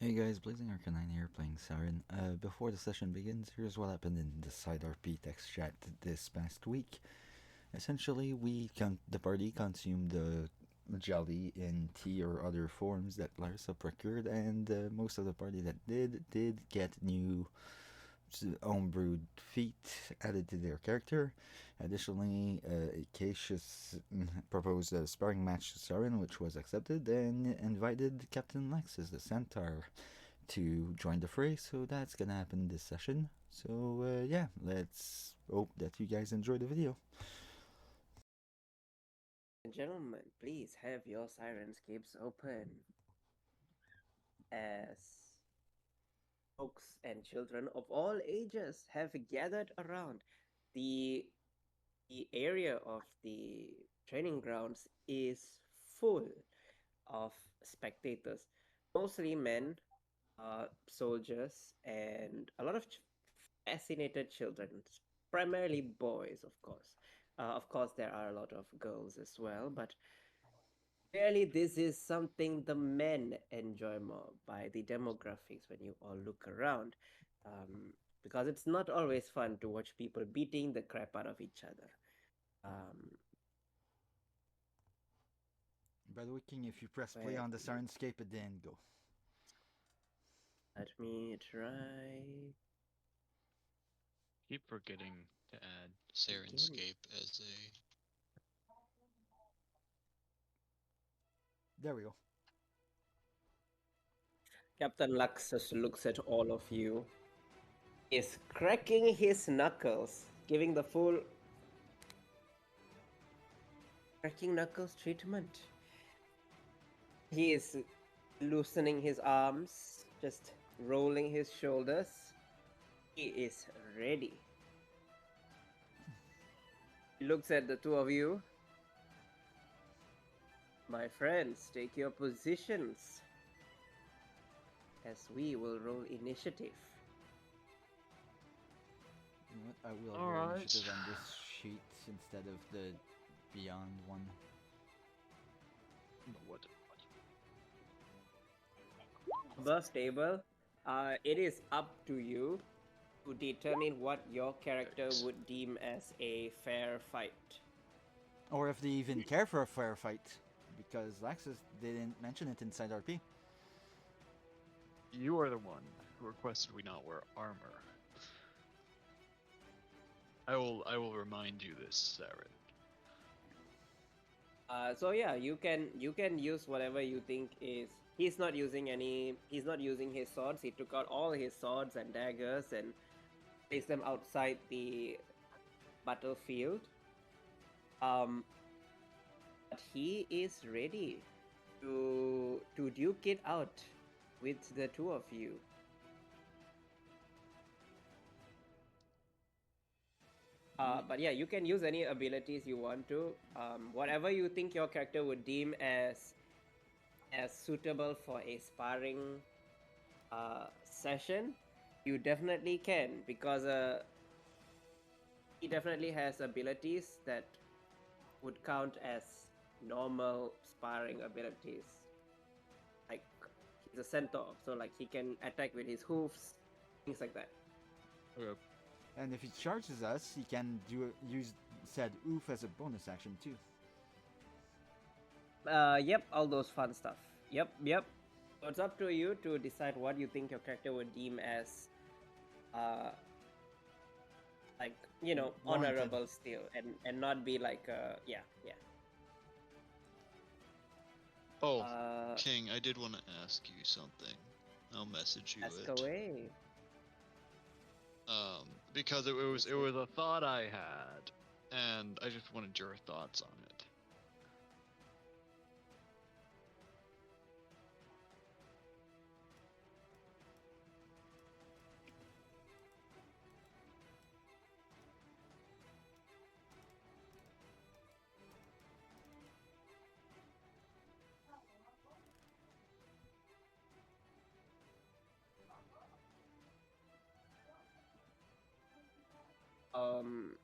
Hey guys, Blazing Arcanine here playing Siren. Before the session begins, here's what happened in the side RP text chat this past week. Essentially, the party consumed the jelly in tea or other forms that Larissa procured, and most of the party that did get new homebrewed feat added to their character. Additionally, Acacius proposed a sparring match to Siren, which was accepted, and invited Captain Lexus, the centaur, to join the fray. So that's gonna happen this session. So yeah, let's hope that you guys enjoy the video. Gentlemen, please have your sirenscapes open as folks and children of all ages have gathered around. The, the area of the training grounds is full of spectators, mostly men, soldiers, and a lot of fascinated children, primarily boys, of course. Of course, there are a lot of girls as well, but clearly, this is something the men enjoy more by the demographics when you all look around. Because it's not always fun to watch people beating the crap out of each other. Um, By the way, King, if you press play where on the Sirenscape, it didn't go. let me try Keep forgetting to add again. Sirenscape as a. There we go. Captain Luxus looks at all of you, is cracking his knuckles, giving the full cracking knuckles treatment. He is loosening his arms, just rolling his shoulders. He is ready. He looks at the two of you. My friends, take your positions as we will roll initiative. You know what? I will All roll right. initiative on this sheet instead of the Beyond one. What? Above table, it is up to you to determine what your character would deem as a fair fight. Or if they even care for a fair fight, because Laxus didn't mention it inside RP. You are the one who requested we not wear armor. I will remind you this, Saren. So yeah, you can use whatever you think is. He's not using any. He's not using his swords. He took out all his swords and daggers and placed them outside the battlefield. But he is ready to duke it out with the two of you. But yeah, you can use any abilities you want to. Whatever you think your character would deem as suitable for a sparring session, you definitely can, because he definitely has abilities that would count as normal sparring abilities. Like, he's a centaur, so like he can attack with his hoofs, things like that. Okay. And if he charges us, he can use said oof as a bonus action too. Yep, all those fun stuff. Yep. So it's up to you to decide what you think your character would deem as, uh, like, Warranted. honorable still, and not be like, yeah. Oh, Uh, King, I did want to ask you something. I'll message you ask it. away. Because it was a thought I had, and I just wanted your thoughts on it. Um,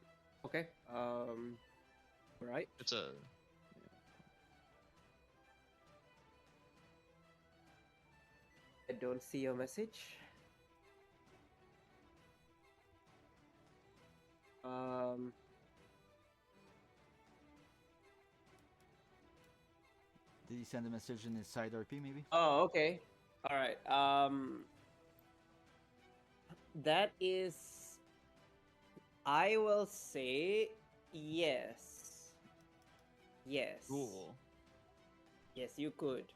okay. Right. It's a. I don't see your message. Did he send a message in his side RP maybe? Oh, okay. All right. That is, I will say yes. Yes. Cool. Yes, you could.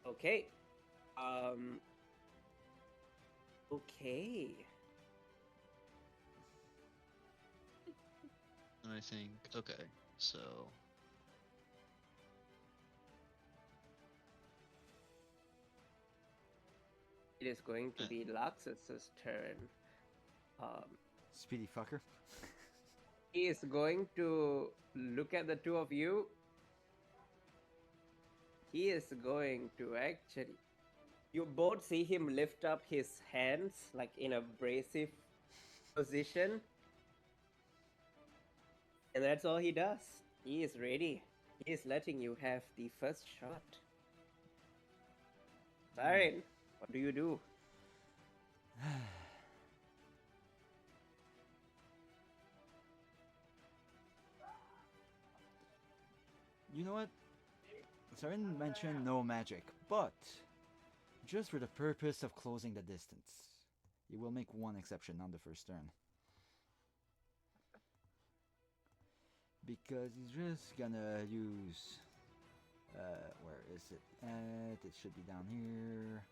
Okay. Okay. And I think, okay, so It is going to be Laxus's turn. Speedy fucker. He is going to look at the two of you. He is going to actually. You both see him lift up his hands like in a abrasive position. And that's all he does. He is ready. He is letting you have the first shot. Siren, what do you do? You know what? Saren mentioned no magic, but just for the purpose of closing the distance, he will make one exception on the first turn. Because he's just gonna use. Where is it? It should be down here.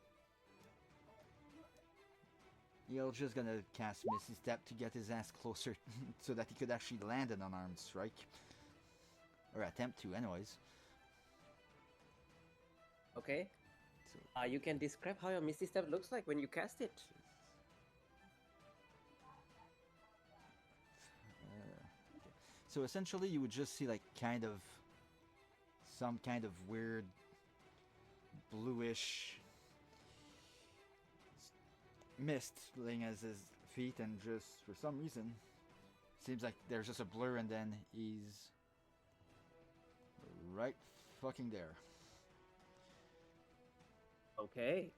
He'll just gonna cast Misty Step to get his ass closer so that he could actually land an unarmed strike. Or attempt to, anyways. Okay. So, You can describe how your Misty Step looks like when you cast it. okay. So essentially, you would just see like some kind of weird bluish mist laying at his feet, and just for some reason, seems like there's just a blur, and then he's right fucking there. Okay.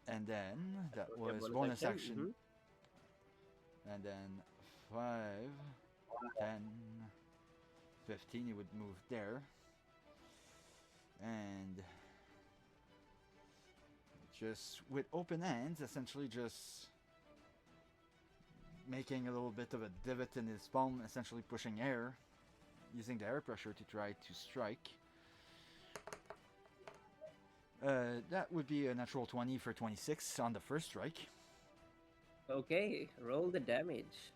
And then that Okay, was bonus action. Mhm. And then 5, 10, 15, he would move there. And just with open hands, essentially just making a little bit of a divot in his palm, essentially pushing air, using the air pressure to try to strike. That would be a natural 20 for 26 on the first strike. Okay, roll the damage.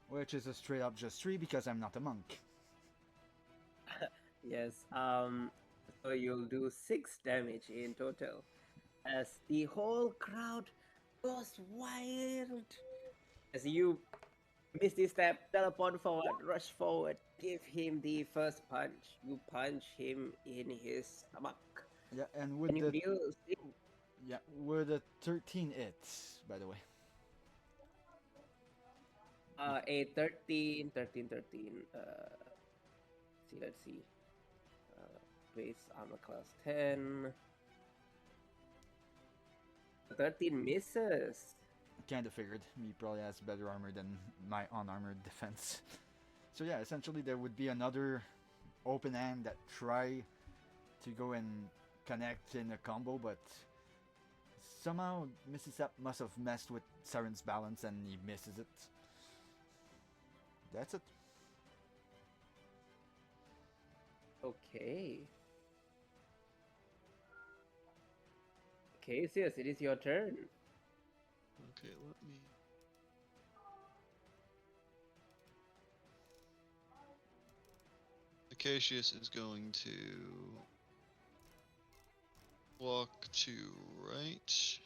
Which is a straight up just 3 because I'm not a monk. Yes, so you'll do 6 damage in total. As the whole crowd goes wild. As you Misty Step, teleport forward, rush forward, give him the first punch. You punch him in his stomach. Yeah, and And you deal 6. Yeah, with a 13 hits, by the way. A 13. Let's see. Base armor class 10. 13 misses. Kinda figured. He probably has better armor than my unarmored defense. So yeah, essentially there would be another open hand that try to go and connect in a combo, but somehow Mississap must have messed with Siren's balance and he misses it. That's it. Okay. Cassius, it is your turn. okay, let me. Acacius is going to walk to right.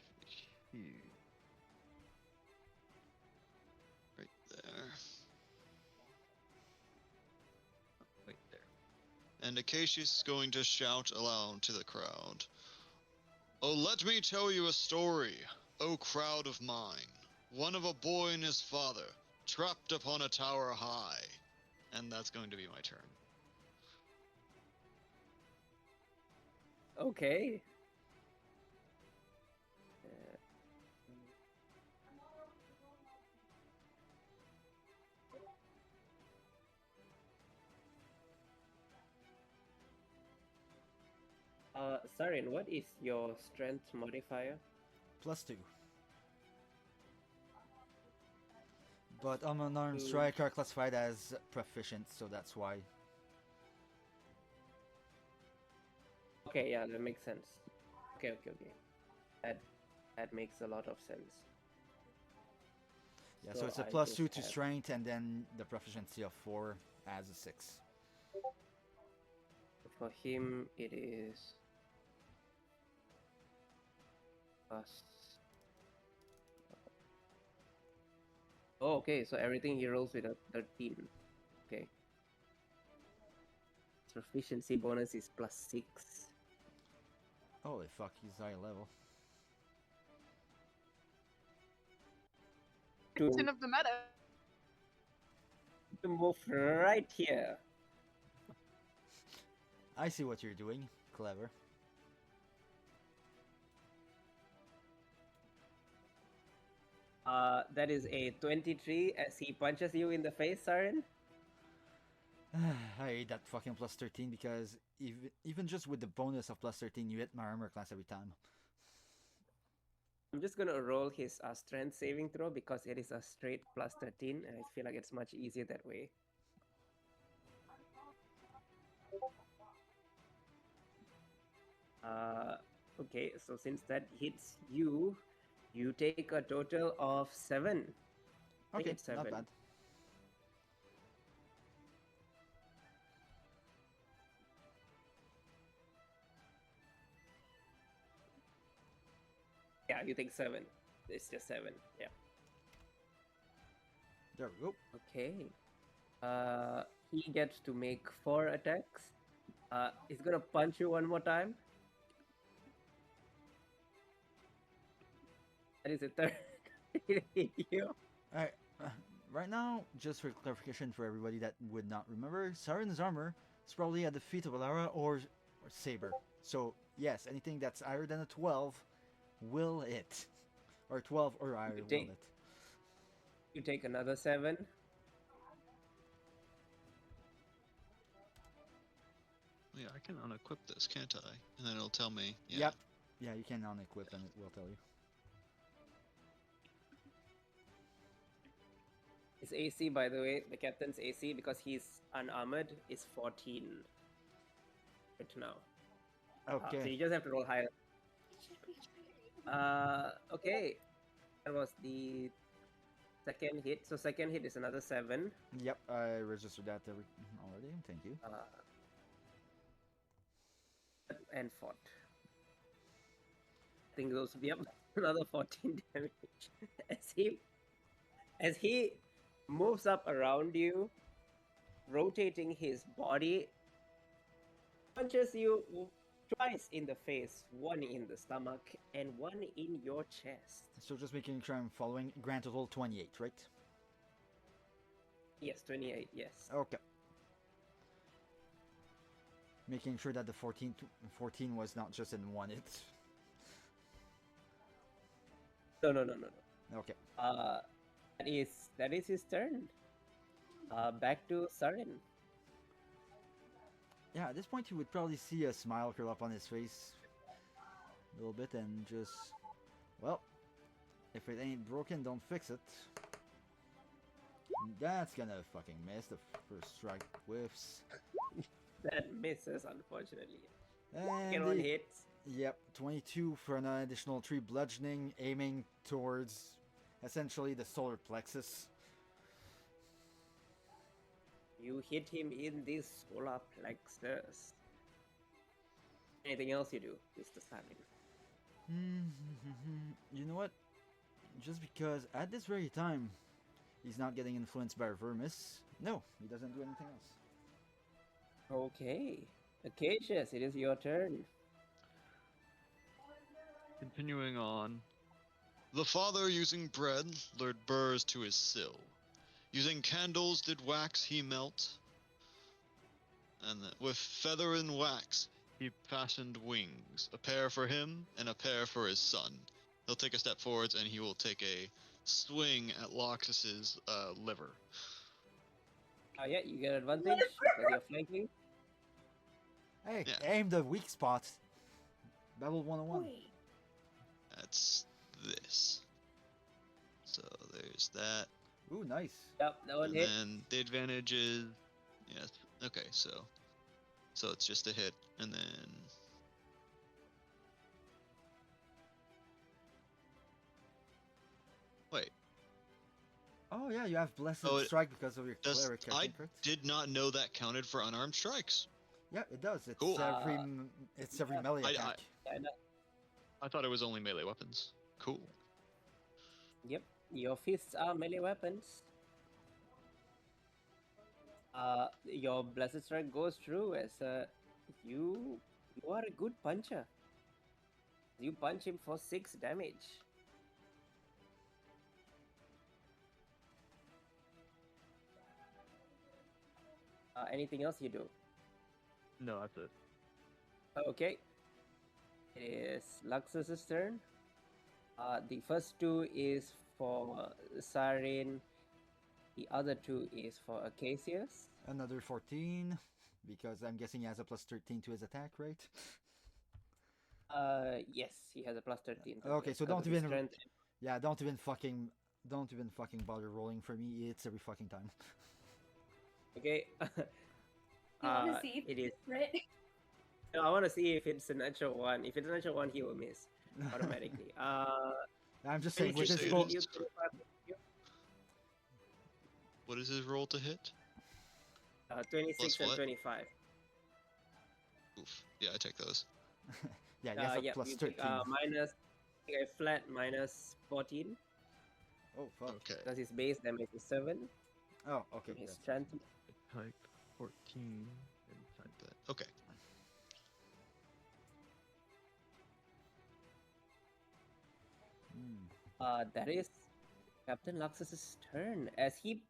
Right there. Right there. And Acacius is going to shout aloud to the crowd. Oh, let me tell you a story, O crowd of mine. One of a boy and his father, trapped upon a tower high. And that's going to be my turn. Okay. Sarin, what is your strength modifier? +2. But unarmed Two. strike are classified as proficient, so that's why. Okay, yeah, that makes sense. Okay. That makes a lot of sense. Yeah, so it's a I +2 just to have- strength, and then the proficiency of 4 as a 6. For him, it is plus. Oh, okay. So everything he rolls with a 13. Okay. Proficiency bonus is +6. Holy fuck, he's high level. Captain of the meadow. To move right here. I see what you're doing. Clever. That is a 23 as he punches you in the face, Sarin. I hate that fucking +13 because even just with the bonus of +13, you hit my armor class every time. I'm just gonna roll his strength saving throw because it is a straight +13, and I feel like it's much easier that way. Okay, so since that hits you, you take a total of 7. I think Okay, it's not 7. bad. Yeah, you take 7. It's just 7. Yeah. There we go. Okay. He gets to make 4 attacks. He's gonna punch you one more time. That is a third. Hit you. Alright, right now, just for clarification for everybody that would not remember, Saren's armor is probably at the feet of Alara or Saber. So, yes, anything that's higher than a 12 will hit. Or 12 or higher will take- hit. You take another 7. Yeah, I can unequip this, can't I? And then it'll tell me. Yeah. Yep. Yeah, you can unequip and it will tell you. His AC, by the way, the captain's AC, because he's unarmored, is 14 right now. So Okay. you just have to roll higher. Okay. That was the second hit. So second hit is another 7. Yep, I registered that already. Thank you. And fought. I think those will be up another 14 damage. as he moves up around you, rotating his body, punches you twice in the face, one in the stomach and one in your chest. So just making sure I'm following. Grand total 28, right? Yes, 28, yes. Okay. Making sure that the 14 was not just in one hit. No. Okay. That is his turn. Back to Sarin. Yeah, at this point you would probably see a smile curl up on his face a little bit and just, well, if it ain't broken, don't fix it. That's gonna fucking miss. The first strike whiffs. That misses, unfortunately. And Second one hits. Yep, 22 for an additional 3 bludgeoning, aiming towards essentially the solar plexus. You hit him in the solar plexus. Anything else you do, Mr. Sarin? You know what? Just because at this very time he's not getting influenced by Vermis, no, he doesn't do anything else. Okay. Acacius, it is your turn. Continuing on. The father, using bread, lured burrs to his sill. Using candles, did wax he melt. And with feather and wax, he fashioned wings, a pair for him and a pair for his son. He'll take a step forwards and he will take a swing at Loxus's liver. Yeah, you get advantage because you're flanking. Hey, Yeah. aim the weak spot. Battle 101. Wait. That's this. So there's that. Ooh, nice. Yep, that one And hit. then the advantage is, yes. Okay, so it's just a hit, and then wait. Oh yeah, you have Blessed Oh, it Strike because of your cleric, I I think, right? did not know that counted for unarmed strikes. Yeah, it does. It's Cool. every melee I- attack. I thought it was only melee weapons. Cool. Yep, your fists are melee weapons. Your Blessed Strike goes through as you are a good puncher. You punch him for 6 damage. Anything else you do? No, that's it. Okay. It is Luxus's turn. The first 2 is for Sarin. The other 2 is for Acacius. Another 14, because I'm guessing he has a plus 13 to his attack, right? Yes, he has a plus 13. to Okay, his so because don't of his even strength. yeah, don't even fucking bother rolling for me. It's every fucking time. Okay. You want to see if it is. it's crit? No, I want to see if it's a natural 1. If it's a natural 1, he will miss automatically. I'm just saying Would with you this say roll. it is? What is his roll to hit? 26 Plus and what? 25. Oof. Yeah, I take those. Yeah, he has a Yeah, plus you 13. take, minus a flat minus 14 Oh fuck. Okay. because his base damage is 7. Oh okay. His Yes. strength. Type 14 and type But, okay. That is Captain Luxus's turn as he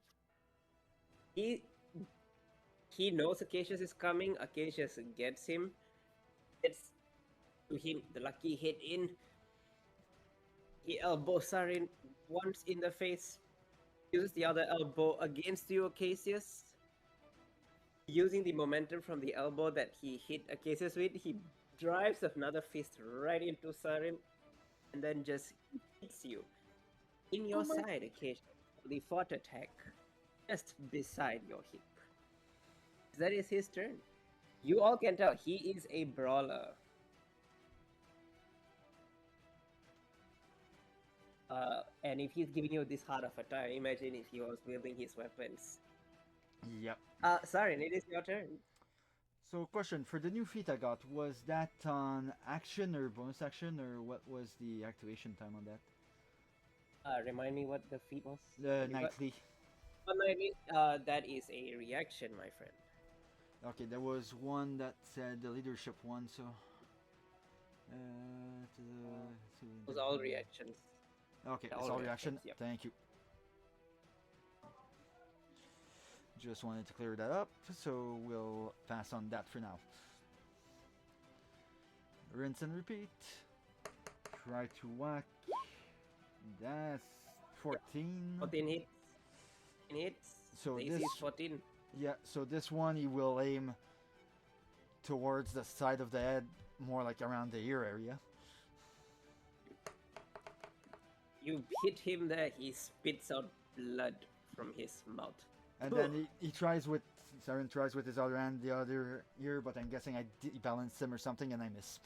knows Acacius is coming. Acacius gets him. Gets to him the lucky hit in. He elbows Sarin once in the face. Uses the other elbow against you, Acacius. Using the momentum from the elbow that he hit Acacius with, he drives another fist right into Sarin and then just hits you in your side, Acacius. The fourth attack, just beside your hip. That is his turn. You all can tell he is a brawler. And if he's giving you this hard of a time, imagine if he was wielding his weapons. Yep. Sarin, it is your turn. So question for the new feat I got, was that on action or bonus action, or what was the activation time on that? Remind me what the feat was. The What you got? nightly. Nightly. That is a reaction, my friend. Okay, there was one that said the leadership one, so Those are all reactions. Okay, Yeah, it's all all reaction. reactions, yep. Thank you. Just wanted to clear that up, so we'll pass on that for now. Rinse and repeat. Try to whack. That's 14. 14 hits. 14 hits. So The AC this, is 14. yeah. So this one he will aim towards the side of the head, more like around the ear area. You hit him there, he spits out blood from his mouth. And then he tries with Saren tries with his other hand, the other ear, but I'm guessing I balanced him or something, and I miss.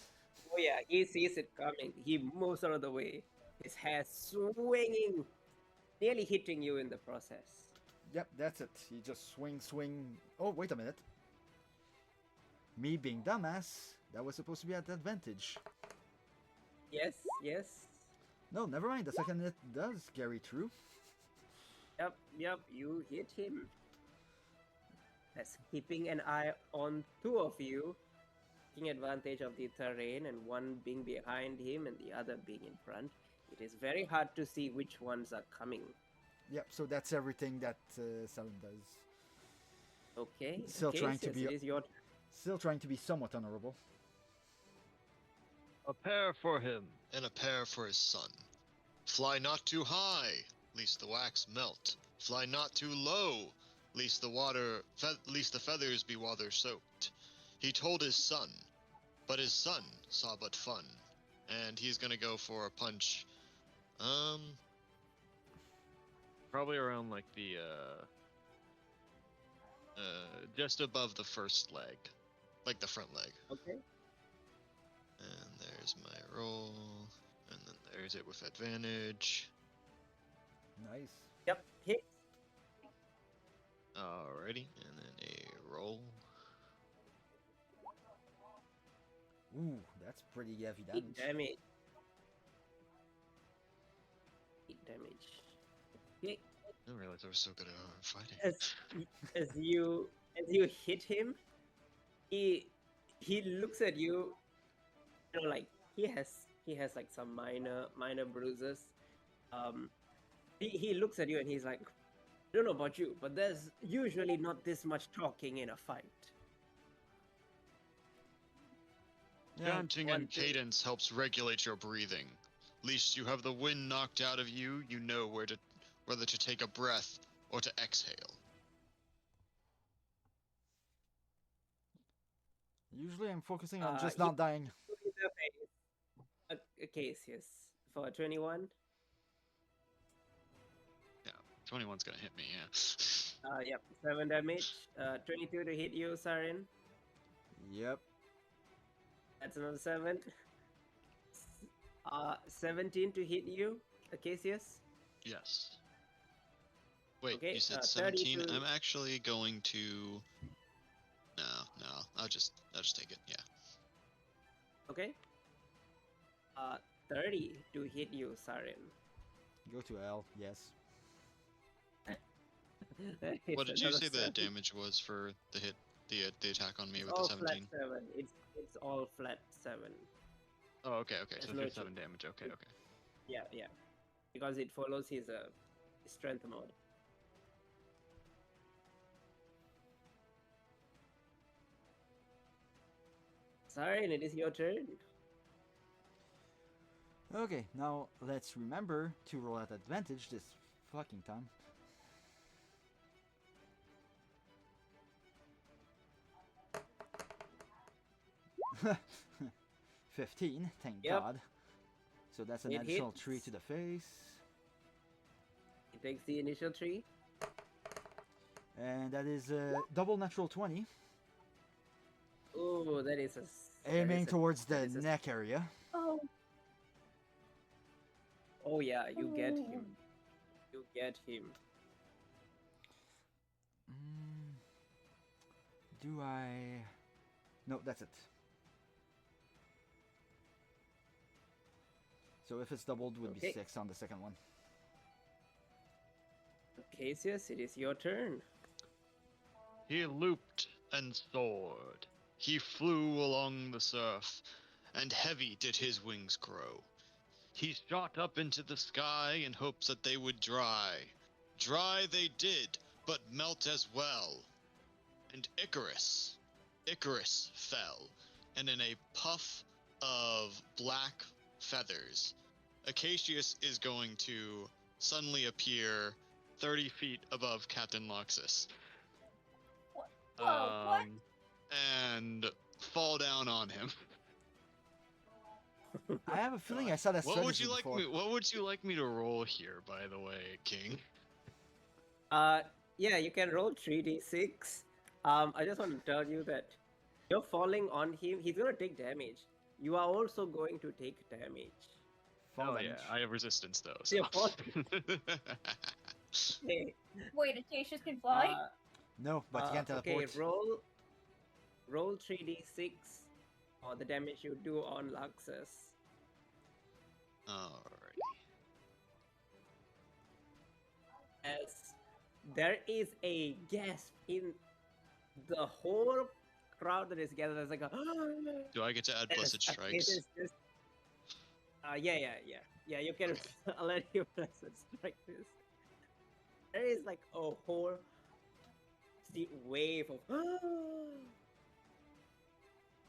Oh yeah, he sees it coming. He moves out of the way. His hair swinging, nearly hitting you in the process. Yep, that's it. He just swing. Oh, wait a minute. Me being dumbass, that was supposed to be at advantage. Yes, yes. No, never mind. The second hit does carry through. Yep, you hit him. That's keeping an eye on 2 of you, taking advantage of the terrain and one being behind him and the other being in front. It is very hard to see which ones are coming. Yep, so that's everything that Saren does. Okay. Still trying to be- It is your turn. Still trying to be somewhat honorable. A pair for him. And a pair for his son. Fly not too high, lest the wax melt. Fly not too low, lest the feathers be water soaked. He told his son, but his son saw but fun, and he's gonna go for a punch. Probably around like the Just above the first leg, like the front leg. Okay. And there's my roll, and then there's it with advantage. Nice. Yep. Hit. Alrighty, and then a roll. Ooh, that's pretty heavy 8 damage. damage. 8 damage. Okay. I didn't realize I was so good at fighting. As you hit him, he looks at you. You know, like he has like some minor bruises. He looks at you and he's like, I don't know about you, but there's usually not this much talking in a fight. Yeah, Chanting one and thing. cadence helps regulate your breathing. Least you have the wind knocked out of you, you know whether to take a breath or to exhale. usually I'm focusing on just you- not dying. A case, yes, for 21. Yeah, 21's gonna hit me, yeah. Yep, 7 damage. 22 to hit you, Sarin. Yep. That's another 7. 17 to hit you, Acacius. Yes. Wait, Okay, you said 30 17? to- I'm actually going to... No, I'll just take it, yeah. Okay. 30 to hit you, Sarin. Go to L, yes. What did you Another say the 7. damage was for the hit, the attack on me It's with all the flat 17? 7. It's all flat 7. Oh, okay, so There's no 7 damage, okay. Yeah. Because it follows his strength mode. Sarin, it is your turn. Okay, now let's remember to roll at advantage this fucking time. $15, thank Yep. God. So that's an It additional hits. 3 to the face. It takes the initial 3. And that is a double natural 20. Oh, that is a... Aiming towards the that is a- neck area. Oh, Oh yeah, you get him. You get him. Do I... No, that's it. So if it's doubled, would be Okay. 6 on the second one. Cassius, it is your turn. He looped and soared. He flew along the surf, and heavy did his wings grow. He shot up into the sky in hopes that they would dry. Dry they did, but melt as well. And Icarus fell, and in a puff of black feathers, Acacius is going to suddenly appear 30 feet above Captain Loxus. Whoa, what? And fall down on him. I have a feeling I saw that What would strategy you like before. me? What would you like me to roll here, by the way, King? Yeah, you can roll 3d6. I just want to tell you that you're falling on him. He's gonna take damage. You are also going to take damage. Fall Oh damage. yeah, I have resistance though. Yeah, So. fall- Okay. Wait, Acacius can fly? No, but you can't teleport. Okay, roll 3d6 for the damage you do on Luxus. Alright. As there is a gasp in the whole crowd that is gathered. There's like a Do I get to add blessed It strikes? is just yeah. You can. I'll let you blessed strike this. There is like a whole wave of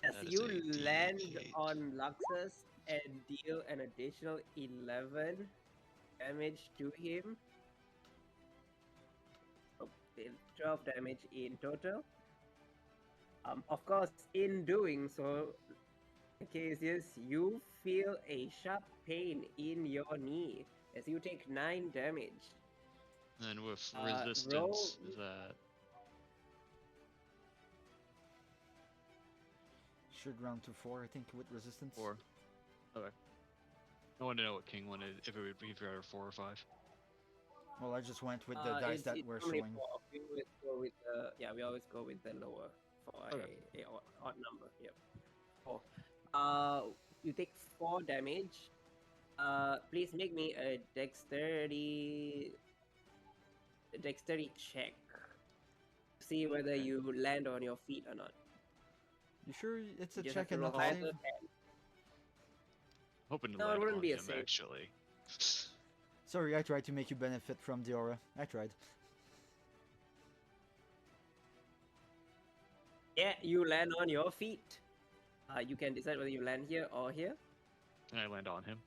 as That is you a land D8. on Luxus and deal an additional 11 damage to him. 12 damage in total. Of course, in doing so, Cassius, you feel a sharp pain in your knee as you take 9 damage. And with roll- resistance, is that Should round to 4, I think, with resistance. 4? Okay. I wanted to know what King wanted, if it would be either 4 or 5. Well, I just went with the dice that were normally showing. 4. We always go with the we always go with the lower for Okay. a odd number. Yep. 4. You take 4 damage. Please make me a dexterity check. See whether Okay. you land on your feet or not. You sure it's a You just have check to and roll not a either save? 10. Hoping to No, it land wouldn't on be a him, save. actually. Sorry, I tried to make you benefit from the aura. I tried. Yeah, you land on your feet. You can decide whether you land here or here. Can I land on him?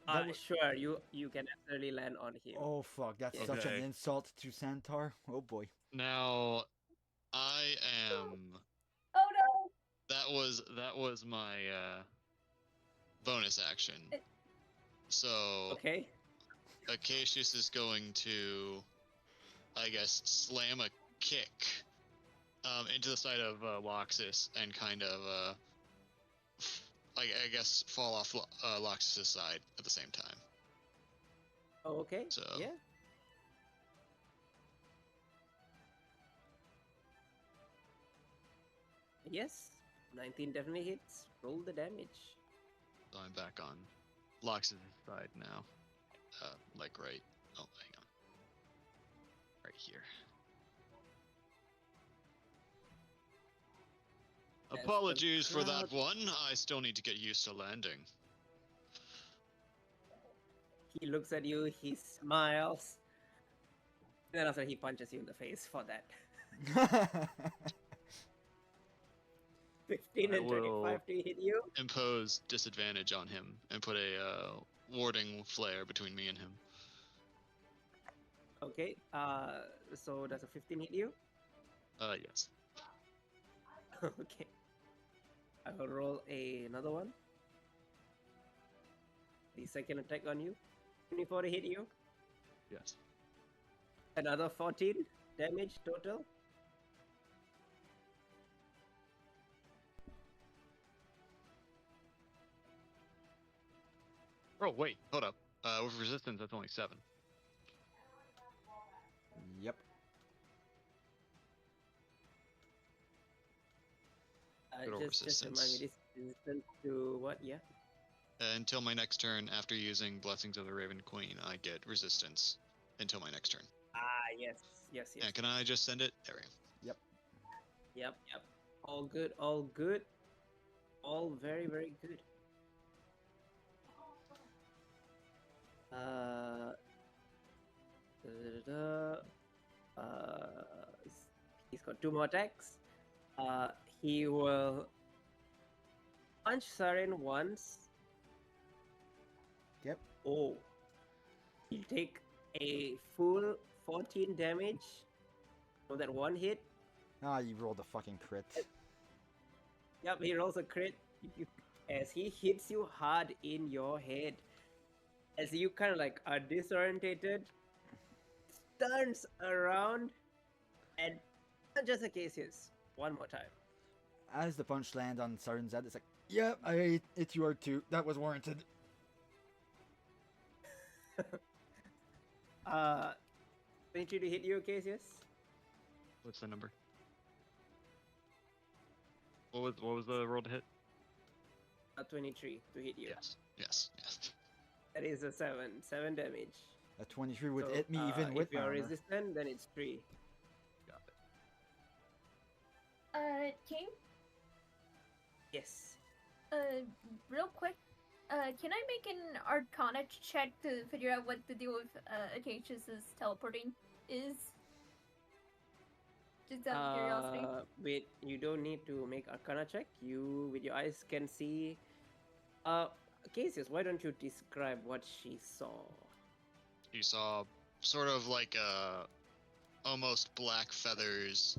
That Sure, you can absolutely land on him. Oh fuck, that's Yeah. such an Okay. insult to Santar. Oh boy. Now, I am... Oh no! That was my, bonus action. So, Okay. Acacius is going to, I guess, slam a kick into the side of Loxus and kind of, I guess, fall off Loxus' side at the same time. Oh, okay. So- Yeah. Yes. 19 definitely hits. Roll the damage. So I'm back on Loxus' side now. Like right. Oh, hang on. Right here. As the Apologies for that crowd- one. I still need to get used to landing. He looks at you, he smiles. And then after he punches you in the face for that. 15 I and will- 25 to hit you. Impose disadvantage on him and put a warding flare between me and him. Okay. So does a 15 hit you? Yes. Okay. I will roll another one. The second attack on you. 24 to hit you. Yes. Another 14 damage total. Oh, wait. Hold up. With resistance, that's only 7. Yep. Good old Just remind me, resistance. this is resistant to what? Yeah. Until my next turn, after using Blessings of the Raven Queen, I get resistance until my next turn. Ah, yes. Yes, yes. And can I just send it? There we go. Yep. All good, all good. All very, very good. Da-da-da-da. He's got 2 more attacks. He will punch Sarin once. Yep. Oh. He'll take a full 14 damage from that one hit. Ah, you rolled a fucking crit. Yep, he rolls a crit as he hits you hard in your head. As you kind of like are disorientated, turns around and punches Acacius one more time. As the punch land on Saren's head, it's like, yep, I hit you hard too. That was warranted. 22 to hit you, Acacius. What's the number? What was the roll to hit? 23 to hit you. Yes. That is a 7 damage. A 23 would So, hit me even with if my you're armor. resistant, then it's 3. Got it. King, Yes. real quick, can I make an Arcana check to figure out what the deal with Acacius's teleporting is? Just out of curiosity. Wait, you don't need to make Arcana check. You, with your eyes, can see. Cassius, why don't you describe what she saw? You saw sort of like almost black feathers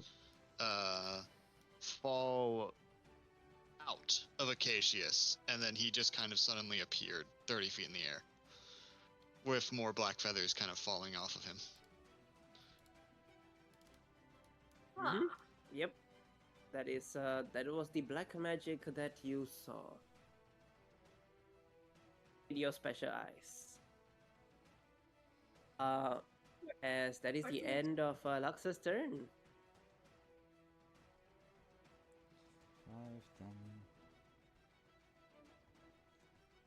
fall out of Acacius, and then he just kind of suddenly appeared 30 feet in the air, with more black feathers kind of falling off of him. Huh. Yep. That was the black magic that you saw. With your special eyes. As that is the end of Lux's turn. 5, 10.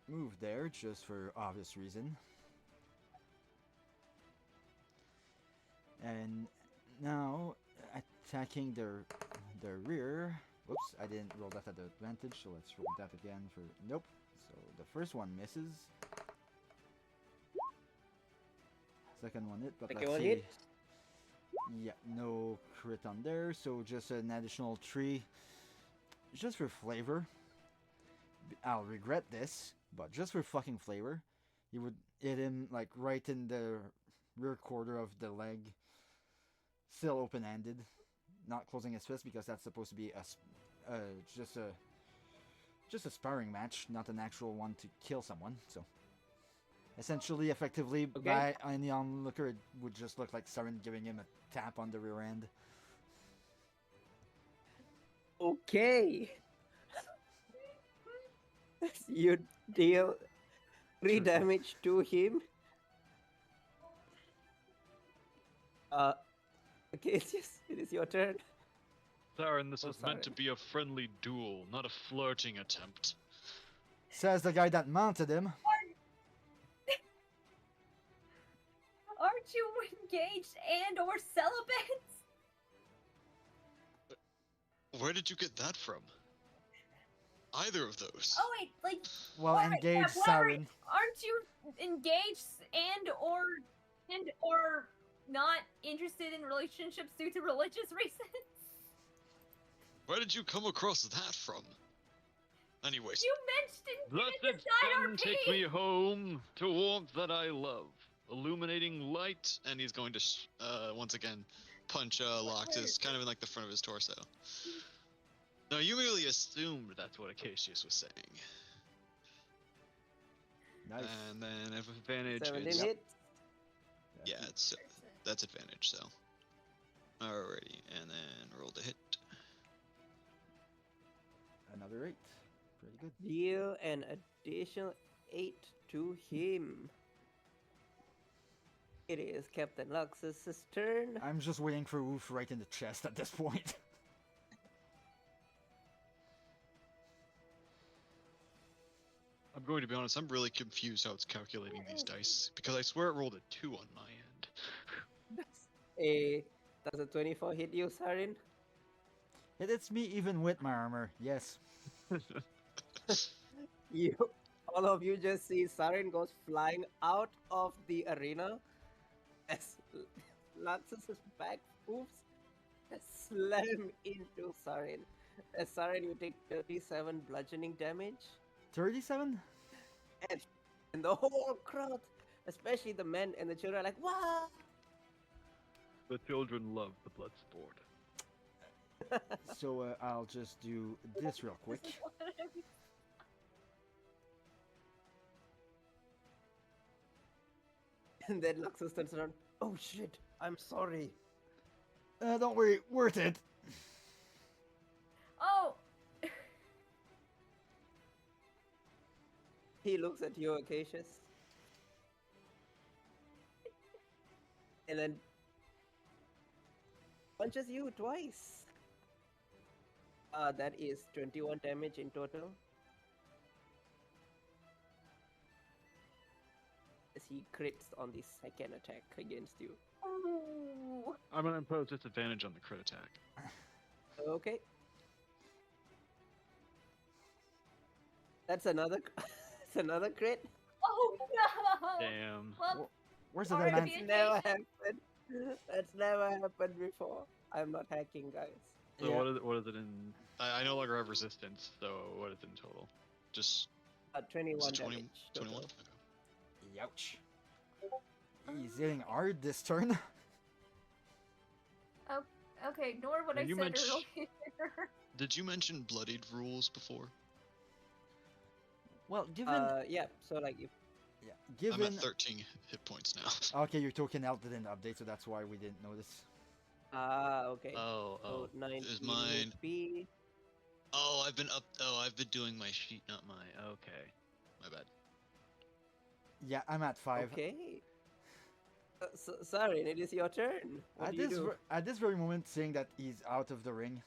Move there, just for obvious reason. And now, attacking their rear. Whoops, I didn't roll that at the advantage, so let's roll that again for... Nope. So the first one misses. Second one hit, but Second let's one see. hit. Yeah, no crit on there, so just an additional 3. Just for flavor. I'll regret this, but just for fucking flavor, you would hit him like right in the rear quarter of the leg. Still open-handed, not closing his fist because that's supposed to be just a sparring match, not an actual one to kill someone. So essentially, effectively, by any onlooker, it would just look like Saren giving him a tap on the rear end. Okay. You deal 3 Sure. damage to him. Okay, it is your turn. Saren, this Oh, is meant to Saren. be a friendly duel, not a flirting attempt. Says the guy that mounted him. Aren't you engaged and or celibate? Where did you get that from? Either of those. Oh wait, like Well, alright, engaged yeah, alright. Saren. Aren't you engaged and or not interested in relationships due to religious reasons? Where did you come across that from? Anyways, You mentioned Blessed inside our sun, take pity. me home to warmth that I love. Illuminating light. and he's going to once again punch Loxus kind of in like the front of his torso. No, you merely assumed that's what Acacius was saying. Nice. And then if advantage 17 is... hit. Yeah, that's advantage, so. Alrighty, and then roll the hit. Another 8. Pretty good. Deal an additional 8 to him. It is Captain Lux's turn. I'm just waiting for Woof right in the chest at this point. I'm going to be honest, I'm really confused how it's calculating these dice, because I swear it rolled a 2 on my end. Does a 24 hit you, Saren? It hits me even with my armor. Yes. All of you just see Saren goes flying out of the arena as Luxus's back moves and slam into Saren. As Saren, you take 37 bludgeoning damage, 37? and the whole crowd, especially the men and the children, are like, "What?" The children love the blood sport. So I'll just do this real quick. And then Luxus turns around. Oh shit! I'm sorry. Don't worry, worth it. Oh, He looks at you, Acacius. And then punches you twice. That is 21 damage in total. As he crits on the second attack against you. ooh. I'm gonna impose disadvantage on the crit attack. Okay. That's another that's another crit. Oh no! Damn. Well, Where's the Alright, man? if you- Never happened. That's never happened before. I'm not hacking, guys. So Yeah. what is it in? I no longer have resistance, so what is it in total? Just 21 was it 20, damage. 21? total. Ouch. He's hitting hard this turn. Okay, ignore what Now I you said mentioned- earlier. Did you mention bloodied rules before? Well, given Yeah. So like if yeah, I'm at given 13 hit points now. okay, your token out didn't update, so that's why we didn't notice. okay. Oh, So 19 Is mine- HP. Oh, I've been doing my sheet, not my. Okay, my bad. Yeah, I'm at 5. Okay. Sorry, it is your turn. What At do you this do? at this very moment, seeing that he's out of the ring.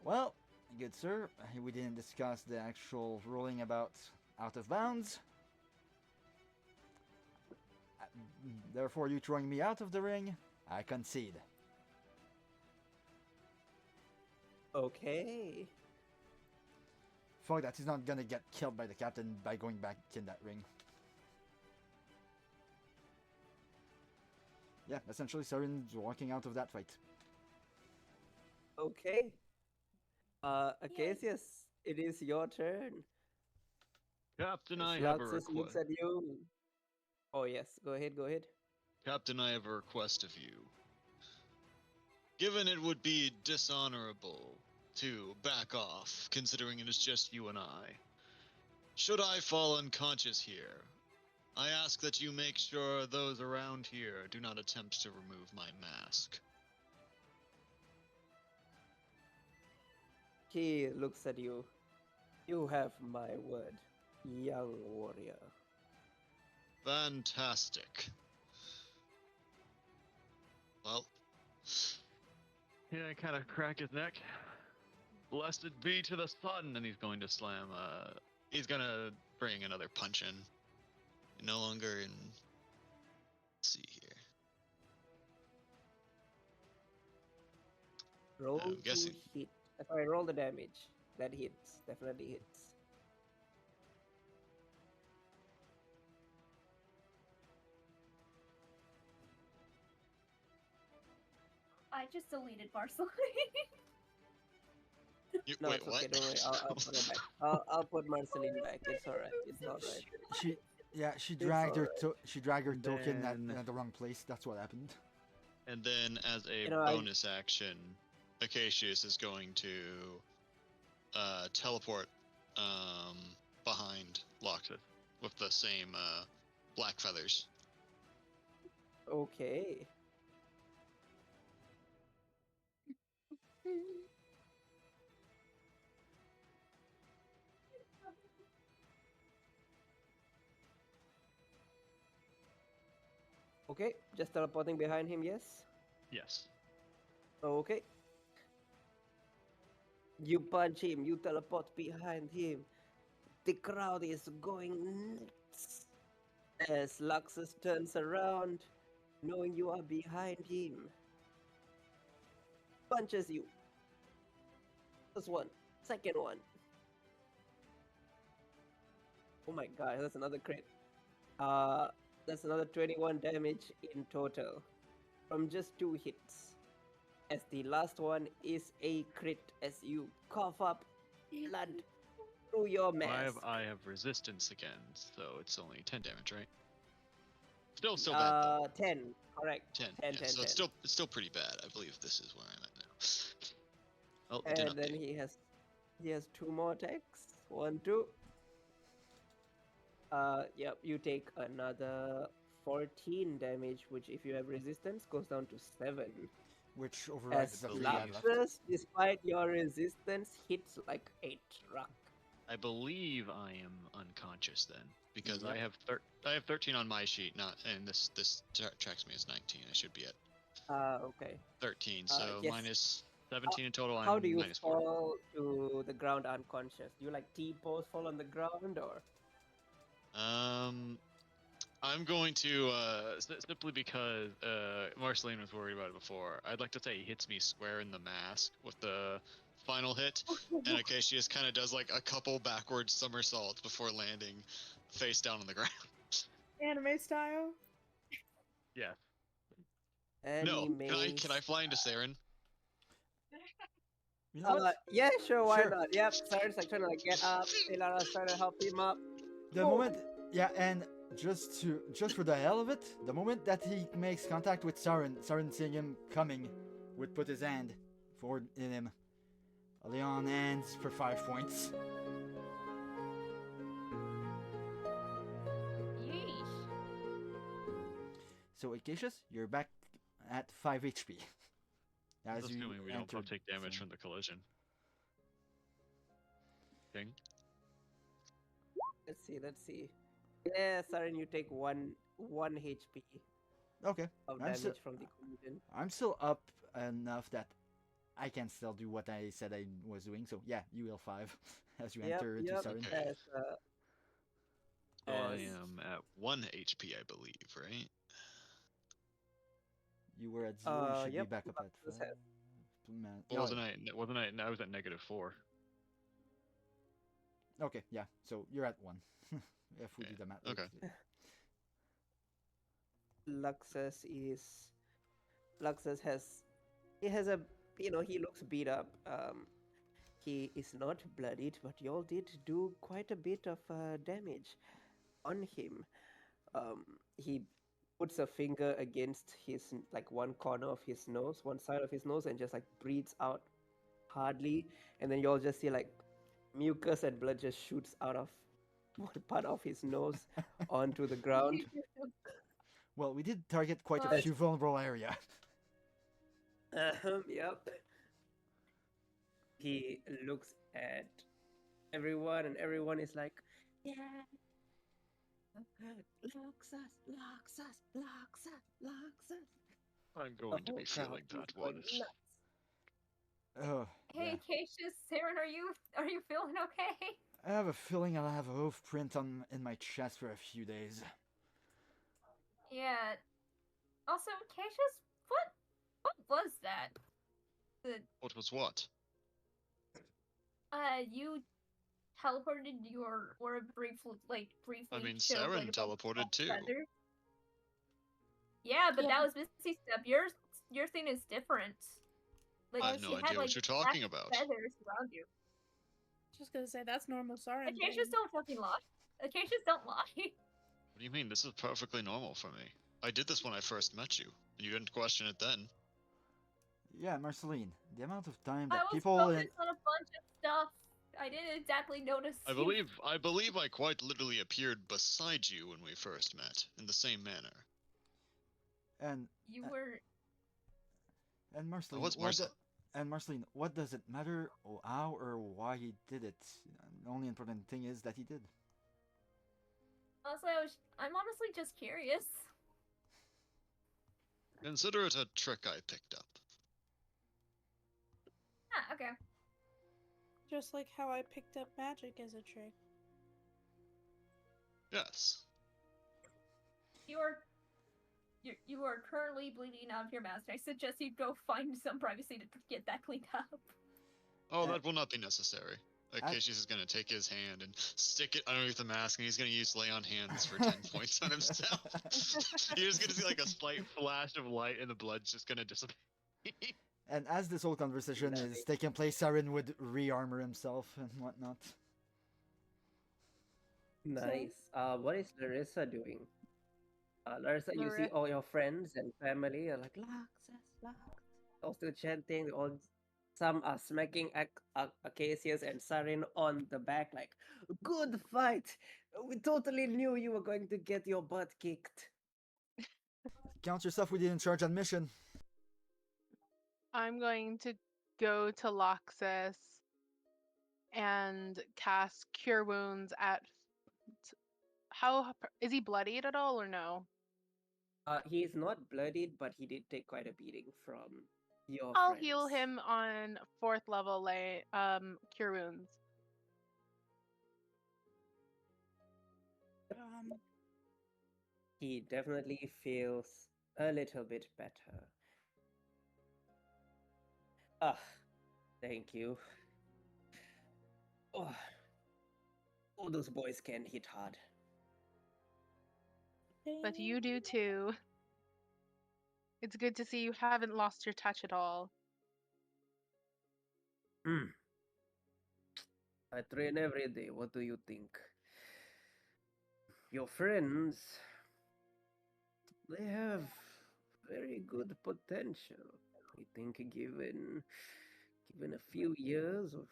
Well, good sir, we didn't discuss the actual ruling about out of bounds. Uh, Therefore, you throwing me out of the ring, I concede. Okay. Fuck that, he's not gonna get killed by the captain by going back in that ring. Yeah, essentially, Saren's walking out of that fight. Okay. Acacius, it is your turn. Captain, I have a Luxus looks request. at you. Oh yes, go ahead, go ahead. Captain, I have a request of you. Given it would be dishonorable to back off, considering it is just you and I, should I fall unconscious here, I ask that you make sure those around here do not attempt to remove my mask. He looks at you. You have my word, young warrior. Fantastic. Well, Yeah, I kind of crack his neck. Blessed be to the sun, and he's going to slam. he's gonna bring another punch in. No longer in. Let's see here. Roll I'm to guessing- hit. Sorry, roll the damage. That hits. Definitely hits. I just deleted Marceline. No, Wait, it's what? okay. Don't worry. I'll put her back. I'll put Marceline back. It's alright. It's alright. She dragged her alright. token Then- at the wrong place. That's what happened. And then, as a You know, I- bonus action, Acacius is going to teleport behind Loxus with the same black feathers. Okay. Okay, just teleporting behind him, yes? Yes. Okay. You punch him, you teleport behind him. The crowd is going nuts as Luxus turns around, knowing you are behind him. Punches you. First one, second one. Oh my god, that's another crit. That's another 21 damage in total from just 2 hits. As the last one is a crit as you cough up blood through your mask. I have resistance again, so it's only 10 damage, right? Still so bad though. 10, correct. 10. 10, Yeah, 10, so 10. it's still pretty bad. I believe this is where I'm at now. Oh, it did And then update. he has 2 more attacks. 1, 2. Yep, you take another 14 damage, which if you have resistance goes down to 7. Which overrides As the 3 believe- I left. Luxus, despite your resistance, hits like a truck. I believe I am unconscious then, because Yep. I have 13 on my sheet, not and this tracks me as 19. I should be at Okay. 13, so yes. minus 17 in total. How I'm do you minus 4. fall to the ground unconscious? Do you like T-pose fall on the ground or? I'm going to simply because Marceline was worried about it before. I'd like to say he hits me square in the mask with the final hit, and Acacius kind of does like a couple backwards somersaults before landing face down on the ground. Anime style. Yeah. No, Anime can I fly into Saren? You know what? Yeah, sure, why Sure. not? Yep, Saren's like trying to like get up. Ilara's trying to help him up. The Oh. moment, yeah, and just for the hell of it, the moment that he makes contact with Saren seeing him coming, would put his hand forward in him. Lay on hands for 5 points. Yeesh. So Acacius, you're back at 5 HP. That's As you assuming we don't both entered take damage Saren. from the collision. Ding. Let's see. Yeah, Saren, you take one HP Okay, of I'm damage from the collision. I'm still up enough that I can still do what I said I was doing. So yeah, you heal 5 as you enter into Saren. Okay. As, So I as- am at 1 HP, I believe, right? You were at 0, you should yep, be back up at Luxus 5. has- Or No, wasn't I? I was at -4. okay, yeah, so you're at 1. If we do Okay, the math. okay. Luxus has a he looks beat up. He is not bloodied, but y'all did do quite a bit of damage on him. He puts a finger against his one corner of his nose, one side of his nose, and just breathes out hardly, and then y'all just see mucus and blood just shoots out of one part of his nose onto the ground. Well, we did target quite a Nice. few vulnerable area. Yep. He looks at everyone, and everyone is like, "Yeah, Luxus. I'm going to whole be crowd feeling is that going one. nuts. Oh, Hey, yeah. Cassius, Saren, are you feeling okay? I have a feeling I'll have a hoof print in my chest for a few days. Yeah. Also, Cassius, what was that? What was what? You teleported your orb briefly I mean, showed, Saren a bunch of teleported too. feathers. Yeah, but Yeah. that was Misty Step. Your thing is different. Like, I have she no had, idea what you're talking black about. feathers around you. Just gonna say that's normal Saren. Acacias don't fucking lie. Acacias don't lie. What do you mean? This is perfectly normal for me. I did this when I first met you, and you didn't question it then. Yeah, Marceline, the amount of time I that was people focused on a bunch of stuff. I didn't exactly notice. I believe I quite literally appeared beside you when we first met, in the same manner. and You were. Marceline, was Marcel. Marceline, what does it matter how or why he did it? The only important thing is that he did. Also, I'm honestly just curious. Consider it a trick I picked up. Ah, okay. Just like how I picked up magic as a trick. Yes. You are currently bleeding out of your mask. I suggest you go find some privacy to get that cleaned up. Oh, that will not be necessary. I- Cassius is gonna take his hand and stick it underneath the mask, and he's gonna use lay on hands for 10 points on himself. You're just gonna see a slight flash of light, and the blood's just gonna dissipate. And as this whole conversation is taking place, Saren would re-armor himself and whatnot. Nice. What is Larissa doing? Larissa, you see Larissa- all your friends and family are like, Luxus. All still chanting. Some are smacking Acacius and Saren on the back, like, good fight. We totally knew you were going to get your butt kicked. Count yourself within charge on mission. I'm going to go to Loxus and cast Cure Wounds at. How is he bloodied at all or no? He's not bloodied, but he did take quite a beating from your I'll friends. heal him on 4th level Cure Wounds. He definitely feels a little bit better. Ah, thank you. Oh, all those boys can hit hard. But you do too. It's good to see you haven't lost your touch at all. I train every day. What do you think? your friends, they have very good potential. I think given a few years of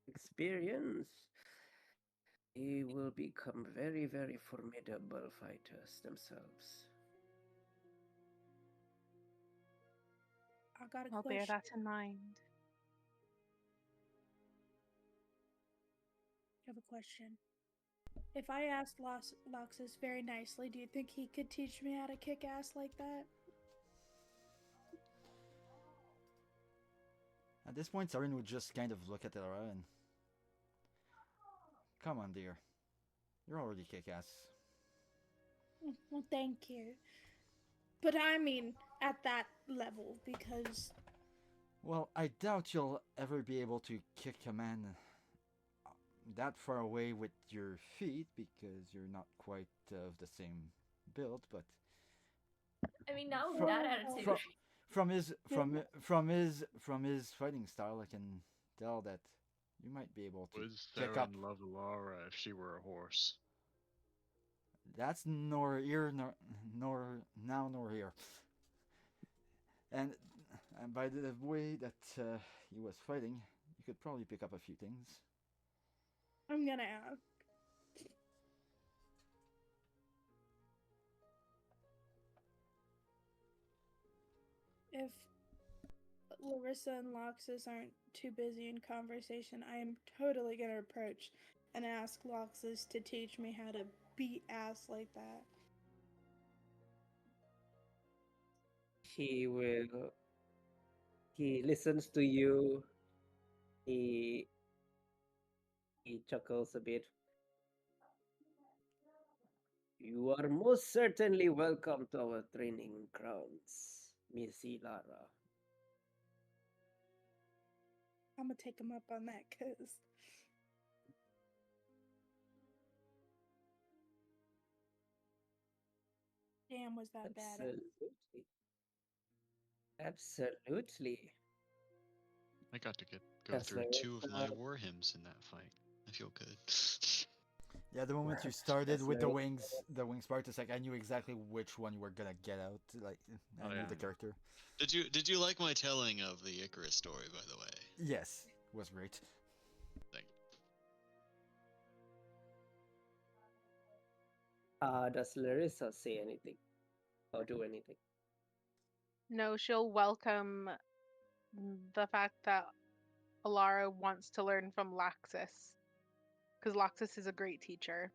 experience, they will become very, very formidable fighters themselves. I got a I'll bear question. that in mind. I have a question. If I asked Loxus very nicely, do you think he could teach me how to kick ass like that? At this point, Sarin would just kind of look at Lara and... Come on, dear. You're already kick-ass. Well, thank you. But I mean, at that level, because... Well, I doubt you'll ever be able to kick a man that far away with your feet because you're not quite of the same build, but I mean, not with From- that attitude. from from his fighting style, I can tell that you might be able to Would pick up. Saren love Lara if she were a horse? That's nor here nor now nor here. And by the way that he was fighting, you could probably pick up a few things. I'm gonna ask. If Larissa and Loxus aren't too busy in conversation, I am totally gonna approach and ask Loxus to teach me how to beat ass like that. He listens to you. He chuckles a bit. You are most certainly welcome to our training grounds, Miss Lara. I'm gonna take him up on that, cause damn, was that bad? Absolutely. Absolutely. I got to go That's through like, 2 of my war hymns in that fight. I feel good. Yeah, the moment you started That's with the very- wings part, it's like I knew exactly which one you were gonna get out. Like I Oh, knew yeah. the character. Did you like my telling of the Icarus story, by the way? Yes, was great. Thank Does Larissa say anything or do anything? No, she'll welcome the fact that Alara wants to learn from Laxus. Because Laxus is a great teacher.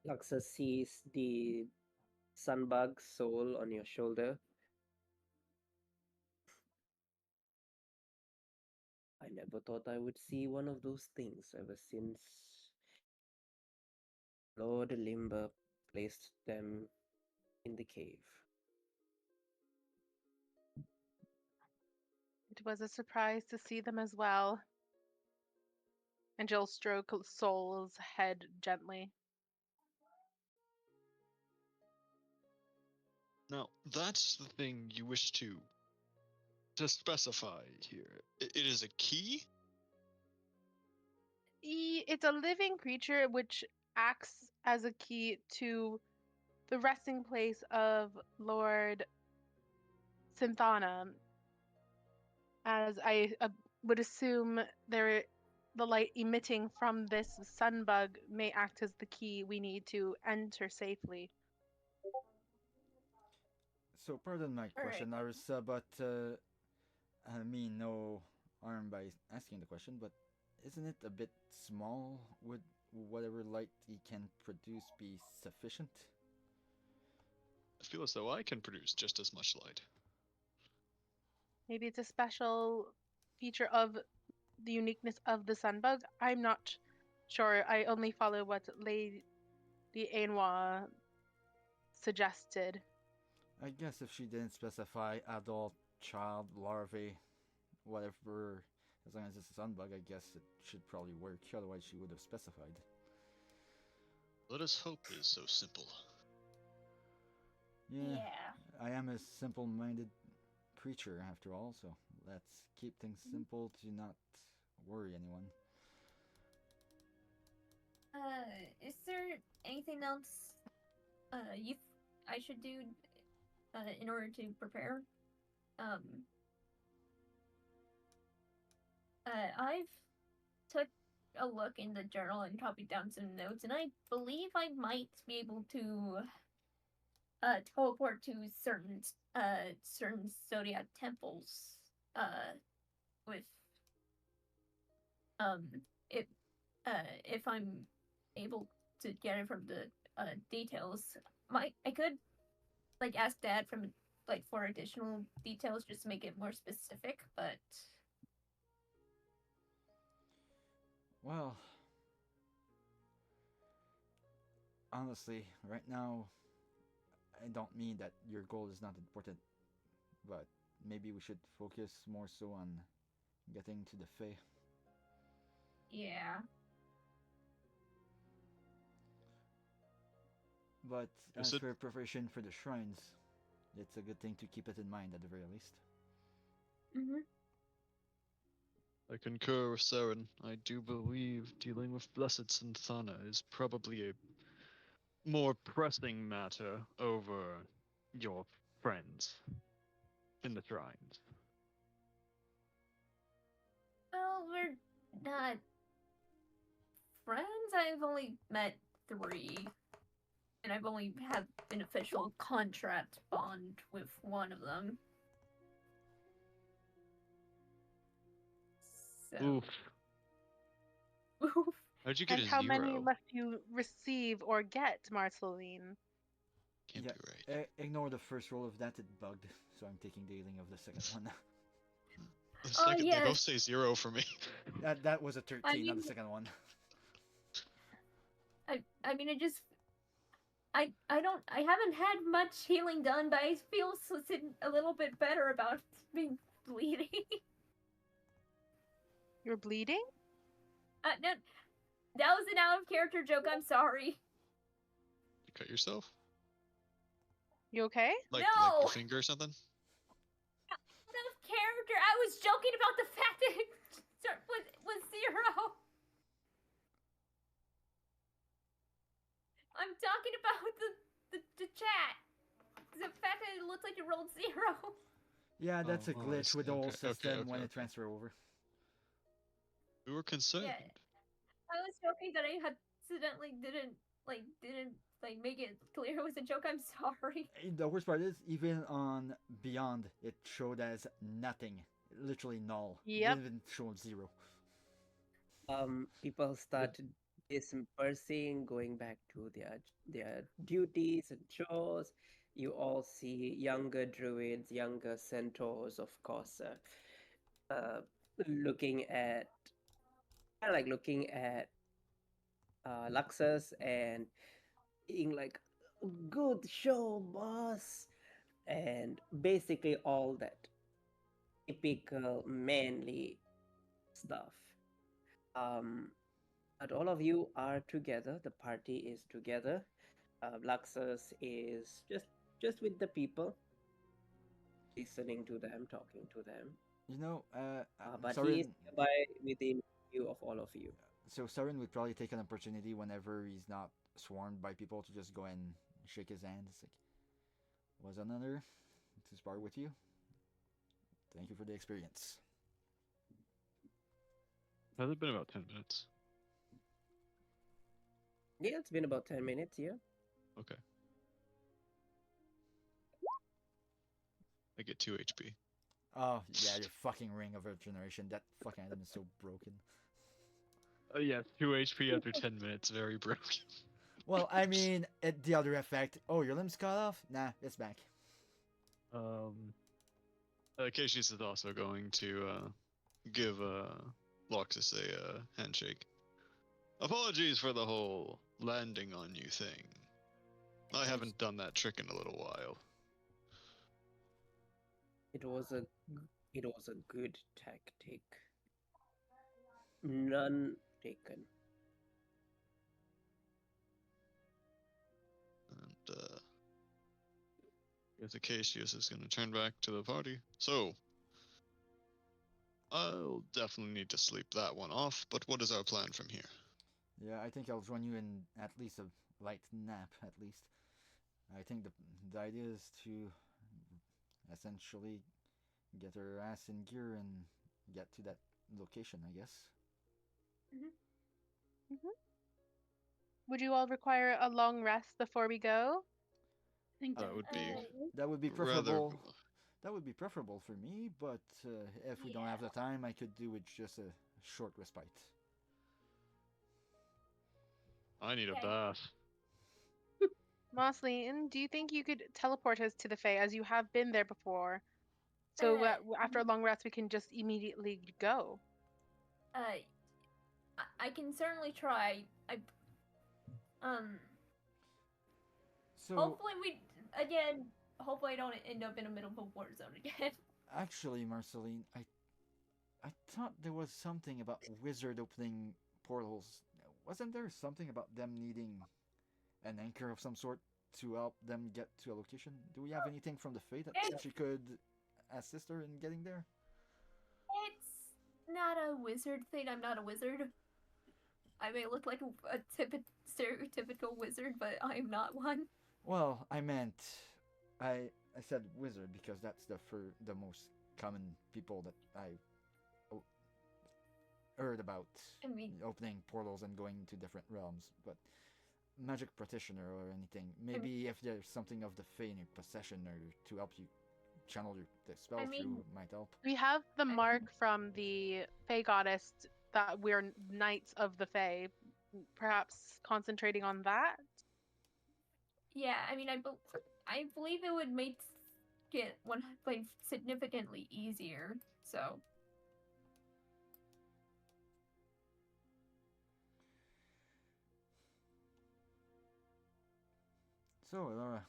Luxa sees the sunbug soul on your shoulder. I never thought I would see one of those things ever since Lord Limber placed them in the cave. It was a surprise to see them as well. And she'll stroke Soul's head gently. Now, that's the thing you wish to specify here. It is a key? It's a living creature which acts as a key to the resting place of Lord Synthana. As I would assume the light emitting from this sunbug may act as the key we need to enter safely. So pardon my question, Narissa, but I mean no harm by asking the question, but isn't it a bit small? Would whatever light he can produce be sufficient? I feel as though I can produce just as much light. Maybe it's a special feature of the uniqueness of the sunbug. I'm not sure. I only follow what Lady Ainwa suggested. I guess if she didn't specify adult, child, larvae, whatever, as long as it's a sunbug, I guess it should probably work. Otherwise, she would have specified. Let us hope it is so simple. Yeah, I am a simple-minded creature after all, so let's keep things simple to not worry anyone. Is there anything else I should do in order to prepare? I've took a look in the journal and copied down some notes, and I believe I might be able to teleport to certain zodiac temples with um if if I'm able to get it from the details. I could like ask Dad for additional details just to make it more specific, but Well, honestly, right now, I don't mean that your goal is not important, but maybe we should focus more so on getting to the Fae. yeah. But Is as it- for preparation for the shrines, it's a good thing to keep it in mind at the very least. Mhm. I concur with Saren. I do believe dealing with Blessed Synthana is probably a more pressing matter over your friends in the shrines. Well, we're not friends. I've only met 3, and I've only had an official contract bond with one of them. So, Oof. oof. How'd you get And a how 0? many must you receive or get, Marceline? Can't Yeah, be right. ignore the first roll of that, it bugged, so I'm taking the healing of the second one. The Oh, second, they yes. both say 0 for me. That was a 13, I not mean- the second one. I mean, I haven't had much healing done, but I feel a little bit better about being bleeding. You're bleeding? No, that was an out of character joke. I'm sorry. You cut yourself? You okay? Like No! your finger or something? Out of character. I was joking about the fact that it was 0. I'm talking about the chat. The fact that it looks like you rolled 0. Yeah, that's a Oh, I glitch with the see. whole Okay, system when okay. it transfer over. We were concerned. Yeah. I was joking that I accidentally didn't make it clear it was a joke. I'm sorry. The worst part is, even on Beyond, it showed as nothing. Literally null. It Yep. didn't even show 0. People started dispersing, going back to their duties and chores. You all see younger druids, younger centaurs, of course, looking at Luxus and being like, "Good show, boss," and basically all that typical manly stuff. But all of you are together. The party is together. Luxus is just with the people, listening to them, talking to them. You know, But Saren, he is nearby within view of all of you. so Saren would probably take an opportunity whenever he's not swarmed by people to just go and shake his hand. It's like, was an honor to spar with you. Thank you for the experience. Has it been about 10 minutes? Yeah, it's been about 10 minutes, yeah. Okay. I get 2 HP. Oh, yeah, your fucking ring of regeneration. That fucking item is so broken. Yeah, 2 HP after 10 minutes. Very broken. Well, I mean, the other effect. Oh, your limb's cut off? Nah, it's back. Cassius is also going to give Loxus a handshake. Apologies for the whole landing on you thing. I haven't done that trick in a little while. It was a good tactic. None taken. And I guess Acacius is going to turn back to the party. So, I'll definitely need to sleep that one off, but what is our plan from here? Yeah, I think I'll join you in at least a light nap, at least. I think the idea is to essentially get her ass in gear and get to that location, I guess. Would you all require a long rest before we go? I think That would be That would be rather. preferable. That would be preferable for me, but if we don't have the time, I could do with just a short respite. I need a Okay. bath. Mosley, do you think you could teleport us to the Fae as you have been there before? So after a long rest, we can just immediately go. I can certainly try. So Hopefully hopefully I don't end up in the middle of a war zone again. actually, Marceline, I thought there was something about wizard opening portals. Wasn't there something about them needing an anchor of some sort to help them get to a location? Do we have anything from the Fae that she could assist her in getting there? It's not a wizard thing. I'm not a wizard. I may look like a stereotypical wizard, but I'm not one. Well, I meant I said wizard because that's the most common people that I heard about. I mean, Opening portals and going to different realms, but magic practitioner or anything. Maybe if there's something of the Fae in your possession or to help you channel the spell through might help. We have the mark from the Fae goddess that we're knights of the Fae. Perhaps concentrating on that? yeah, I mean, I believe it would make it significantly easier. So. So, Elara,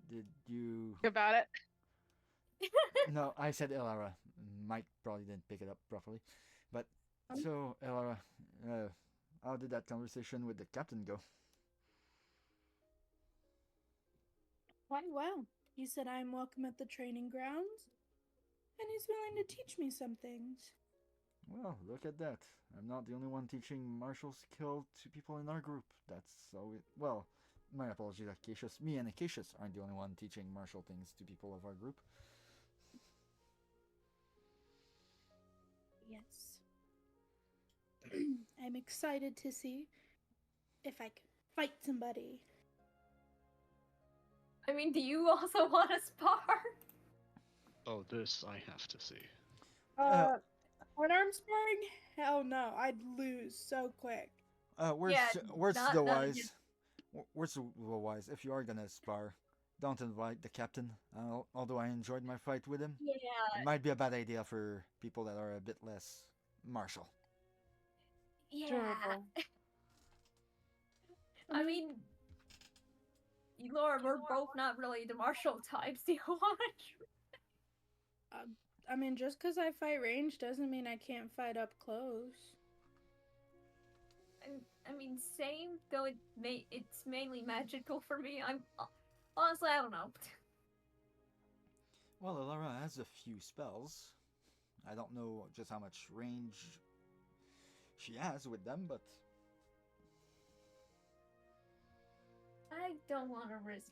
did you... About it? No, I said Elara. Mike probably didn't pick it up properly. But, so, Elara, how did that conversation with the captain go? Quite well. He said I'm welcome at the training grounds, and he's willing to teach me some things. Well, look at that. I'm not the only one teaching martial skill to people in our group. That's so... Well, my apologies, Acacius. Me and Acacius aren't the only one teaching martial things to people of our group. Yes. I'm excited to see if I can fight somebody. I mean, do you also want to spar? Oh, this I have to see. Unarmed sparring? Hell no, I'd lose so quick. Where's Yeah, the wise? Where's the wise? If you are gonna spar, don't invite the captain. Although I enjoyed my fight with him, Yeah. it might be a bad idea for people that are a bit less martial. Yeah. Durable. I mean, Laura, we're both not really the martial types. Do you want to? I mean, just because I fight range doesn't mean I can't fight up close. I mean, same. Though it's mainly magical for me. I'm honestly, I don't know. Well, Elara has a few spells. I don't know just how much range she has with them, but I don't want to risk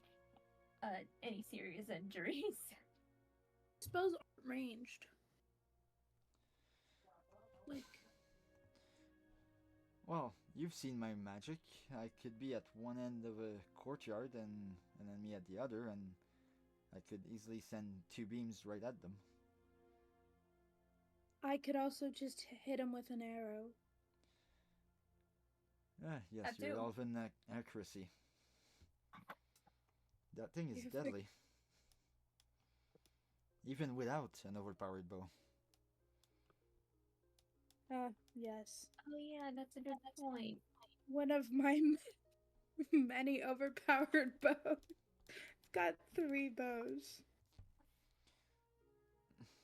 any serious injuries. Spells aren't ranged. Like, well, you've seen my magic. I could be at one end of a courtyard and then me at the other, and I could easily send two beams right at them. I could also just hit him with an arrow. Yes, That your too. elven accuracy. That thing is You're deadly. Even without an overpowered bow. Yes. Oh yeah, that's a good point. One of my many overpowered bows. I've got 3 bows.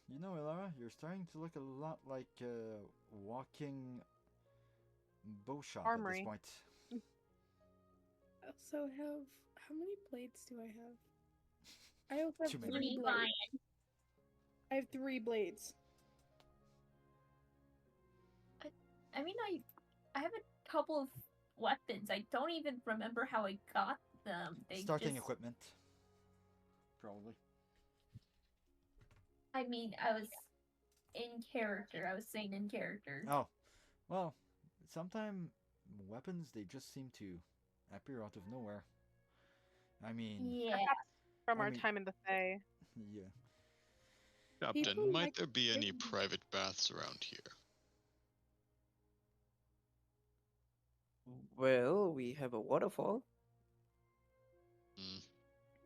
You know, Elara, you're starting to look a lot like a walking bow shop at Armory. this point. I also have... How many blades do I have? I also have Too 3 many. blades. I have 3 blades. I mean, I have a couple of weapons. I don't even remember how I got them. They Starting just, equipment. Probably. I mean, I was in character. I was saying in character. Oh, well, sometimes weapons they just seem to appear out of nowhere. I mean, Yeah. From I our mean- time in the Fae. yeah. Captain, People might like there be any doing- private baths around here? Well, we have a waterfall.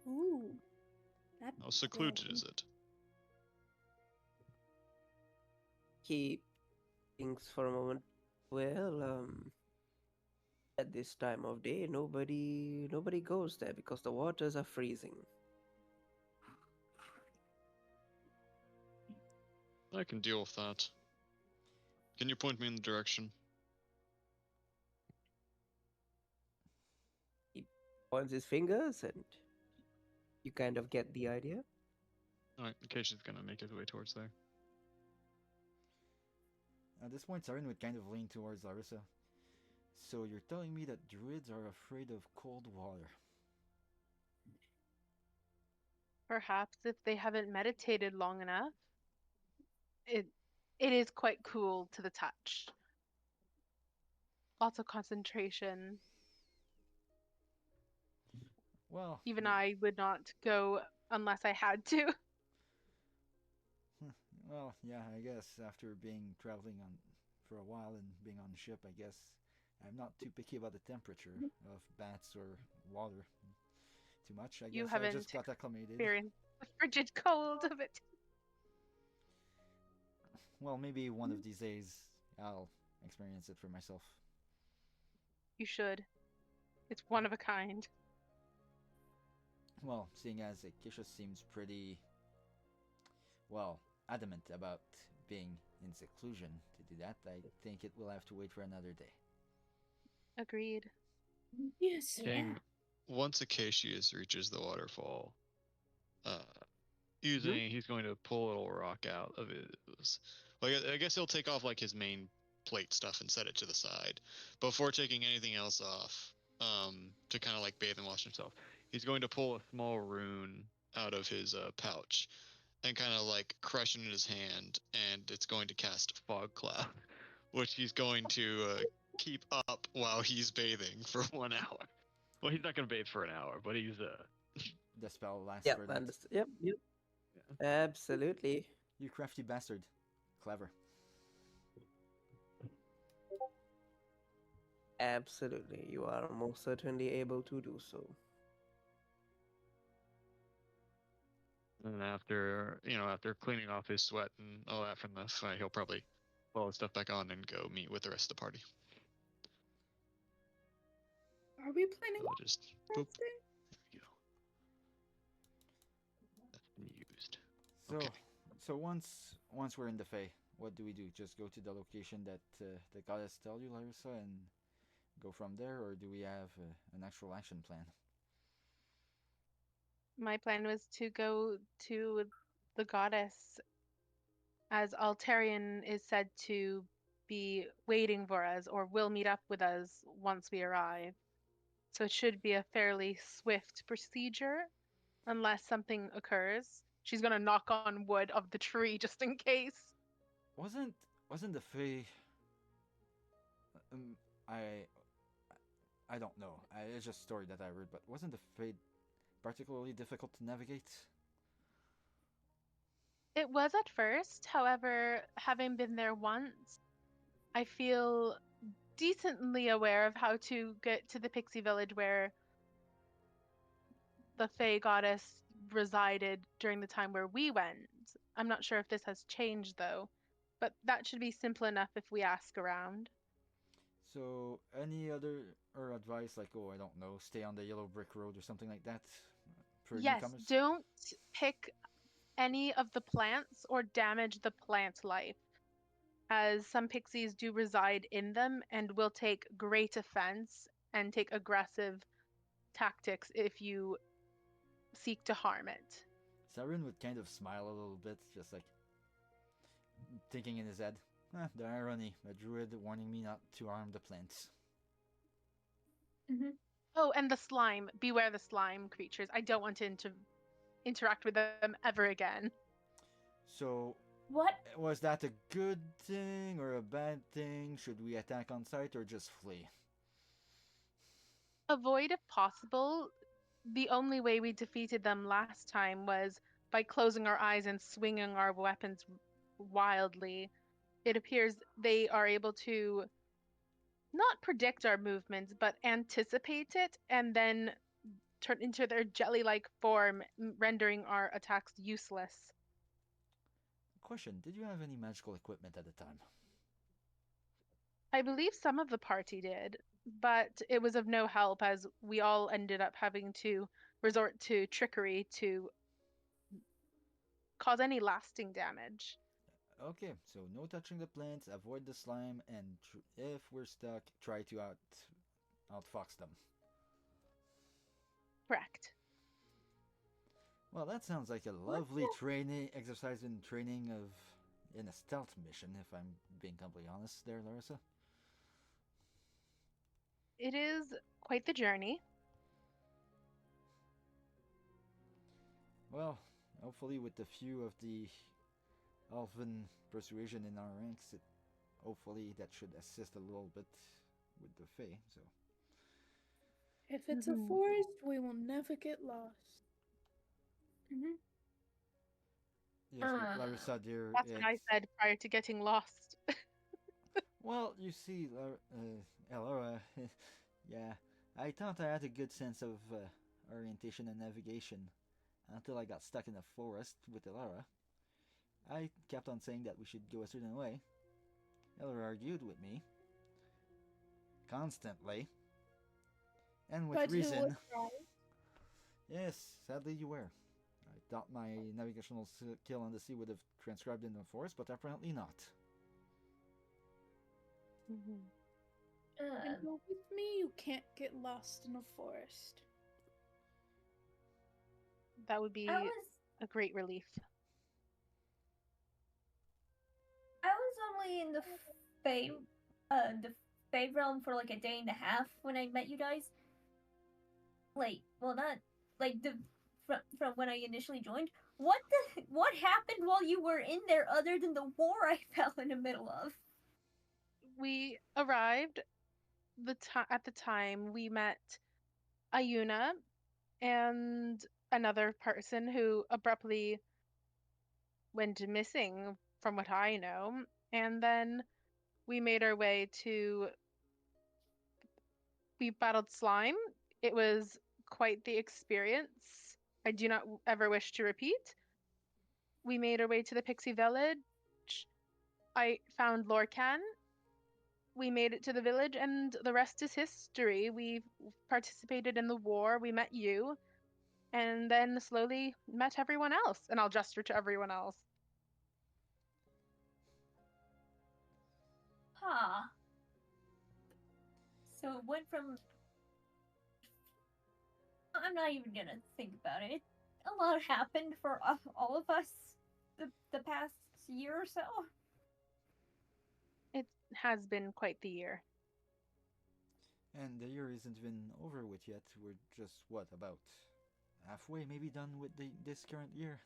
Ooh. That How secluded well, is it? He thinks for a moment. Well, at this time of day, nobody goes there because the waters are freezing. I can deal with that. Can you point me in the direction? Points his fingers, and you kind of get the idea. Alright, Acacia's gonna make his way towards there. At this point, Saren would kind of lean towards Larissa. So you're telling me that druids are afraid of cold water? Perhaps if they haven't meditated long enough, it is quite cool to the touch. Lots of concentration. Well, Even I would not go unless I had to. Well, yeah, I guess after being traveling on for a while and being on the ship, I guess I'm not too picky about the temperature of baths or water too much. I You guess I haven't just got acclimated. Experienced the frigid cold of it. Well, maybe one of these days I'll experience it for myself. You should. It's one of a kind. Well, seeing as Acacia seems pretty, well, adamant about being in seclusion to do that, I think it will have to wait for another day. Agreed. Yes. King, once Acacius reaches the waterfall, he's going to pull a little rock out of his. Well, I guess he'll take off like his main plate stuff and set it to the side before taking anything else off. To kind of like bathe and wash himself. He's going to pull a small rune out of his pouch and kind of like crush it in his hand, and it's going to cast fog cloud, which he's going to keep up while he's bathing for 1 hour. Well, he's not gonna bathe for an hour, but he's The spell lasts Yep, for that. Yep, absolutely. You crafty bastard. Clever. Absolutely. You are most certainly able to do so. and after cleaning off his sweat and all that from the fight, he'll probably pull his stuff back on and go meet with the rest of the party. Are we planning So just boop. birthday? There we go. That's been used. So, Okay. so once we're in the Fae, what do we do? Just go to the location that the goddess tell you, Larissa, and go from there, or do we have an actual action plan? My plan was to go to the goddess, as Altarian is said to be waiting for us or will meet up with us once we arrive. So it should be a fairly swift procedure unless something occurs. She's gonna knock on wood of the tree just in case. Wasn't the Fae? Um, I don't know. It's just a story that I read, but wasn't the Fae particularly difficult to navigate? It was at first, however, having been there once, I feel decently aware of how to get to the pixie village where the Fae goddess resided during the time where we went. I'm not sure if this has changed though, but that should be simple enough if we ask around. So, any other or advice like, oh, I don't know, stay on the yellow brick road or something like that for Yes, newcomers? don't pick any of the plants or damage the plant life, as some pixies do reside in them and will take great offense and take aggressive tactics if you seek to harm it. Saren would kind of smile a little bit, just like thinking in his head, The irony, a druid warning me not to harm the plants. Mm-hmm. Oh, and the slime. Beware the slime creatures. I don't want to interact with them ever again. So, What? was that a good thing or a bad thing? Should we attack on sight or just flee? Avoid if possible. The only way we defeated them last time was by closing our eyes and swinging our weapons wildly. It appears they are able to not predict our movements, but anticipate it and then turn into their jelly like form, rendering our attacks useless. Question, did you have any magical equipment at the time? I believe some of the party did, but it was of no help as we all ended up having to resort to trickery to cause any lasting damage. Okay, so no touching the plants, avoid the slime, and if we're stuck, try to outfox them. Correct. Well, that sounds like a lovely training exercise in training of in a stealth mission. If I'm being completely honest, there, Larissa. It is quite the journey. Well, hopefully with the few of the elven persuasion in our ranks, hopefully that should assist a little bit with the Fae. So If it's Mhm. a forest, we will never get lost. Mm-hmm. yes, but Larissa, dear, That's what I said prior to getting lost. well, you see, Laura, yeah, I thought I had a good sense of orientation and navigation until I got stuck in a forest with Elara. I kept on saying that we should go a certain way. Elara argued with me constantly, and with But who was reason. right? Yes, sadly you were. I thought my navigational skill on the sea would have transcribed in the forest, but apparently not. Mhm. And go with me, you can't get lost in a forest. That would be I was a great relief. only in the Fae realm for like a day and a half when I met you guys. Like, well, not like from when I initially joined. What happened while you were in there other than the war I fell in the middle of? We arrived at the time we met Ayuna and another person who abruptly went missing, from what I know. And then we made our way to. We battled slime. It was quite the experience. I do not ever wish to repeat. We made our way to the Pixie Village. I found Lorcan. We made it to the village, and the rest is history. We participated in the war. We met you, and then slowly met everyone else. And I'll gesture to everyone else. Huh. So it went from. I'm not even gonna think about it. A lot happened for all of us the past year or so. It has been quite the year. And the year isn't even over with yet. We're just, what, about halfway maybe done with this current year?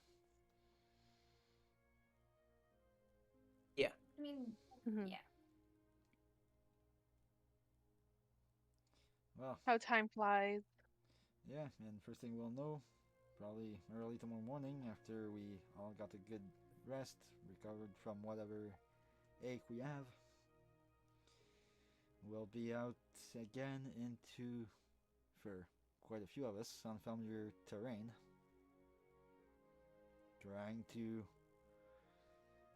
Yeah. I mean, Mhm. yeah. Well, How time flies. yeah, and first thing we'll know, probably early tomorrow morning after we all got a good rest, recovered from whatever ache we have, we'll be out again into, for quite a few of us, unfamiliar terrain, trying to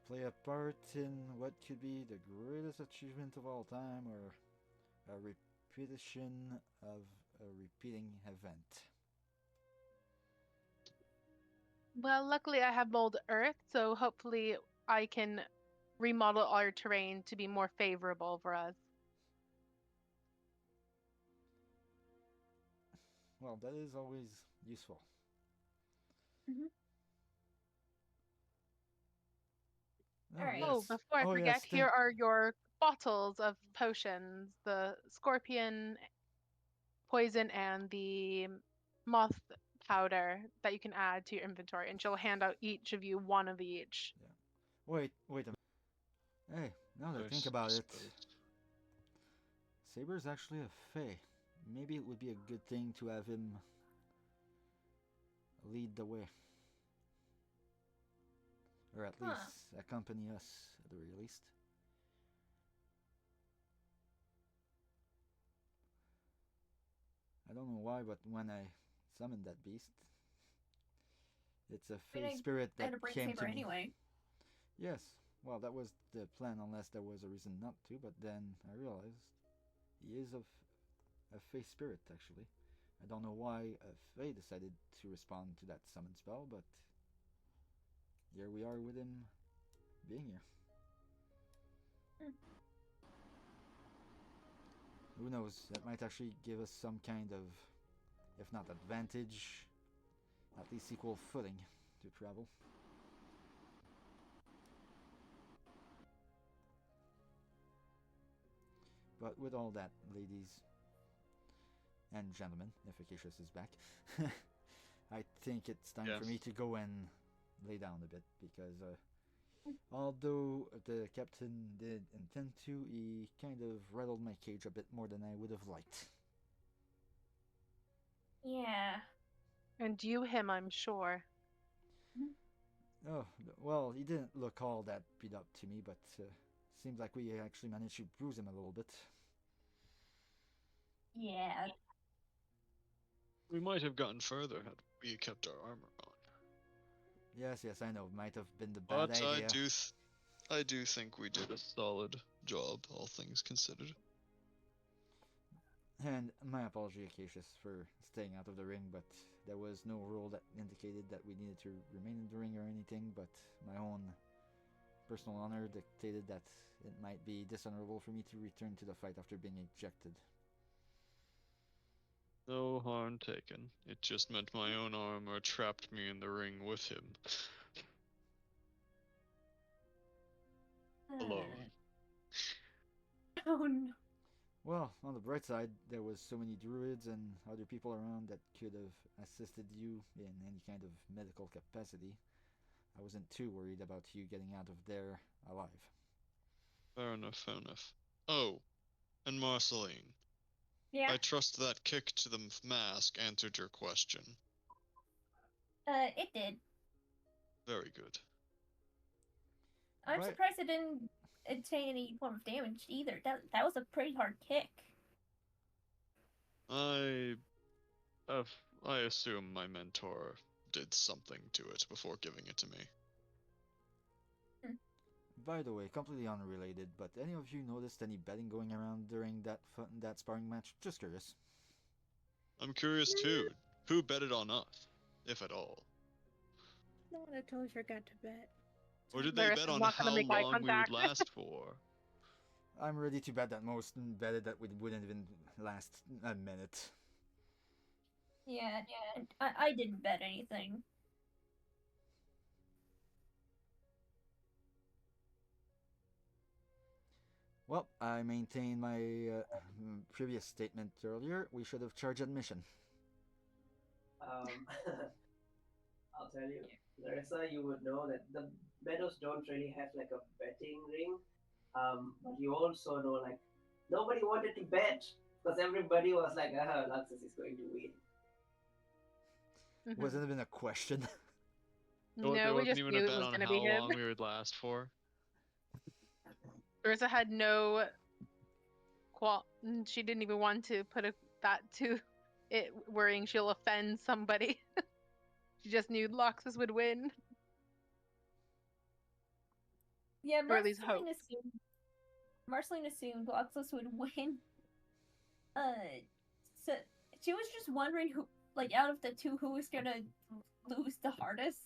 play a part in what could be the greatest achievement of all time or a repetition of a repeating event. Well, luckily I have mold earth, so hopefully I can remodel our terrain to be more favorable for us. Well, that is always useful. Mhm. Oh, Alright. Oh, yes. before I Oh, forget, yes, here are your bottles of potions, the scorpion poison and the moth powder that you can add to your inventory, and she'll hand out each of you one of each. Wait a minute. Hey, now that I think about it, suppose. Saber's actually a fae. Maybe it would be a good thing to have him lead the way. Or at Huh. least accompany us, at the very least. I don't know why, but when I summoned that beast, it's a I mean, fae spirit I had that to bring came Saber to me. anyway. Yes, well, that was the plan, unless there was a reason not to. But then I realized he is a fae spirit, actually. I don't know why a fae decided to respond to that summon spell, but here we are with him being here. Who knows? That might actually give us some kind of, if not advantage, at least equal footing to travel. But with all that, ladies and gentlemen, if Acacius is back, I think it's time Yeah. for me to go and lay down a bit, because although the captain did intend to, he kind of rattled my cage a bit more than I would have liked. Yeah. And you him, I'm sure. Oh, well, he didn't look all that beat up to me, but seems like we actually managed to bruise him a little bit. Yeah. We might have gotten further had we kept our armor on. Yes, I know, might have been the bad But idea. I do think we did a solid job, all things considered. And my apology, Acacius, for staying out of the ring, but there was no rule that indicated that we needed to remain in the ring or anything, but my own personal honor dictated that it might be dishonorable for me to return to the fight after being ejected. No harm taken. It just meant my own armor trapped me in the ring with him. Alone. Oh no. Well, on the bright side, there was so many druids and other people around that could have assisted you in any kind of medical capacity. I wasn't too worried about you getting out of there alive. Fair enough, fair enough. Oh, and Marceline. Yeah. I trust that kick to the mask answered your question. It did. Very good. I'm Right. surprised it didn't take any form of damage either. That was a pretty hard kick. I assume my mentor did something to it before giving it to me. By the way, completely unrelated, but any of you noticed any betting going around during that sparring match? Just curious. I'm curious too. Who betted on us, if at all? No one totally forgot to bet. Or did they bet Larissa's on not gonna how make eye long we would contact. last for? I'm ready to bet that most betted that we wouldn't even last a minute. Yeah. I didn't bet anything. Well, I maintain my previous statement earlier. We should have charged admission. I'll tell you, Larissa, you would know that the meadows don't really have like a betting ring. But you also know, like, nobody wanted to bet because everybody was like, Luxus is going to win. Mhm. Wasn't even a question. There No, we wasn't just even knew a it bet was on gonna how be him. long we would last for. Larissa had no she didn't even want to put that to it, worrying she'll offend somebody. She just knew Loxus would win. Yeah, Or at least hope. Marceline assumed Loxus would win. So she was just wondering who, like, out of the two, who was gonna lose the hardest.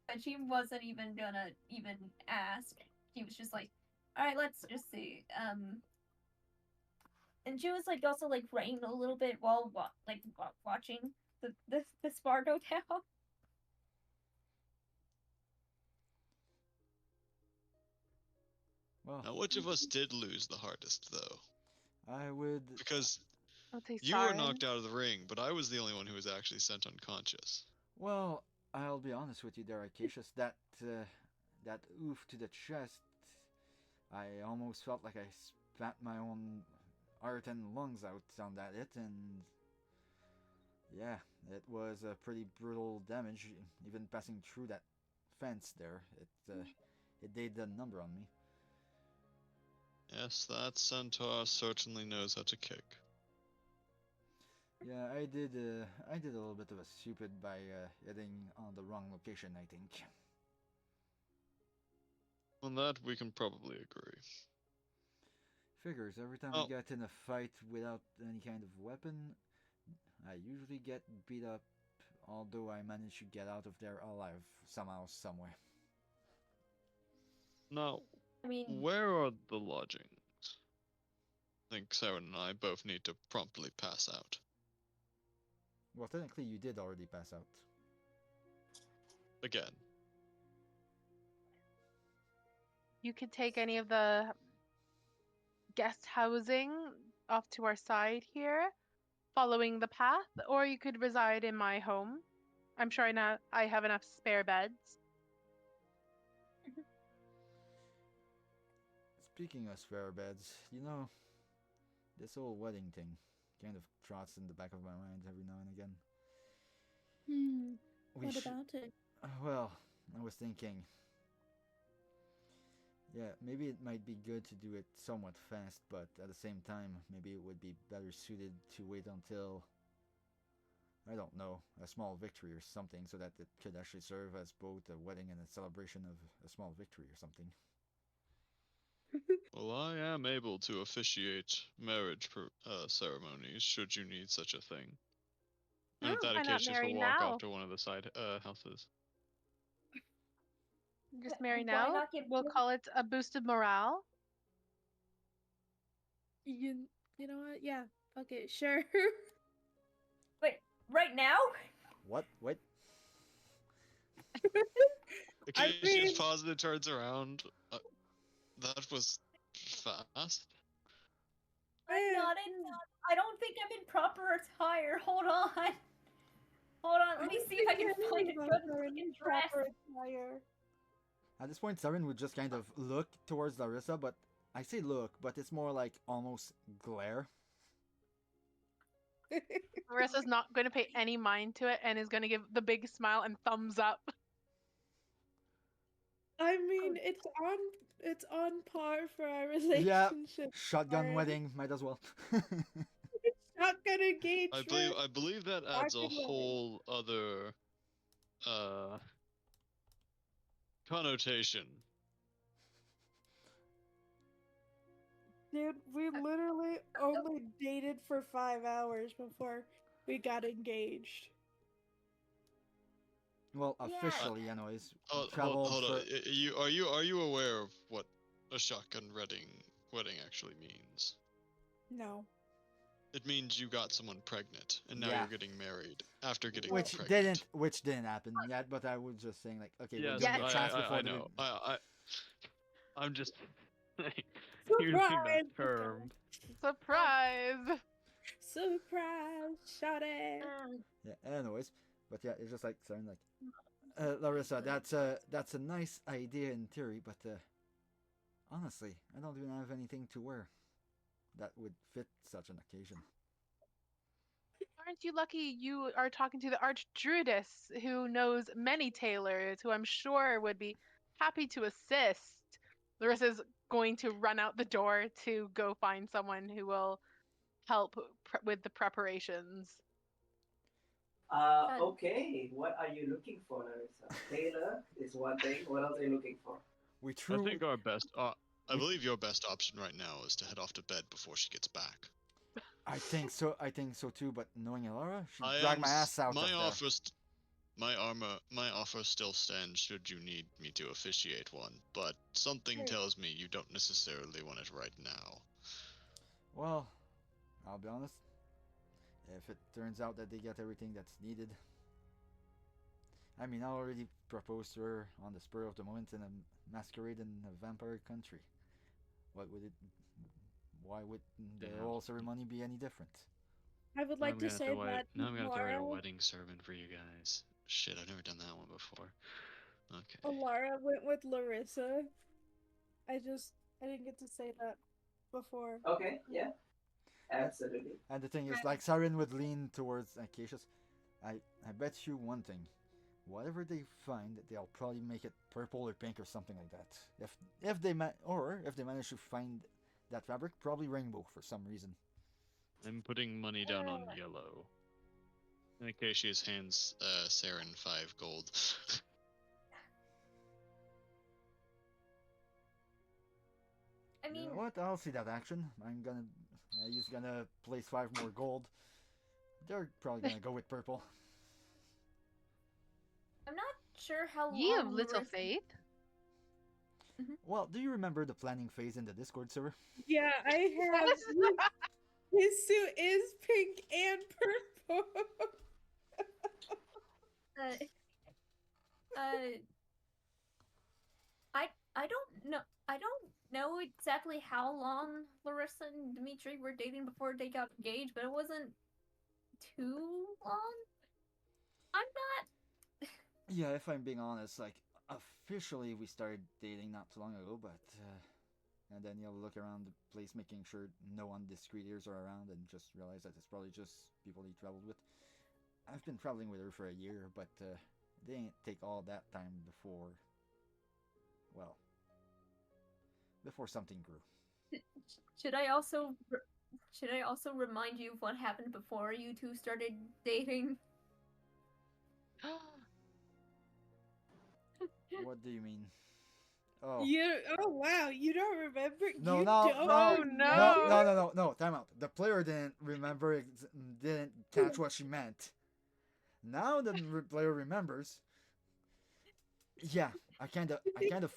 But she wasn't even gonna even ask. She was just like, all right, let's just see. And she was like also like writing a little bit while watching the spar go down. Well, Now, which of us did lose the hardest, though? I would. Because I'll say you were Saren. knocked out of the ring, but I was the only one who was actually sent unconscious. Well, I'll be honest with you there, Acacius. That oof to the chest, I almost felt like I spat my own heart and lungs out on that hit, and yeah, it was a pretty brutal damage. Even passing through that fence there, it did a number on me. Yes, that centaur certainly knows how to kick. Yeah, I did a little bit of a stupid by hitting on the wrong location, I think. On that, we can probably agree. Figures, every time Oh. we get in a fight without any kind of weapon, I usually get beat up, although I manage to get out of there alive somehow, somewhere. Now, I mean, where are the lodgings? I think Sarah and I both need to promptly pass out. Well, technically, you did already pass out. Again. You could take any of the guest housing off to our side here, following the path, or you could reside in my home. I'm sure I have enough spare beds. Speaking of spare beds, this whole wedding thing kind of trots in the back of my mind every now and again. What about it? Well, I was thinking, yeah, maybe it might be good to do it somewhat fast, but at the same time, maybe it would be better suited to wait until, I don't know, a small victory or something, so that it could actually serve as both a wedding and a celebration of a small victory or something. Well, I am able to officiate marriage ceremonies, should you need such a thing. And if that Why not Acacius marry will walk now? off to one of the side houses. Just marry why now. not give We'll him- call it a boosted morale. You know what? Yeah, fuck it, sure. Wait, right now? What? Wait. Acacius mean- pauses and turns around. That was fast. I'm not in. I don't think I'm in proper attire. Hold on. Hold on. Let me see if I can find a good fucking dress. At this point, Saren would just kind of look towards Larissa, but I say look, but it's more like almost glare. Marissa's not going to pay any mind to it and is going to give the big smile and thumbs up. I mean, it's on par for our relationship. Shotgun Saren. wedding, might as well. Shotgun engagement. I believe that adds a Shotgun wedding. whole other connotation. Dude, we literally only dated for 5 hours before we got engaged. Well, Yeah. officially, anyways. Hold Traveled on. for- Are you aware of what a shotgun wedding actually means? No. It means you got someone pregnant, and now Yeah. you're getting married after getting which pregnant. didn't happen yet, but I was just saying, like, okay, we're Yes, doing Yes. it fast before I the know. I'm just using Surprise! that term. Surprise! Surprise! Shot it! Yeah, anyways, but yeah, it's just like Saren, like, Larissa, that's a nice idea in theory, but honestly, I don't even have anything to wear that would fit such an occasion. Aren't you lucky you are talking to the archdruidess who knows many tailors who I'm sure would be happy to assist? Larissa's going to run out the door to go find someone who will help with the preparations. Okay, what are you looking for, Larissa? Taylor is one thing. What else are you looking for? We I threw. think our best. I believe your best option right now is to head off to bed before she gets back. I think so too. But knowing Elara, she'd I drag am my ass out my of there. my offer still stands should you need me to officiate one, but something Hey. tells me you don't necessarily want it right now. Well, I'll be honest. If it turns out that they get everything that's needed, I mean, I already proposed to her on the spur of the moment in a masquerade in a vampire country. Why would the Yeah. whole ceremony be any different? I would Now like I'm to gonna have say write, that now I'm gonna have to write a Lara, wedding sermon for you guys. Shit, I've never done that one before. Okay. Lara went with Larissa. I didn't get to say that before. Okay, yeah, absolutely. And the thing is, like, Siren would lean towards Acacius. I bet you one thing. Whatever they find, they'll probably make it purple or pink or something like that. If they manage to find that fabric, probably rainbow for some reason. I'm putting money down on yellow. And Acacius hands Saren 5 gold. I You mean, know what? I'll see that action. He's gonna place 5 more gold. They're probably gonna go with purple. I'm not sure how Ye of long little Larissa- faith. Well, do you remember the planning phase in the Discord server? Yeah, I have. His suit is pink and purple. Uh, I don't know. I don't know exactly how long Larissa and Dimitri were dating before they got engaged, but it wasn't too long. I'm not. Yeah, if I'm being honest, like, officially we started dating not too long ago, but and then you'll look around the place making sure no undiscreet ears are around and just realize that it's probably just people he traveled with. I've been traveling with her for a year, but it didn't take all that time before, well, before something grew. Should I also remind you of what happened before you two started dating? What do you mean? Oh. Oh wow, you don't remember? No, You no, don't no, remember? no, time out. The player didn't remember, didn't catch what she meant. Now the player remembers. Yeah, I kind of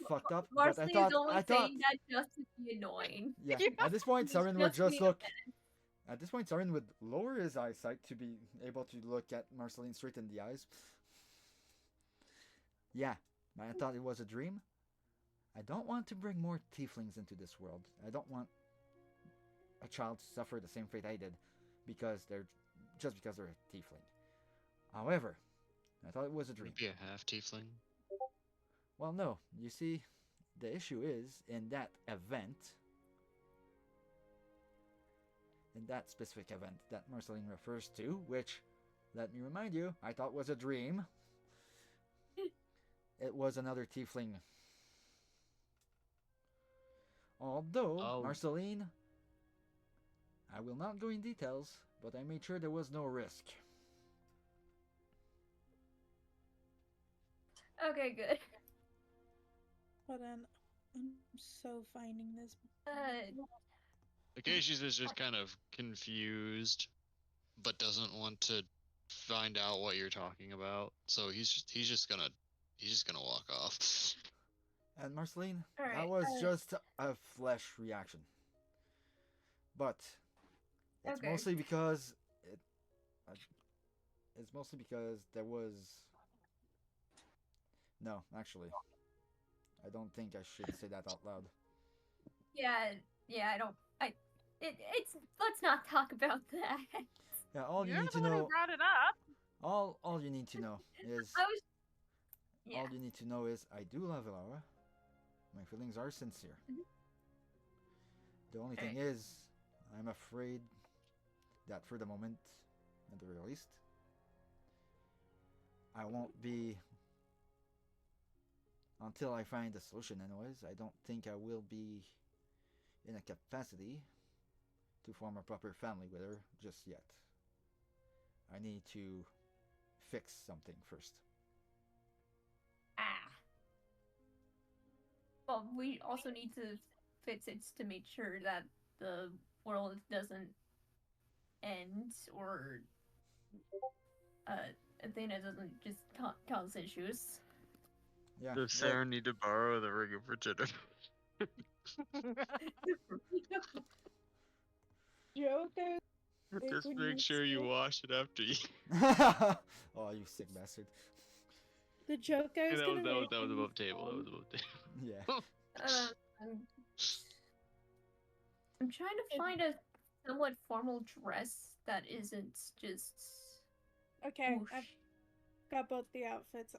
fucked up, but Marcy is only saying that just to be annoying. Yeah, at this point, He's Saren would just just being look. At this point, Saren would lower his eyesight to be able to look at Marceline straight in the eyes. Yeah, I thought it was a dream. I don't want to bring more tieflings into this world. I don't want a child to suffer the same fate I did because they're a tiefling. However, I thought it was a dream. Be a half tiefling. Well, no. You see, the issue is in that specific event that Marceline refers to, which, let me remind you, I thought was a dream. It was another tiefling. Although, Marceline, I will not go in details, but I made sure there was no risk. Okay, good. Hold on, I'm so finding this. Acacius is just kind of confused, but doesn't want to find out what you're talking about. So he's just gonna walk off. And Marceline, Alright, that was just a flesh reaction. But it's Okay. mostly because there was. No, actually, I don't think I should say that out loud. Yeah, I don't. It's. Let's not talk about that. Yeah, all you You're need the to one who know. brought it up. All you need to know is. I was. Yeah. All you need to know is I do love Laura. My feelings are sincere. Mhm. The only thing is, I'm afraid that for the moment, at the very least, I won't be. Until I find a solution, anyways, I don't think I will be in a capacity to form a proper family with her just yet. I need to fix something first. Well, we also need to fix it to make sure that the world doesn't end or Athena doesn't just cause issues. Yeah. Does Saren need to borrow the ring of virginity? Joker. Just when make you sure you say- wash it after you. Oh, you sick bastard. The joke I was that gonna was make above when table. That you was above table. Yeah. I'm trying to find a somewhat formal dress that isn't just. Okay, whoosh. I've got both the outfits.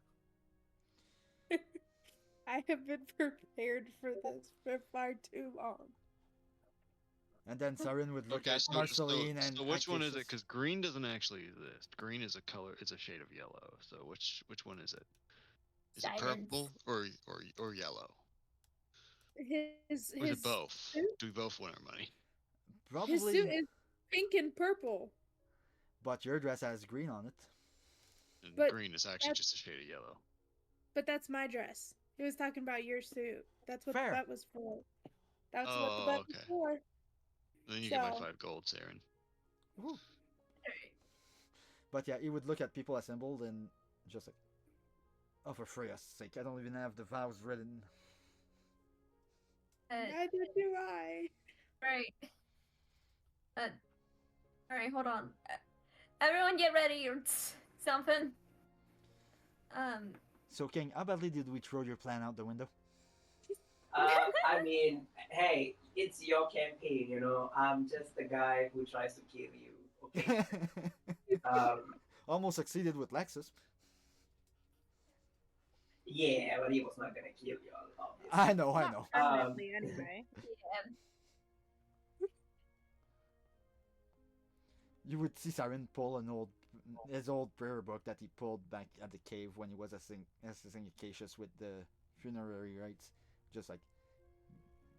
I have been prepared for this for far too long. And then Siren would look Okay, at so, Marceline and so which one is it? Acacius. Because green doesn't actually exist. Green is a color. It's a shade of yellow. So which one is it? Is it Sirens. purple or yellow? His Or is his it both? suit, Do we both win our money? his Probably, suit is pink and purple. but your dress has green on it. And But green is actually that's- just a shade of yellow. But that's my dress. He was talking about your suit. That's what Fair. the bet was for. That's what the Oh, bet was okay. for. Then you get my So- 5 gold, Saren. Woo. But yeah, he would look at people assembled and just like, oh, for Freya's sake, I don't even have the vows written. Neither do I. Right. Alright, hold on. Everyone get ready or something. So, King, how badly did we throw your plan out the window? I mean, hey, it's your campaign, you know. I'm just the guy who tries to kill you. Okay. Almost succeeded with Lexus. Yeah, but he was not gonna kill you, obviously. I know. Not permanently, anyway. Yeah. You would see Siren pull his old prayer book that he pulled back at the cave when he was assisting Acacius with the funerary rites, just like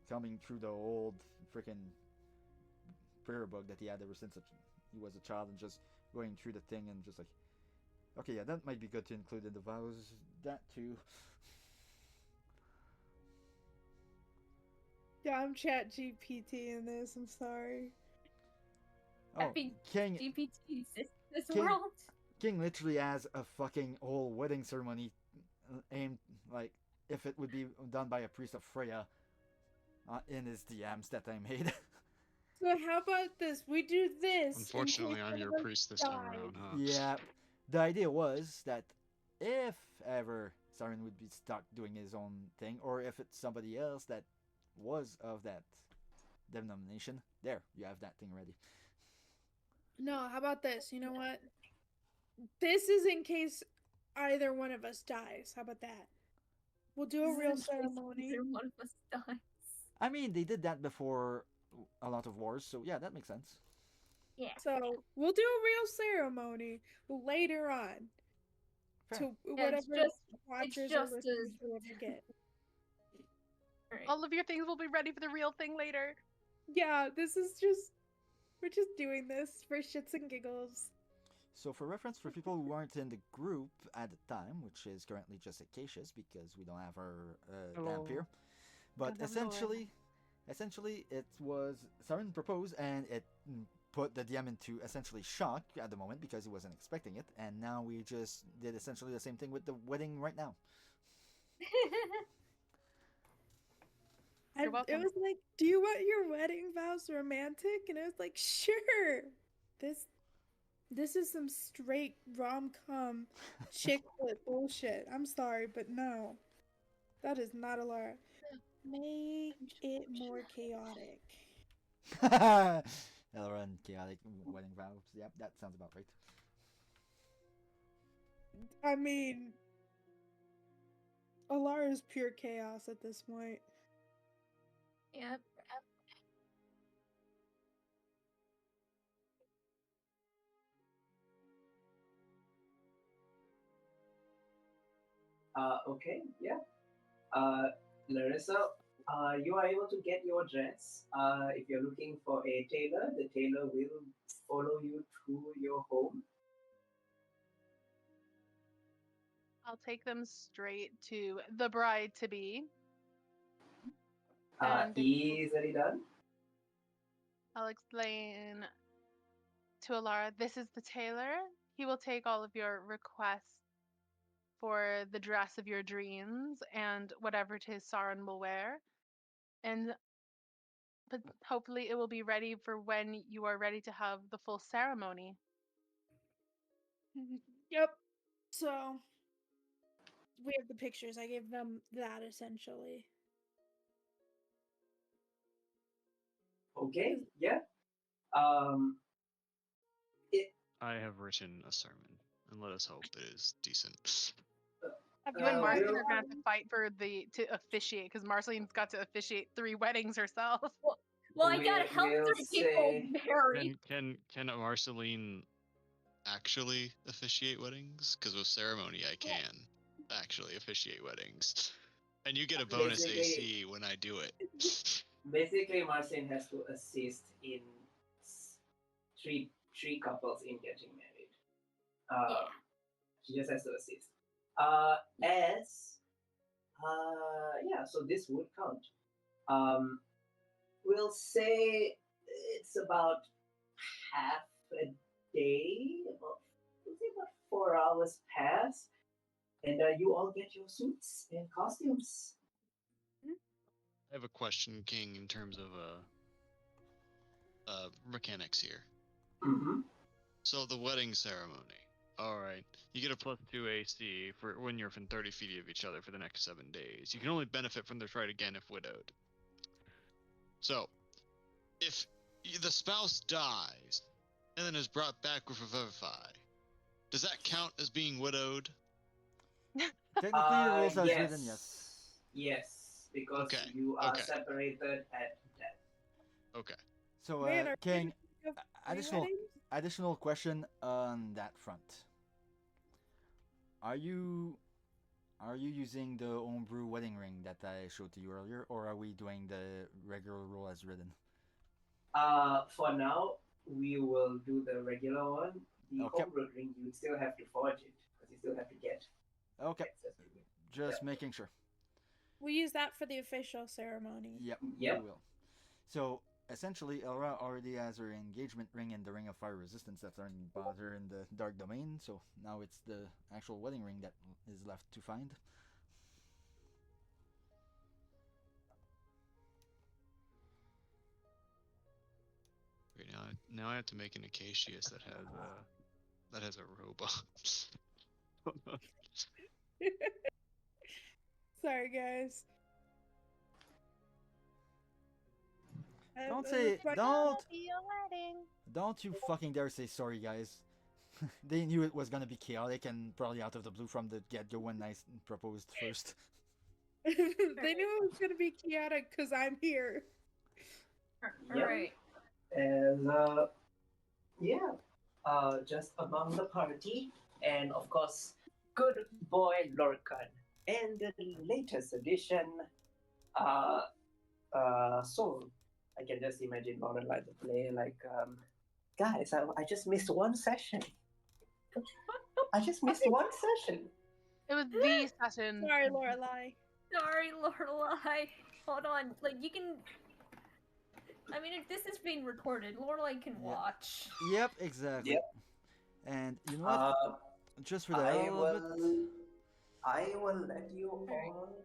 coming through the old freaking prayer book that he had ever since he was a child, and just going through the thing and just like, okay, yeah, that might be good to include in the vows. That too. Yeah, I'm chat GPT in this. I'm sorry. Oh, Happy King GPT exists in this King- world. King literally has a fucking whole wedding ceremony aimed, like, if it would be done by a priest of Freya, in his DMs that I made. So how about this? We do this. in Unfortunately, case I'm one your of us priest this time dies. around, huh? Yeah, the idea was that if ever Siren would be stuck doing his own thing, or if it's somebody else that was of that denomination, there, you have that thing ready. No, how about this? You know what? This is in case either one of us dies. How about that? We'll do a This is real in case ceremony. either one of us dies. I mean, they did that before a lot of wars, so yeah, that makes sense. Yeah. So we'll do a real ceremony later on. Fair. To Yeah, whatever it's just watchers or just listeners will ever get. Alright. All of your things will be ready for the real thing later. Yeah, this is just we're just doing this for shits and giggles. So, for reference, for people who aren't in the group at the time, which is currently just Acacius because we don't have our damp here, but Don't have Lord. essentially, it was Siren proposed, and it put the DM into essentially shock at the moment because he wasn't expecting it, and now we just did essentially the same thing with the wedding right now. You're It welcome. was like, do you want your wedding vows romantic? And I was like, sure. This is some straight rom-com chick flick bullshit. I'm sorry, but no. That is not allowed. Make it more chaotic. Elrond chaotic wedding vows. Yep, that sounds about right. I mean, Alara is pure chaos at this point. Yep. Okay, yeah. Larissa, you are able to get your dress. If you're looking for a tailor, the tailor will follow you to your home. I'll take them straight to the bride to be. Easily done. I'll explain to Alara, this is the tailor. He will take all of your requests for the dress of your dreams and whatever his Sauron will wear. But hopefully it will be ready for when you are ready to have the full ceremony. Yep. So we have the pictures. I gave them that essentially. Okay, yeah. Um, I have written a sermon, and let us hope it is decent. You and Marceline will are gonna have to fight to officiate because Marceline's got to officiate 3 weddings herself. Well, I gotta help we'll 3 people say marry. Can Marceline actually officiate weddings? Because with ceremony, I can actually officiate weddings, and you get a bonus Basically- AC when I do it. basically Marcin has to assist in three couples in getting married. Yeah. She just has to assist. So this would count. We'll say it's about half a day. We'll say about 4 hours pass, and you all get your suits and costumes. I have a question, King, in terms of mechanics here. Mm-hmm. So the wedding ceremony. All right, you get a +2 AC for when you're within 30 feet of each other for the next 7 days. You can only benefit from this right again if widowed. So, if the spouse dies and then is brought back with Revivify, does that count as being widowed? Technically, the rules as yes. written, yes. Yes, because Okay, you are okay. separated at death. Okay. So, Man, are we King, gonna have additional weddings? additional question on that front. Are you using the homebrew wedding ring that I showed to you earlier, or are we doing the regular rule as written? For now, we will do the regular one. The Okay. homebrew ring, you still have to forge it, because you still have to get Okay, access to it. just Yeah. making sure. We use that for the official ceremony. Yep, Yep. we will. So essentially, Elra already has her engagement ring and the ring of fire resistance that are bought her in the dark domain. So now it's the actual wedding ring that is left to find. Wait, now I have to make an Acacius that has a robot. Sorry, guys. Don't It say was fun. don't you fucking dare say sorry, guys. They knew it was gonna be chaotic and probably out of the blue from the get-go when I proposed first. They knew it was gonna be chaotic because I'm here. Yep. Alright. And just among the party, and of course, good boy Lorcan, and the latest edition, Soul. I can just imagine Lorelei to play like, guys, I just missed one session. I just missed one session. It was the session. Sorry, Lorelei. Sorry, Lorelei. Hold on. Like, you can. I mean, if this is being recorded, Lorelei can Yeah. watch. Yep, exactly. Yep. And you know what? Just for the hell of it. I will let you all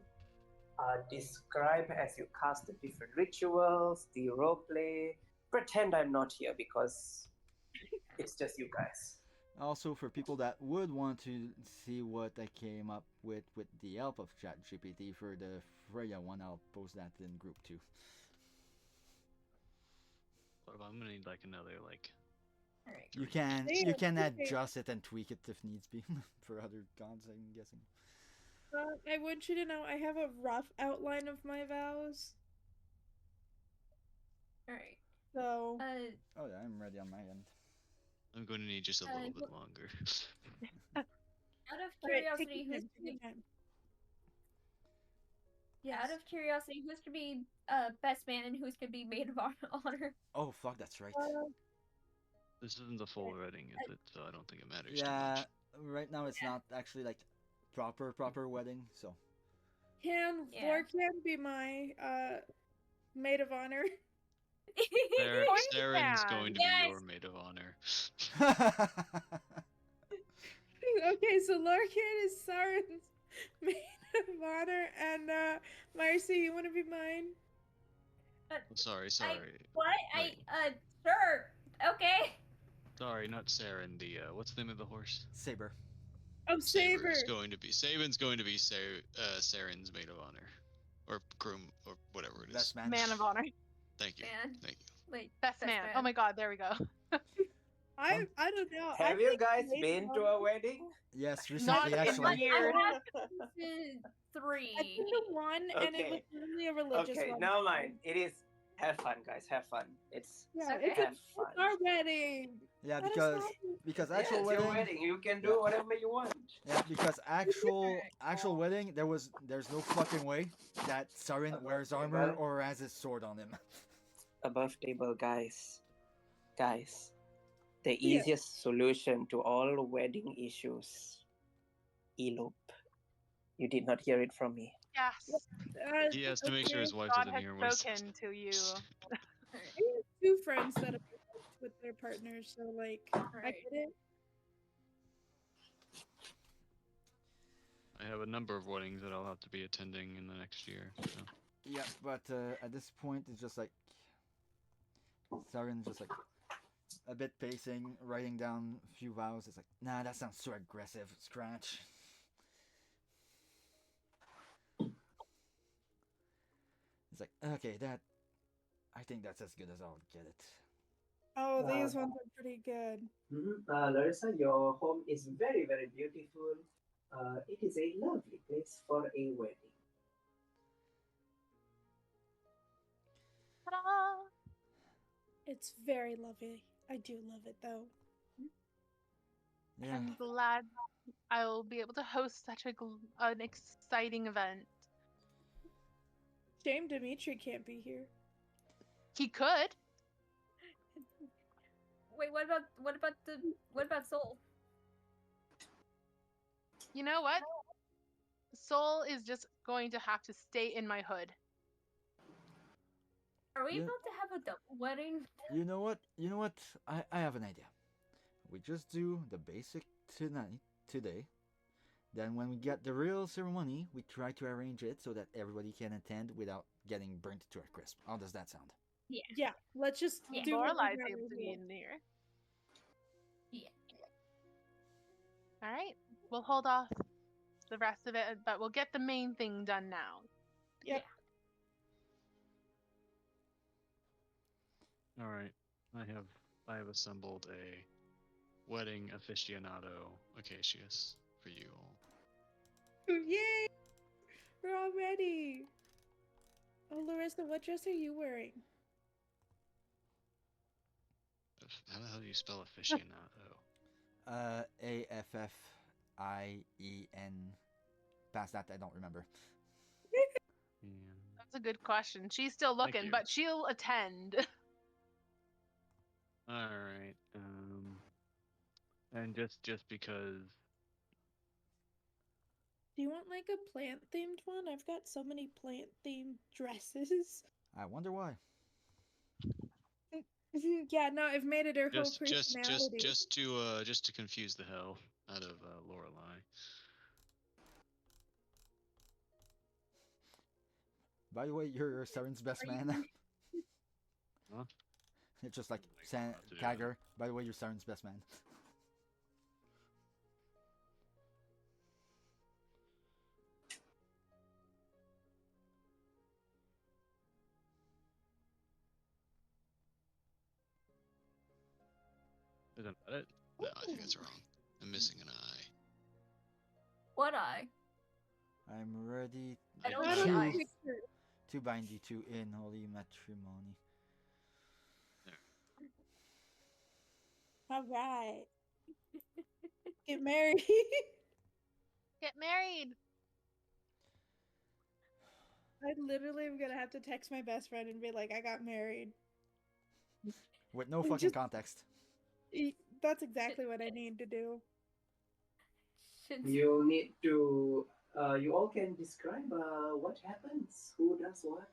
describe as you cast the different rituals, the roleplay. Pretend I'm not here because it's just you guys. Also, for people that would want to see what I came up with the help of ChatGPT for the Freya one, I'll post that in group too. I'm gonna need like another like. Alright. You can Damn. adjust it and tweak it if needs be for other gods, I'm guessing. I want you to know I have a rough outline of my vows. Alright. So Oh yeah, I'm ready on my end. I'm going to need just a little bit longer. Out of alright, take curiosity, your who's time, take your time. out of curiosity, who's to be best man and who's gonna be maid of honor? Oh fuck, that's right. This isn't the full wedding, is it? So I don't think it matters too Yeah, much. right now it's not actually like proper wedding, so Can Yeah. Lorcan be my maid of honor? Saren's going to be Yes. your maid of honor. Okay, so Lorcan is Saren's maid of honor, and Marcy, you want to be mine? Sorry. What? Wait. Sure. Okay. Sorry, not Saren. The what's the name of the horse? Saber. Oh, Saber. Saben's going to be Saren's maid of honor, or groom, or whatever it is. Best man. Man of honor. Thank you. Man. Thank you. Wait, Best man. Oh my god, there we go. I don't know. I Have you think guys later been to on- a wedding? Yes, Not recently in actually. years. Season I've 3. been to one, and it was Okay. really a religious Okay, one. never mind. It is. Have fun, guys. Have fun. It's Yeah, Okay. it's have fun. our wedding. Yeah, Let us because have it. actual it's wedding. your wedding. You can do Yeah. whatever you want. Yeah, because actual wedding, there's no fucking way that Sarin wears armor Well- or has his sword on him. Above table, guys. Guys, the Yeah. easiest solution to all wedding issues: elope. You did not hear it from me. Yes. He has to make sure his wife God doesn't has hear what he says. spoken to you. I have two friends that have worked with their partners, so like I Right. get it. I have a number of weddings that I'll have to be attending in the next year. So. Yeah, but at this point, it's just like Sarin's just like a bit pacing, writing down a few vows. It's like, nah, that sounds too aggressive. Scratch. It's like, okay, I think that's as good as I'll get it. Oh, these ones are pretty good. Larissa, your home is very, very beautiful. It is a lovely place for a wedding. Ta-da! It's very lovely. I do love it though. Yeah. I'm glad I will be able to host such an exciting event. Shame Dimitri can't be here. He could. Wait, what about Soul? You know what? Soul is just going to have to stay in my hood. Are we Yeah. about to have a double wedding? You know what? I have an idea. We just do the basic today. Then when we get the real ceremony, we try to arrange it so that everybody can attend without getting burnt to a crisp. How does that sound? Yeah, let's just Yeah. do what we Lorelei's normally able to do. be in here. Yeah. All right, we'll hold off the rest of it, but we'll get the main thing done now. Yep. All right, I have assembled a wedding aficionado Acacius for you all. Yay! We're all ready. Oh, Larissa, what dress are you wearing? How the hell do you spell aficionado? AFFIEN. Past that, I don't remember. Yeah. That's a good question. She's still Thank looking, you. but she'll attend. All right. And just because Do you want like a plant themed one? I've got so many plant themed dresses. I wonder why. Yeah, no, I've made it her whole just personality. just to confuse the hell out of Lorelei. By the way, you're Saren's best Are you- man. Huh? It's just like Make sure not to do that. Tagger. By the way, you're Saren's best man. Isn't that it? No, I think that's wrong. I'm missing an eye. What eye? I'm ready I don't I see don't- eyes. to bind you two in holy matrimony. All right. Get married. Get married. I literally am gonna have to text my best friend and be like, I got married. With no And fucking just- context. That's exactly what I need to do. Should You need to. You all can describe what happens, who does what,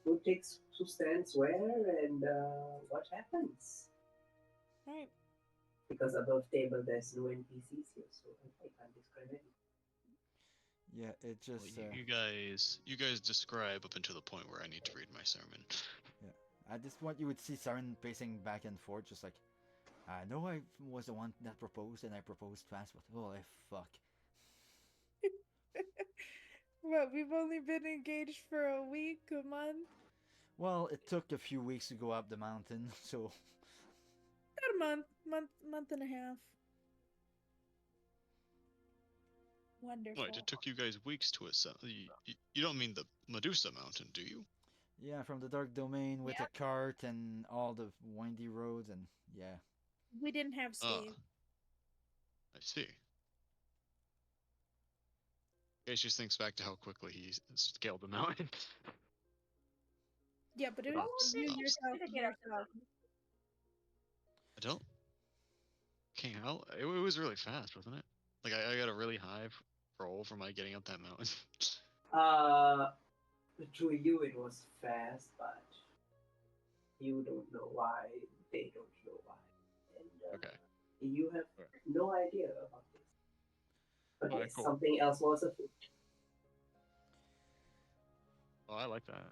who stands where, and what happens. All right. Because above table there's no NPCs here, so I can't describe anything. Yeah, it Well, just. you guys describe up until the point where I need to read my sermon. At this point, you would see Saren pacing back and forth, just like, I know I was the one that proposed, and I proposed fast, but holy fuck. What, we've only been engaged for a week, a month? Well, it took a few weeks to go up the mountain, so About a month and a half. Wonderful. Right, it took you guys weeks to ascend. You don't mean the Medusa Mountain, do you? yeah, from the dark domain with a cart and all the windy roads and yeah. We didn't have Ah, Steve. I see. Cassius thinks back to how quickly he scaled the mountain. Yeah, but it How was long you did it yourself. take to get up the mountain? I don't. King Hal? It was really fast, wasn't it? Like, I got a really high roll for my getting up that mountain. To you it was fast, but you don't know why. They don't know why, and Okay. you have Alright. no idea about this. But Alright, yes, cool. something else was afoot. Oh, I like that.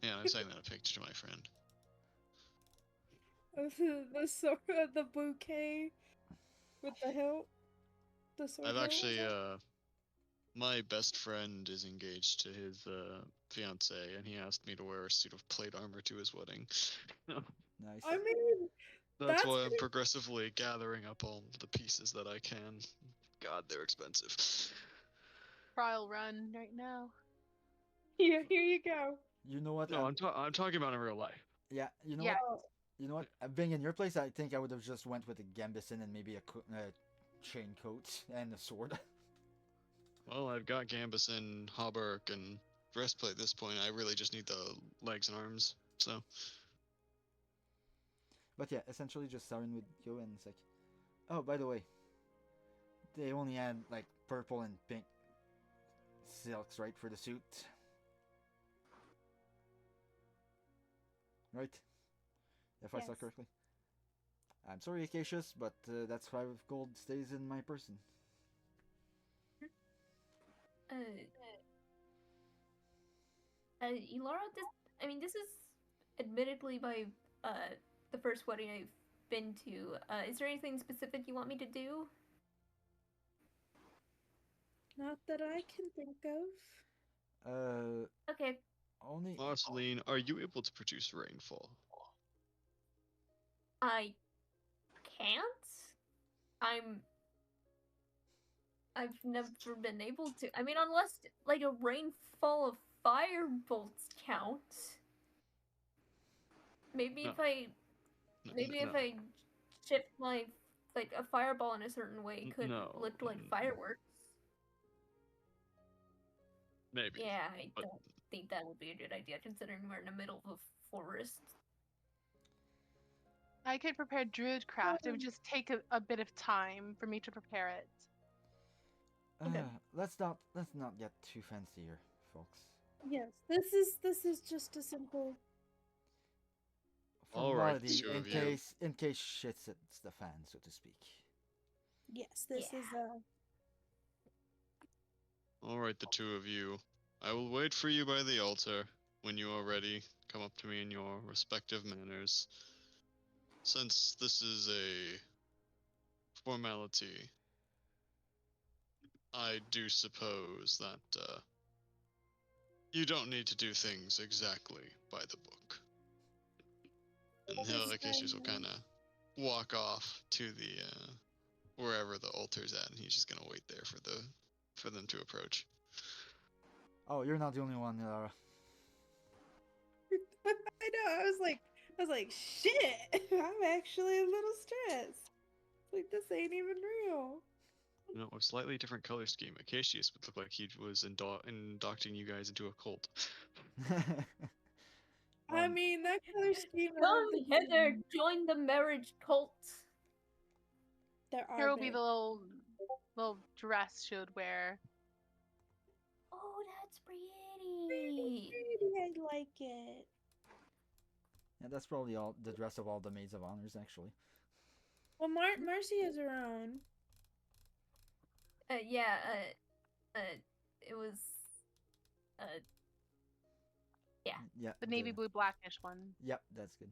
Yeah, I'm sending that a picture to my friend. the sword, the bouquet with the hilt. The sword. I've hilt. actually, my best friend is engaged to his, fiance, and he asked me to wear a suit of plate armor to his wedding. Nice. I mean, That's That's why I'm pretty- progressively gathering up all the pieces that I can. God, they're expensive. Trial run right now. here you go. You know what? No, I'm talking about in real life. Yeah, you know Yeah. what? You know what? Being in your place, I think I would have just went with a gambeson and maybe a chain coat and a sword. Well, I've got gambeson, hauberk, and breastplate at this point. I really just need the legs and arms. So, But yeah, essentially just starting with you and it's like, oh, by the way, they only had like purple and pink silks, right, for the suit, right? If I saw Yes. correctly. I'm sorry, Acacius, but that's 5 gold stays in my person. Elara, this is admittedly my the first wedding I've been to. Is there anything specific you want me to do? Not that I can think of. Okay. Only Marceline, are you able to produce rainfall? I can't. I've never been able to. I mean, unless like a rainfall of fire bolts count. Maybe No. if I maybe no. if I shift my like a fireball in a certain way could No. look like fireworks. Maybe. Yeah, I but- don't think that would be a good idea considering we're in the middle of a forest. I could prepare druid craft. It would just take a bit of time for me to prepare it. Okay. let's not get too fancy here, folks. Yes, this is just a simple. All right, the Formality two in of you. case shit hits the fan, so to speak. Yes, this is Alright, the two of you. I will wait for you by the altar. When you are ready, come up to me in your respective manners. Since this is a formality, I do suppose that you don't need to do things exactly by the book. And he'll, Acacius will kind of walk off to the wherever the altar's at, and he's just gonna wait there for them to approach. Oh, you're not the only one, Lara. I know. I was like, shit. I'm actually a little stressed. Like this ain't even real. You know, a slightly different color scheme. Acacius would look like he was inducting you guys into a cult. I mean, that color scheme. Come hither, join the marriage cult. There are. Here will be the little dress she would wear. Oh, that's pretty. pretty. I like it. Yeah, that's probably all the dress of all the maids of honors, actually. Well, Marcy has her own. Yeah, it was, Yeah. The navy blue blackish one. Yep, that's good.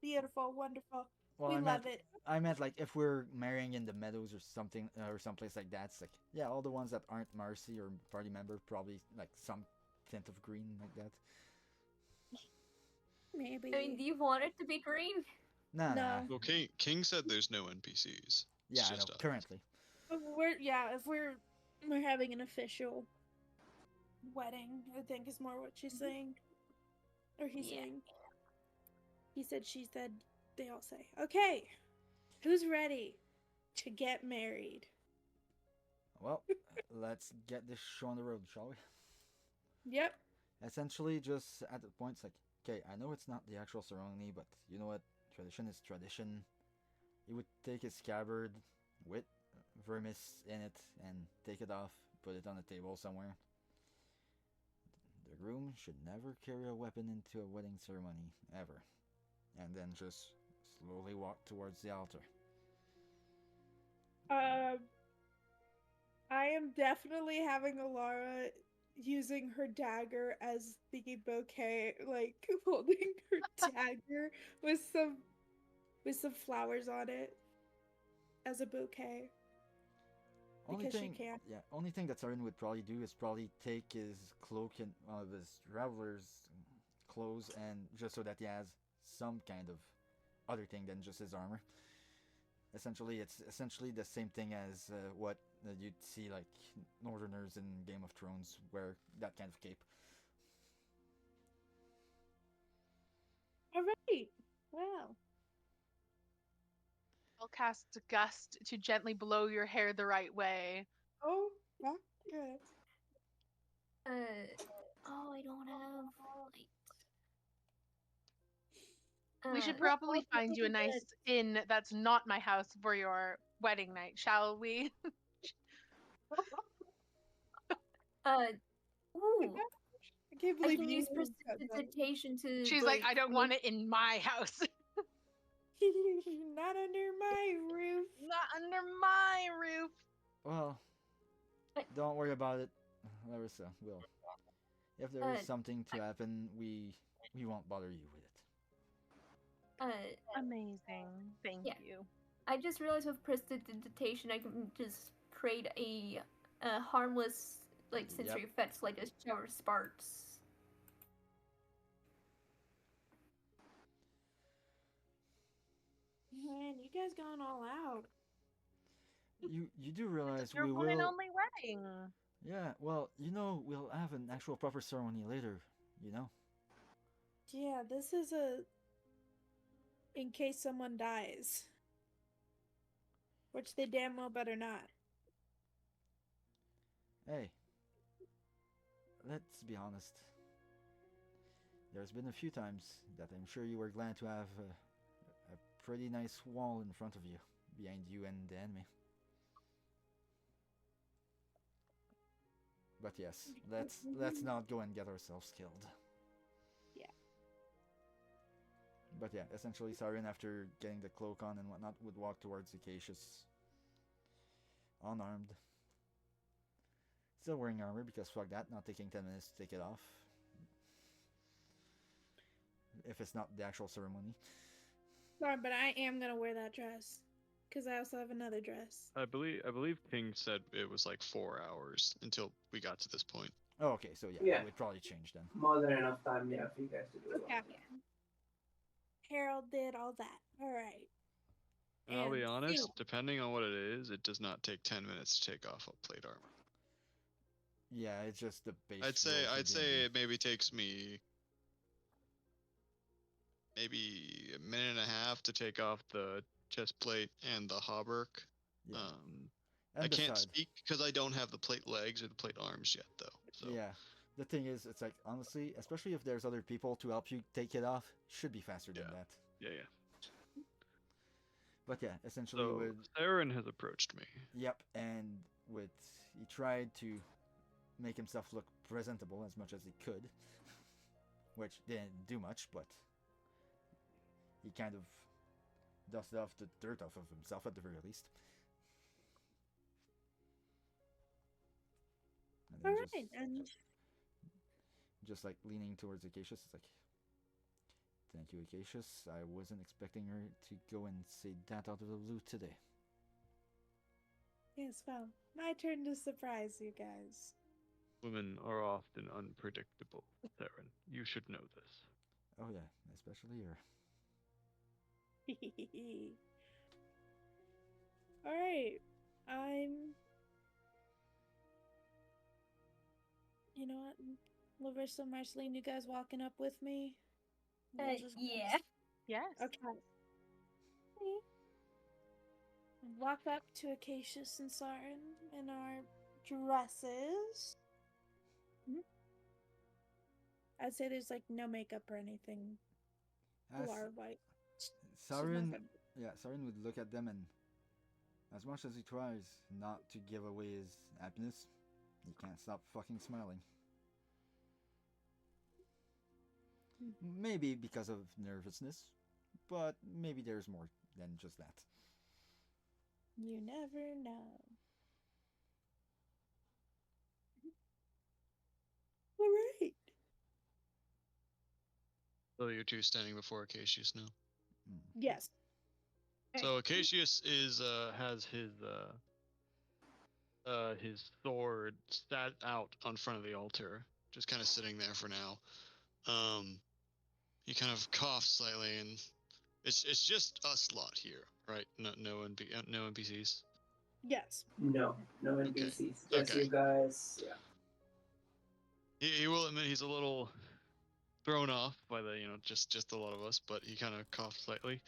Beautiful, wonderful. Well, we I love meant, it. I meant like if we're marrying in the meadows or something or someplace like that. It's like yeah, all the ones that aren't Marcy or party member probably like some tint of green like that. Maybe. I mean, do you want it to be green? Nah, nah. No. Well, King said there's no NPCs. It's Yeah, I know. just us. Currently. If we're having an official wedding, I think is more what she's saying. Or he's Yeah. saying. He said, she said, they all say. Okay, who's ready to get married? Well, let's get this show on the road, shall we? Yep. Essentially, just at the point, it's like, okay, I know it's not the actual ceremony, but you know what? Tradition is tradition. He would take his scabbard with vermis in it and take it off, put it on a table somewhere. The groom should never carry a weapon into a wedding ceremony, ever. And then just slowly walk towards the altar. I am definitely having Alara using her dagger as the bouquet, like holding her dagger with some flowers on it as a bouquet. Only Because thing, she can. yeah, only thing that Sarin would probably do is probably take his cloak and one of his traveler's clothes, and just so that he has some kind of other thing than just his armor. Essentially, it's essentially the same thing as what you'd see like Northerners in Game of Thrones wear that kind of cape. All right. Wow. I'll cast Gust to gently blow your hair the right way. Oh, yeah, good. Oh, I don't have light. We should Uh, probably find you a nice inn that's not my house for your wedding night, shall we? Ooh, I can't I believe can you use said that. prestidigitation to. She's like, I don't want it in my house. Not under my roof. Not under my roof. Well, don't worry about it, Larissa. Will. If there is something to happen, we won't bother you with it. Amazing. Thank Yeah. you. I just realized with prestidigitation, I can just create a harmless like sensory effects, like a shower of sparks. Man, you guys going all out. You do realize Your we one and will. only wedding. Yeah, well, we'll have an actual proper ceremony later. You know. Yeah, this is in case someone dies. Which they damn well better not. Hey, let's be honest. There's been a few times that I'm sure you were glad to have a pretty nice wall in front of you, behind you and the enemy. But yes, let's not go and get ourselves killed. Yeah. But yeah, essentially Siren, after getting the cloak on and whatnot, would walk towards Acacius. Unarmed. Still wearing armor because fuck that, not taking 10 minutes to take it off. If it's not the actual ceremony. Sorry, but I am gonna wear that dress. Because I also have another dress. I believe King said it was like 4 hours until we got to this point. Oh, okay, so yeah, Yeah. it would probably change then. More than enough time, yeah, for you guys to do it. Okay. Harold did all that. Alright. And I'll be And honest, Sue. depending on what it is, it does not take 10 minutes to take off a plate armor. Yeah, it's just the base. I'd say rules of D&D. it maybe takes me maybe a minute and a half to take off the chest plate and the hauberk. Yeah. I And can't besides, speak because I don't have the plate legs or the plate arms yet, though. So yeah. The thing is, it's like, honestly, especially if there's other people to help you take it off, should be faster than that. yeah. But yeah, essentially So would. Theron has approached me. Yep, and he tried to make himself look presentable as much as he could, which didn't do much, but he kind of dusted off the dirt off of himself at the very least. And then Alright, and just like leaning towards Acacius, it's like, thank you, Acacius. I wasn't expecting her to go and say that out of the blue today. yes, well, my turn to surprise you guys. Women are often unpredictable, Theron. You should know this. Oh yeah, especially here. Alright. You know what? Larissa, Marceline, you guys walking up with me? We'll just Yeah. Yes. Okay. Walk up to Acacius and Sarin in our dresses. I'd say there's like no makeup or anything. As Our white. Sarin, yeah, Sarin would look at them, and as much as he tries not to give away his happiness, he can't stop fucking smiling. Maybe because of nervousness, but maybe there's more than just that. You never know. All right. So you two standing before Acacius now. Yes. So Acacius has his sword sat out on front of the altar, just kind of sitting there for now. He kind of coughs slightly, and it's just us lot here, right? No NPCs. Yes. No NPCs. Just Okay. you guys. Yeah. He will admit he's a little thrown off by the just a lot of us, but he kind of coughs slightly.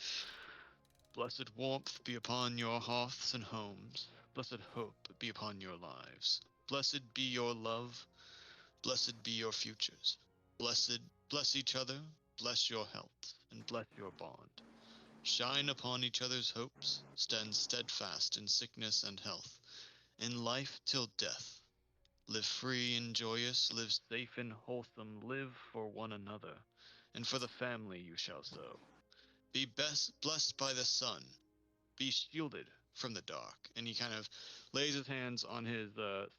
Blessed warmth be upon your hearths and homes. Blessed hope be upon your lives. Blessed be your love. Blessed be your futures. Bless each other. Bless your health, and bless your bond. Shine upon each other's hopes. Stand steadfast in sickness and health. In life till death. Live free and joyous. Live safe and wholesome. Live for one another, and for the family you shall sow. Be blessed by the sun. Be shielded from the dark. And he kind of lays his hands on his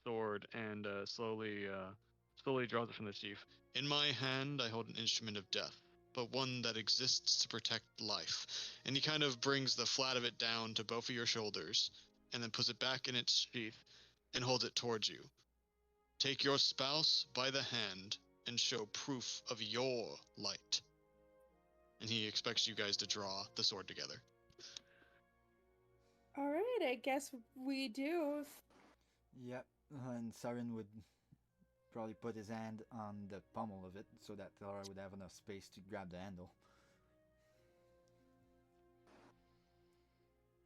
sword and slowly draws it from the sheath. In my hand I hold an instrument of death, but one that exists to protect life. And he kind of brings the flat of it down to both of your shoulders, and then puts it back in its sheath and holds it towards you. Take your spouse by the hand and show proof of your light. And he expects you guys to draw the sword together. All right. I guess we do. Yep, and Sarin would probably put his hand on the pommel of it so that Laura would have enough space to grab the handle.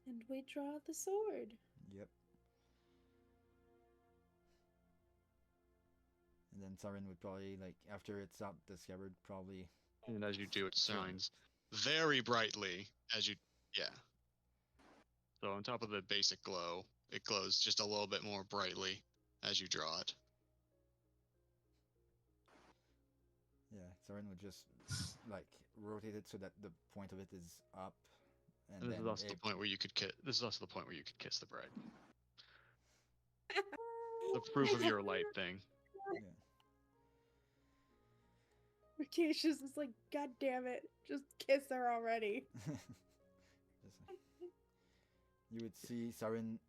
And we draw the sword. Yep. And then Sarin would probably, like, after it's up the scabbard, probably... And as you do, it shines very brightly as you... Yeah. So on top of the basic glow, it glows just a little bit more brightly as you draw it. Yeah, Sarin would just, like, rotate it so that the point of it is up. And this is also the point where you could kiss the bride. The proof of your light thing. Yeah. Acacius is like, God damn it, just kiss her already. You would see Sarin,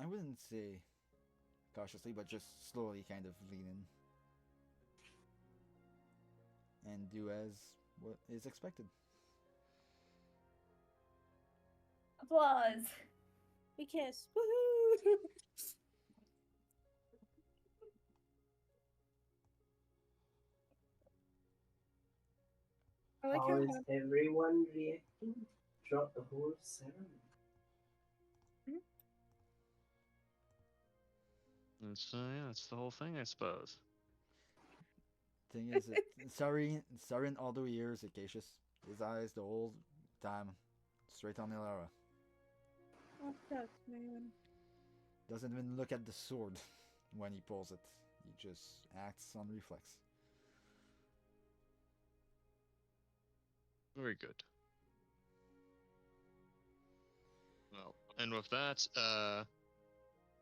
I wouldn't say cautiously, but just slowly kind of lean in and do as what is expected. Applause. We kiss. Woohoo! I like How is everyone reacting throughout the whole ceremony? That's the whole thing, I suppose. Thing is, Sarin all the years, Acacius, his eyes the whole time straight on Ilara. Oh, shucks, man. Doesn't even look at the sword when he pulls it. He just acts on reflex. Very good. Well, and with that,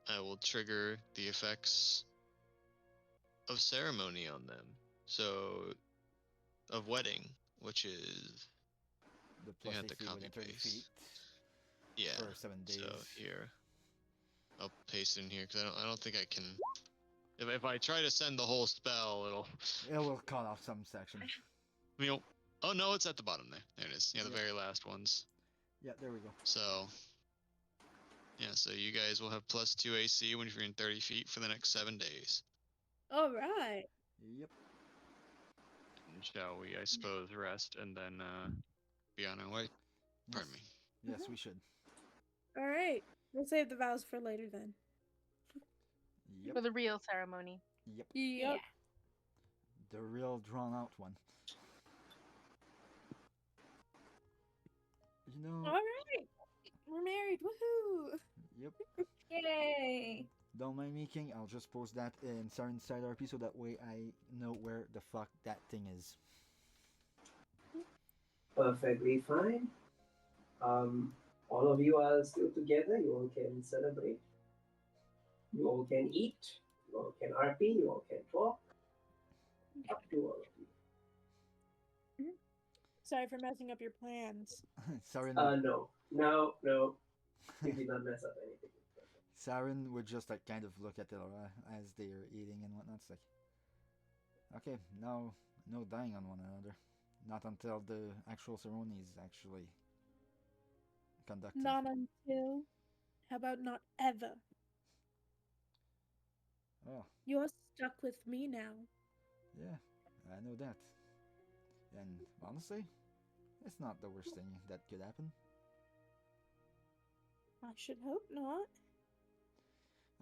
I will trigger the effects of ceremony on them. So, of wedding, which is... The You plus have to 60 within copy 30 paste. feet Yeah. for 7 days. So here, I'll paste it in here because I don't think I can If I try to send the whole spell, it'll. It will cut off some section. Oh no, it's at the bottom there. There it is. Yeah, the Yep. very last ones. Yeah, there we go. So. Yeah, so you guys will have +2 AC when you're in 30 feet for the next 7 days. All right. Yep. And shall we, I suppose, rest and then be on our way? Pardon me. Yes, we should. All right. We'll save the vows for later then. Yep. For the real ceremony. Yep. Yep. The real drawn out one. You know. All right. We're married. Woohoo! Yep. Yay! Don't mind me, King. I'll just post that in Siren's side RP so that way I know where the fuck that thing is. Perfectly fine. All of you are still together. You all can celebrate. You all can eat. You all can RP. You all can talk. Up to all of you. Sorry for messing up your plans. Siren. No. You did not mess up anything. Siren would just like kind of look at Elora as they're eating and whatnot. It's like, okay, no dying on one another. Not until the actual ceremony is actually conducted. Not until. How about not ever? Oh, You're stuck with me now. yeah, I know that. And honestly, it's not the worst thing that could happen. I should hope not.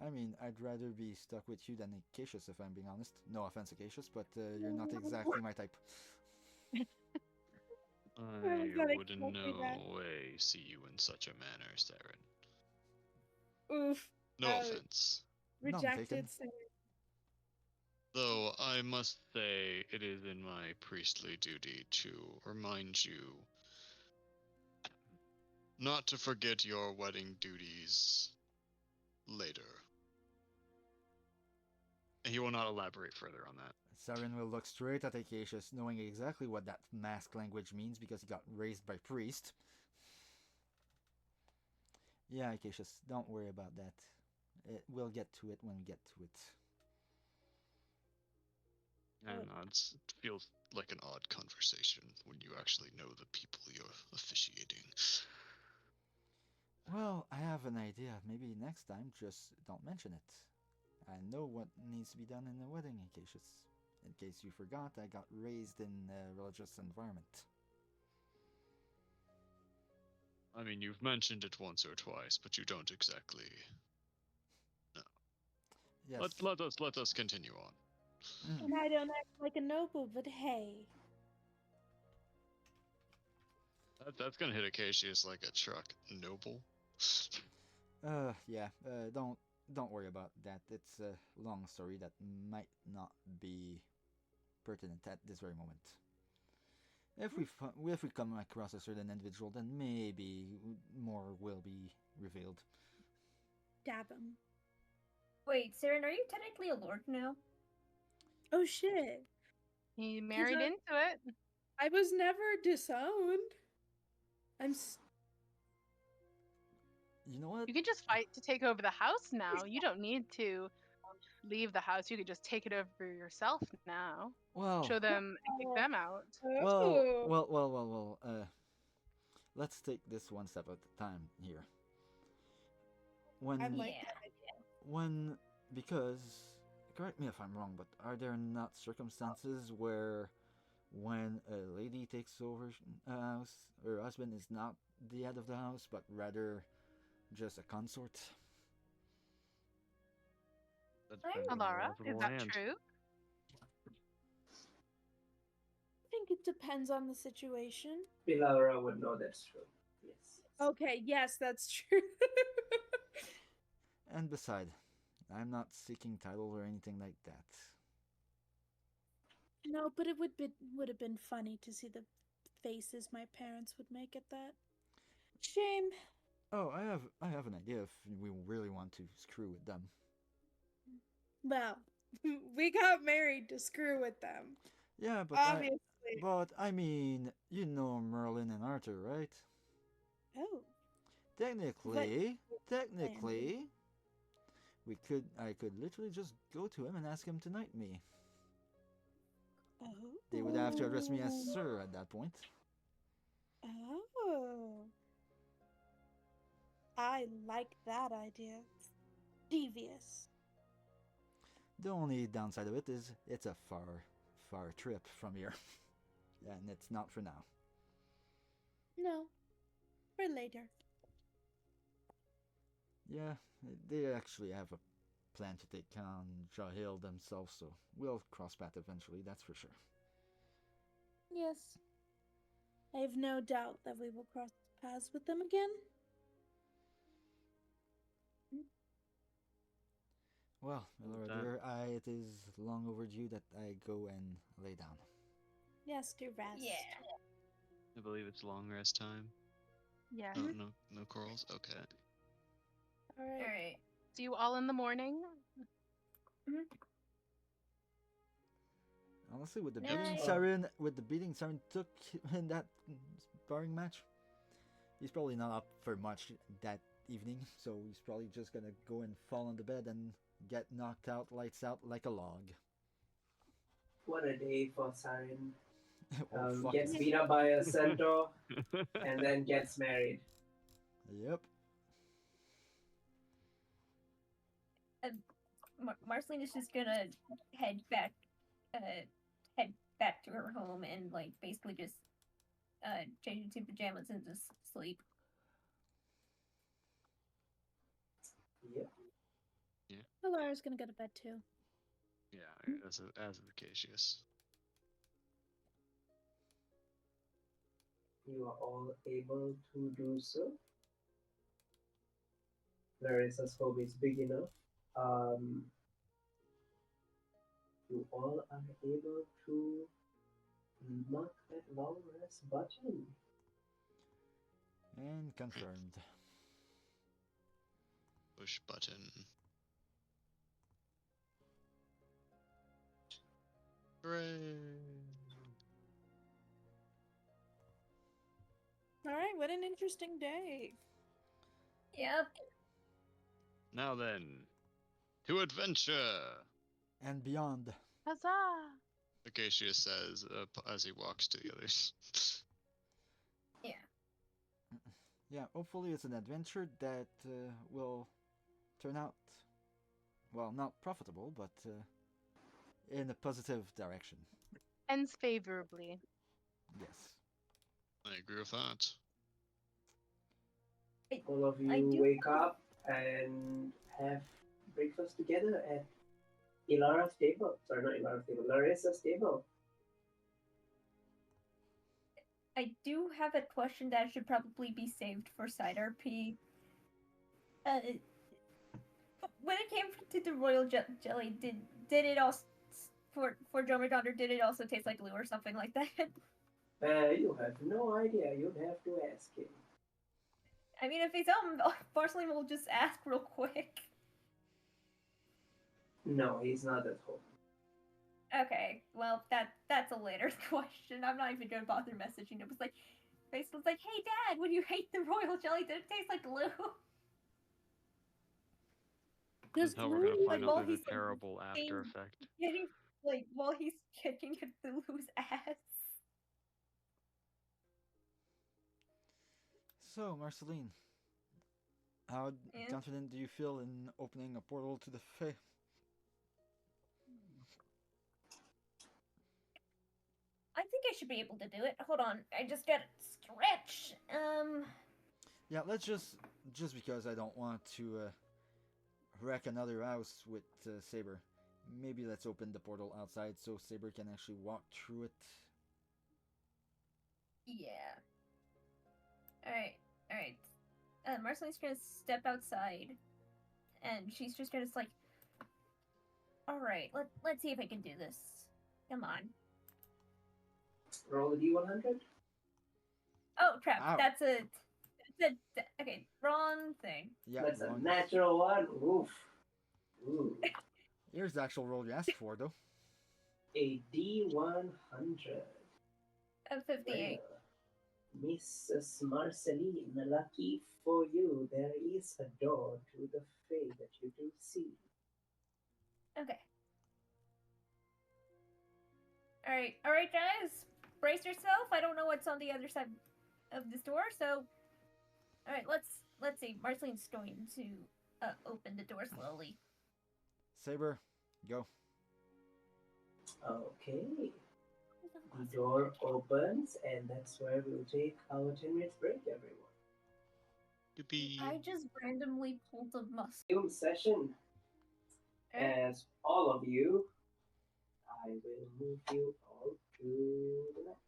I mean, I'd rather be stuck with you than Acacius, if I'm being honest. No offense, Acacius, but you're not exactly my type. I gonna would in kill you no then. way see you in such a manner, Saren. Oof. No Uh, offense. None taken. Rejected. Sarah. Though I must say it is in my priestly duty to remind you not to forget your wedding duties later. And he will not elaborate further on that. Siren will look straight at Acacius, knowing exactly what that mask language means because he got raised by priest. Yeah, Acacius, don't worry about that. We'll get to it when we get to it. I don't know, it feels like an odd conversation when you actually know the people you're officiating. Well, I have an idea. Maybe next time, just don't mention it. I know what needs to be done in a wedding, Acacius. In case you forgot, I got raised in a religious environment. I mean, you've mentioned it once or twice, but you don't exactly. No. Yes. Let us continue on. And I don't act like a noble, but hey. That's gonna hit Acacius like a truck. Noble. Yeah. Don't worry about that. It's a long story that might not be pertinent at this very moment. If we come across a certain individual, then maybe more will be revealed. Dab him. Wait, Saren, are you technically a lord now? Oh shit. He married I- into it. I was never disowned. You know what? You can just fight to take over the house now. You don't need to leave the house. You could just take it over yourself now. Well, Show them and kick them out. well. Let's take this one step at a time here. Because correct me if I'm wrong, but are there not circumstances where when a lady takes over a house, her husband is not the head of the house, but rather just a consort? Alara, is that true? I think it depends on the situation. Pilara would know that's true. Yes. Okay, yes, that's true. And beside, I'm not seeking title or anything like that. No, but it would have been funny to see the faces my parents would make at that. Shame. Oh, I have an idea if we really want to screw with them. Well, we got married to screw with them. Yeah, but Obviously. I mean, you know Merlin and Arthur, right? Oh. Technically, I could literally just go to him and ask him to knight me. Oh. They would have to address me as sir at that point. Oh. I like that idea. Devious. The only downside of it is it's a far trip from here. And it's not for now. No. For later. Yeah, they actually have a plan to take on Jahil themselves, so we'll cross paths eventually, that's for sure. Yes. I have no doubt that we will cross paths with them again. Well, Melora dear, it is long overdue that I go and lay down. Yes, do rest. Yeah. I believe it's long rest time. Yeah. Oh, no corals? Okay. All right. All right. See you all in the morning. Honestly, with the Nice. beating Siren took in that sparring match, he's probably not up for much that evening, so he's probably just gonna go and fall on the bed and get knocked out, lights out like a log. What a day for Siren. Oh, fuck. Gets beat up by a centaur and then gets married. Yep. Marceline is just gonna head back to her home and like basically just change into pajamas and just sleep. Yep. Alara's gonna go to bed too. Yeah, as is the case, yes. You are all able to do so. Larissa's home is big enough. You all are able to mark that long rest button. And confirmed. Push button. Hooray! All right, what an interesting day. Yep. Now then, to adventure! And beyond. Huzzah! Acacia says as he walks to the others. Yeah, hopefully it's an adventure that will turn out, well, not profitable, but in a positive direction. Ends favorably. Yes. I agree with that. All of I you do- wake up and have breakfast together at Ilara's table. Sorry, not Ilara's table, Larissa's table. I do have a question that should probably be saved for side RP. When it came to the royal jelly, did it also for Dromedon, did it also taste like glue or something like that? You have no idea. You'd have to ask him. I mean, if he's home, Marceline will just ask real quick. No, he's not at home. Okay, well that's a later question. I'm not even gonna bother messaging him. It was like, Basically's like, hey Dad, would you hate the royal jelly? Did it taste like glue? Does That's how we're gonna glue find while out there's he's a terrible after saying- effect. Getting like while he's kicking Cthulhu's ass. So, Marceline, how Yeah? confident do you feel in opening a portal to the Fae? I think I should be able to do it. Hold on, I just gotta stretch. Yeah, let's just because I don't want to wreck another house with Saber. Maybe let's open the portal outside so Saber can actually walk through it. Yeah. Alright. Marceline's gonna step outside, and she's just gonna like, alright, let's see if I can do this. Come on. Roll a d100. Oh crap! Ow. That's okay. Wrong thing. Yeah, That's a wrong. natural one. Oof. Ooh. Here's the actual roll you asked for, though. A d100. 58. Mrs. Marceline, lucky for you, there is a door to the Fae that you do see. Okay. All right, guys, brace yourself. I don't know what's on the other side of this door, so all right, let's see. Marceline's going to open the door slowly. Saber, go. Okay. The door opens, and that's where we'll take our 10 minutes break, everyone. Yippee. I just randomly pulled a muscle. Film session. As all of you, I will move you all to the left.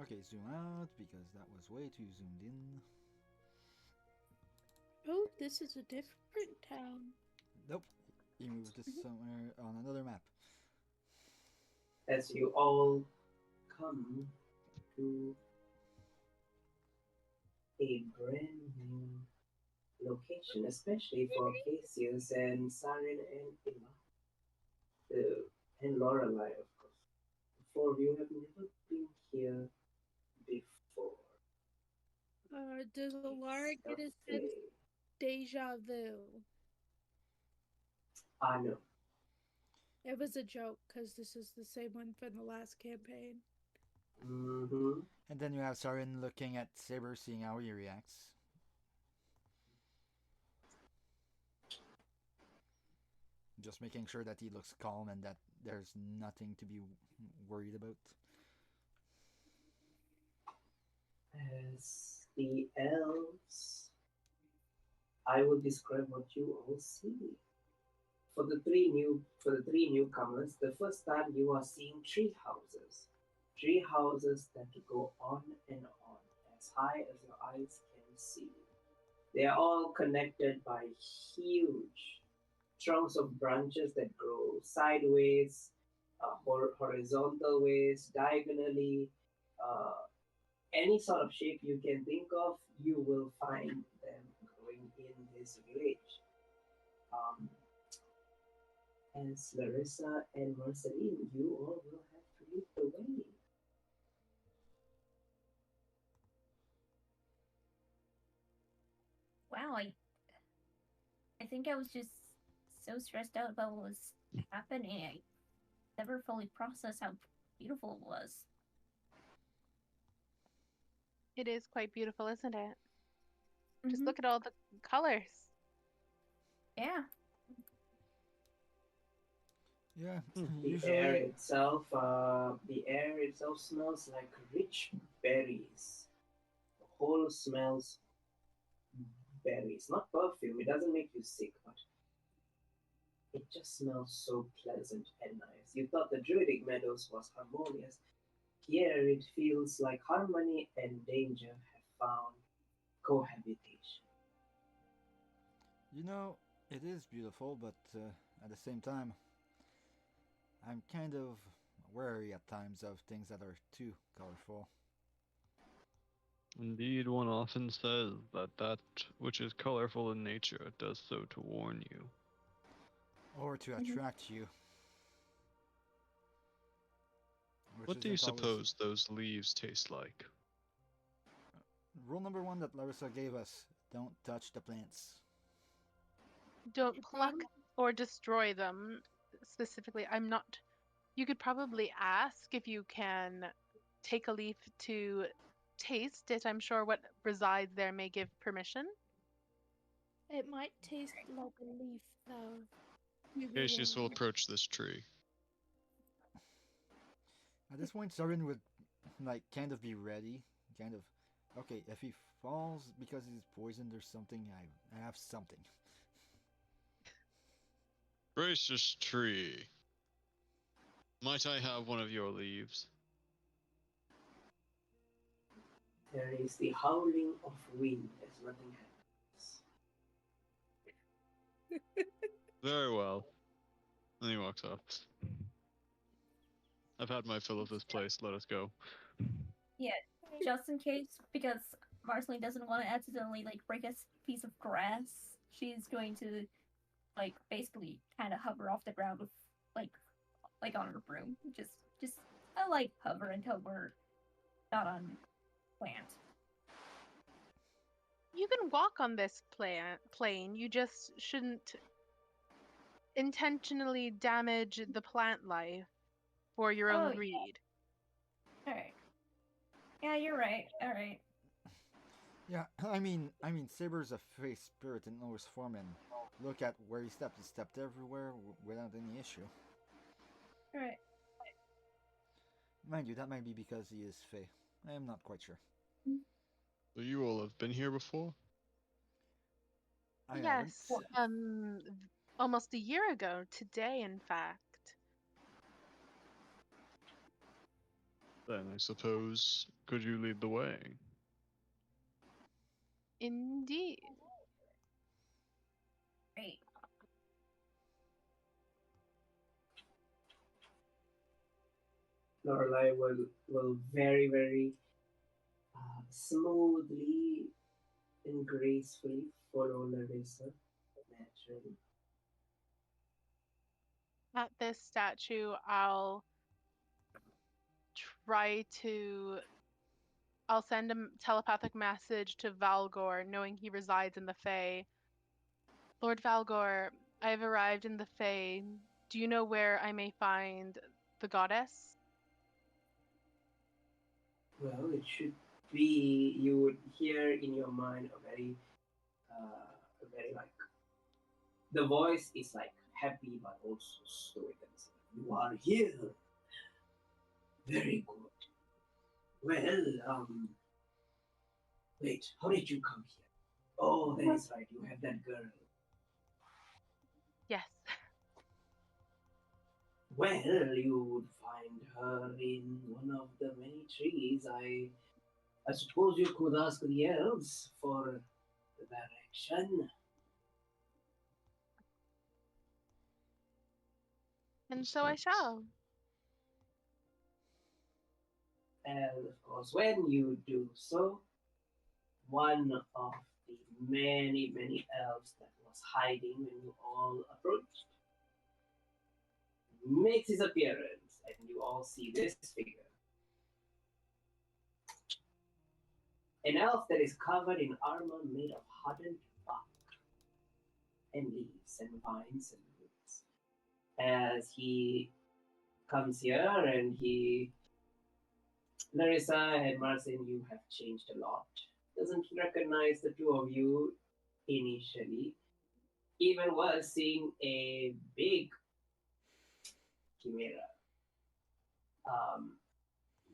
Okay, zoom out because that was way too zoomed in. Oh, this is a different town. Nope, he moved this somewhere on another map. As you all come to a brand new location, especially for Cassius and Sarin and Emma, and Lorelei, of course. The four of you have never been here before. Does Alara get a sense deja vu? No. It was a joke because this is the same one from the last campaign. Mm-hmm. And then you have Sarin looking at Saber, seeing how he reacts. Just making sure that he looks calm and that there's nothing to be worried about. As the elves, I will describe what you all see. For the three newcomers, the first time you are seeing tree houses that go on and on, as high as your eyes can see. They are all connected by huge trunks of branches that grow sideways, horizontal ways, diagonally, any sort of shape you can think of, you will find them growing in this village. As Larissa and Marceline, you all will have to lead the way. Wow, I think I was just so stressed out about what was happening. I never fully processed how beautiful it was. It is quite beautiful, isn't it? Just Mhm. look at all the colors. Yeah. Yeah, The air itself smells like rich berries. The whole smells berries, not perfume. It doesn't make you sick, but it just smells so pleasant and nice. You thought the druidic meadows was harmonious. Here it feels like harmony and danger have found cohabitation. You know, it is beautiful, but at the same time, I'm kind of wary at times of things that are too colorful. Indeed, one often says that that which is colorful in nature does so to warn you. Or to attract you. What do you suppose those leaves taste like? Rule number 1 that Larissa gave us: don't touch the plants. Don't pluck or destroy them. Specifically, I'm not. You could probably ask if you can take a leaf to taste it. I'm sure what resides there may give permission. It might taste like a leaf, though. Cassius will approach this tree. At this point, Sarin would kind of be ready. Kind of, okay, if he falls because he's poisoned or something, I have something. Gracious tree, might I have one of your leaves? There is the howling of wind as nothing happens. Very well. And he walks off. I've had my fill of this place. Let us go. Yeah, just in case, because Marceline doesn't want to accidentally break a piece of grass. She's going to basically kind of hover off the ground with like on her broom. Just a light hover until we're not on plant. You can walk on this plane. You just shouldn't intentionally damage the plant life for your own Oh, greed. All right. Yeah, you're right. All right. Yeah, I mean, Saber's a face spirit in Norse form, and look at where he stepped. He stepped everywhere without any issue. All right. Mind you, that might be because he is Fey. I am not quite sure. So you all have been here before? I Yes, haven't. almost a year ago today, in fact. Then I suppose, could you lead the way? Indeed. Great. Lorelei will very smoothly and gracefully follow Larissa naturally. At this statue, I'll send a telepathic message to Valgor, knowing he resides in the Fae. Lord Valgor, I have arrived in the Fae. Do you know where I may find the goddess? Well, it should be, you would hear in your mind a very like, the voice is like happy but also stoic. You are here. Very good. Well, wait, how did you come here? Oh, that is right, you have that girl. Yes. Well, you would find her in one of the many trees. I suppose you could ask the elves for the direction. And so I shall. And of course, when you do so, one of the many elves that was hiding when you all approached makes his appearance, and you all see this figure. An elf that is covered in armor made of hardened bark and leaves and vines and roots. As he comes here and Larissa and Marcin, you have changed a lot. Doesn't recognize the two of you initially, even while seeing a big chimera.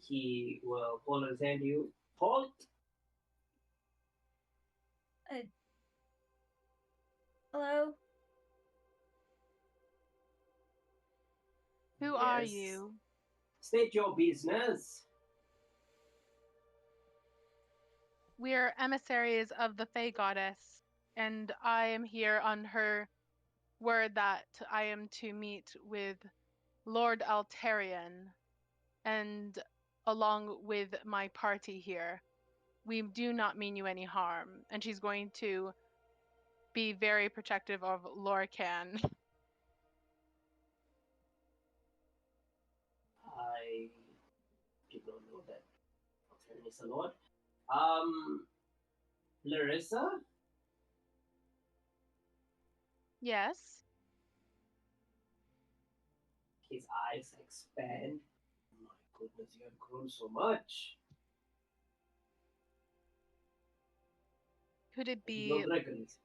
He will hold his hand to you. Halt! Hello. Who are Yes. you? State your business. We're emissaries of the Fae goddess, and I am here on her word that I am to meet with Lord Altarian, and along with my party here. We do not mean you any harm, and she's going to be very protective of Lorcan. I did not know that Altarian is a lord. Larissa? Yes? His eyes expand. My goodness, you have grown so much. Could it I did be not recognize.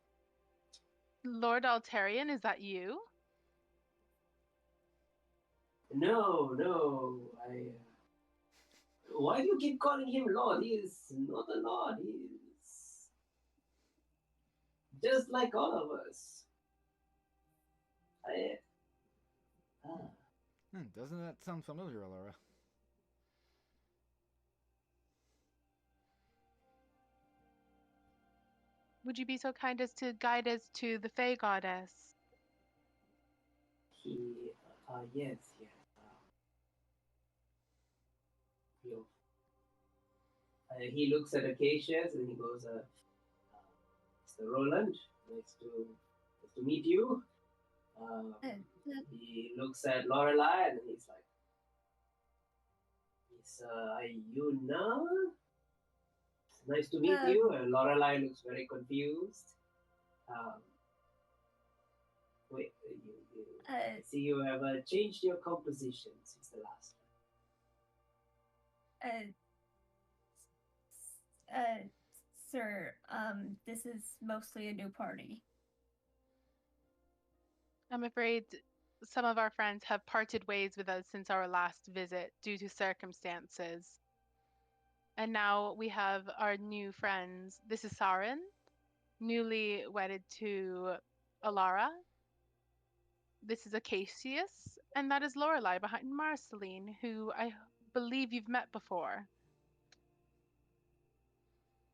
Lord Altarian? Is that you? No. Why do you keep calling him Lord? He is not a Lord. He is just like all of us. Doesn't that sound familiar, Laura? Would you be so kind as to guide us to the Fae goddess? Yes. He looks at Acacias and he goes, Mr. Roland, nice to meet you. He looks at Lorelei and he's like, Is Ayuna? Nice to meet Uh, you. Lorelei looks very confused. Wait, I see you have changed your composition since the last Sir, this is mostly a new party. I'm afraid some of our friends have parted ways with us since our last visit due to circumstances. And now we have our new friends. This is Sarin, newly wedded to Alara. This is Acacius, and that is Lorelei behind Marceline, who I believe you've met before.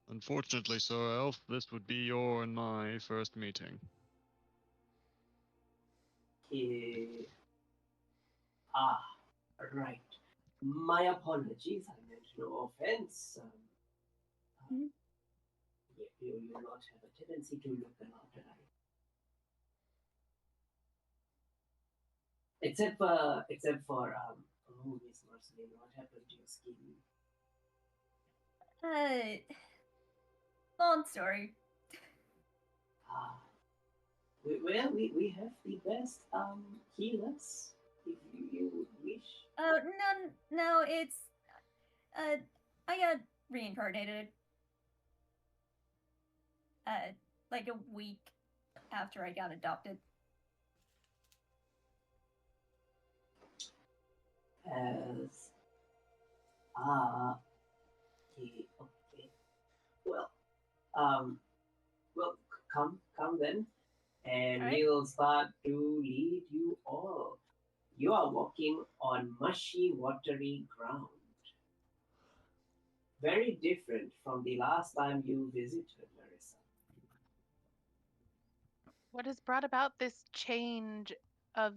Unfortunately, Sir Elf, this would be your and my first meeting. Right. My apologies. I meant no offense. You not have a tendency to look a lot alike. Except for Miss Marceline, what happened to your skin? Long story. Well, we have the best healers, if you wish. No, it's I got reincarnated. Like a week after I got adopted. As okay. Well, come then, and All right. we'll start to lead you all. You are walking on mushy, watery ground. Very different from the last time you visited, Marissa. What has brought about this change of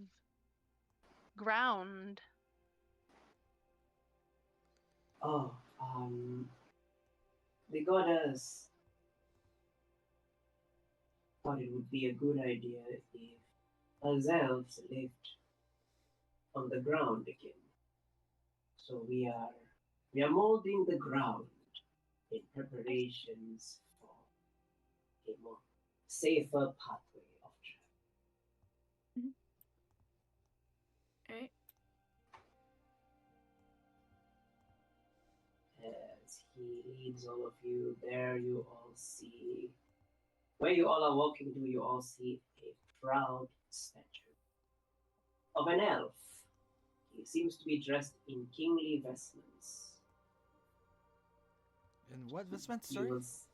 ground? Oh, the goddess thought it would be a good idea if us elves lived on the ground again. So we are molding the ground in preparations for a more safer pathway of travel. All right. As he leads all of you there, you all see where you all are walking to. You all see a proud statue of an elf. He seems to be dressed in kingly vestments. And what vestments, He sorry? was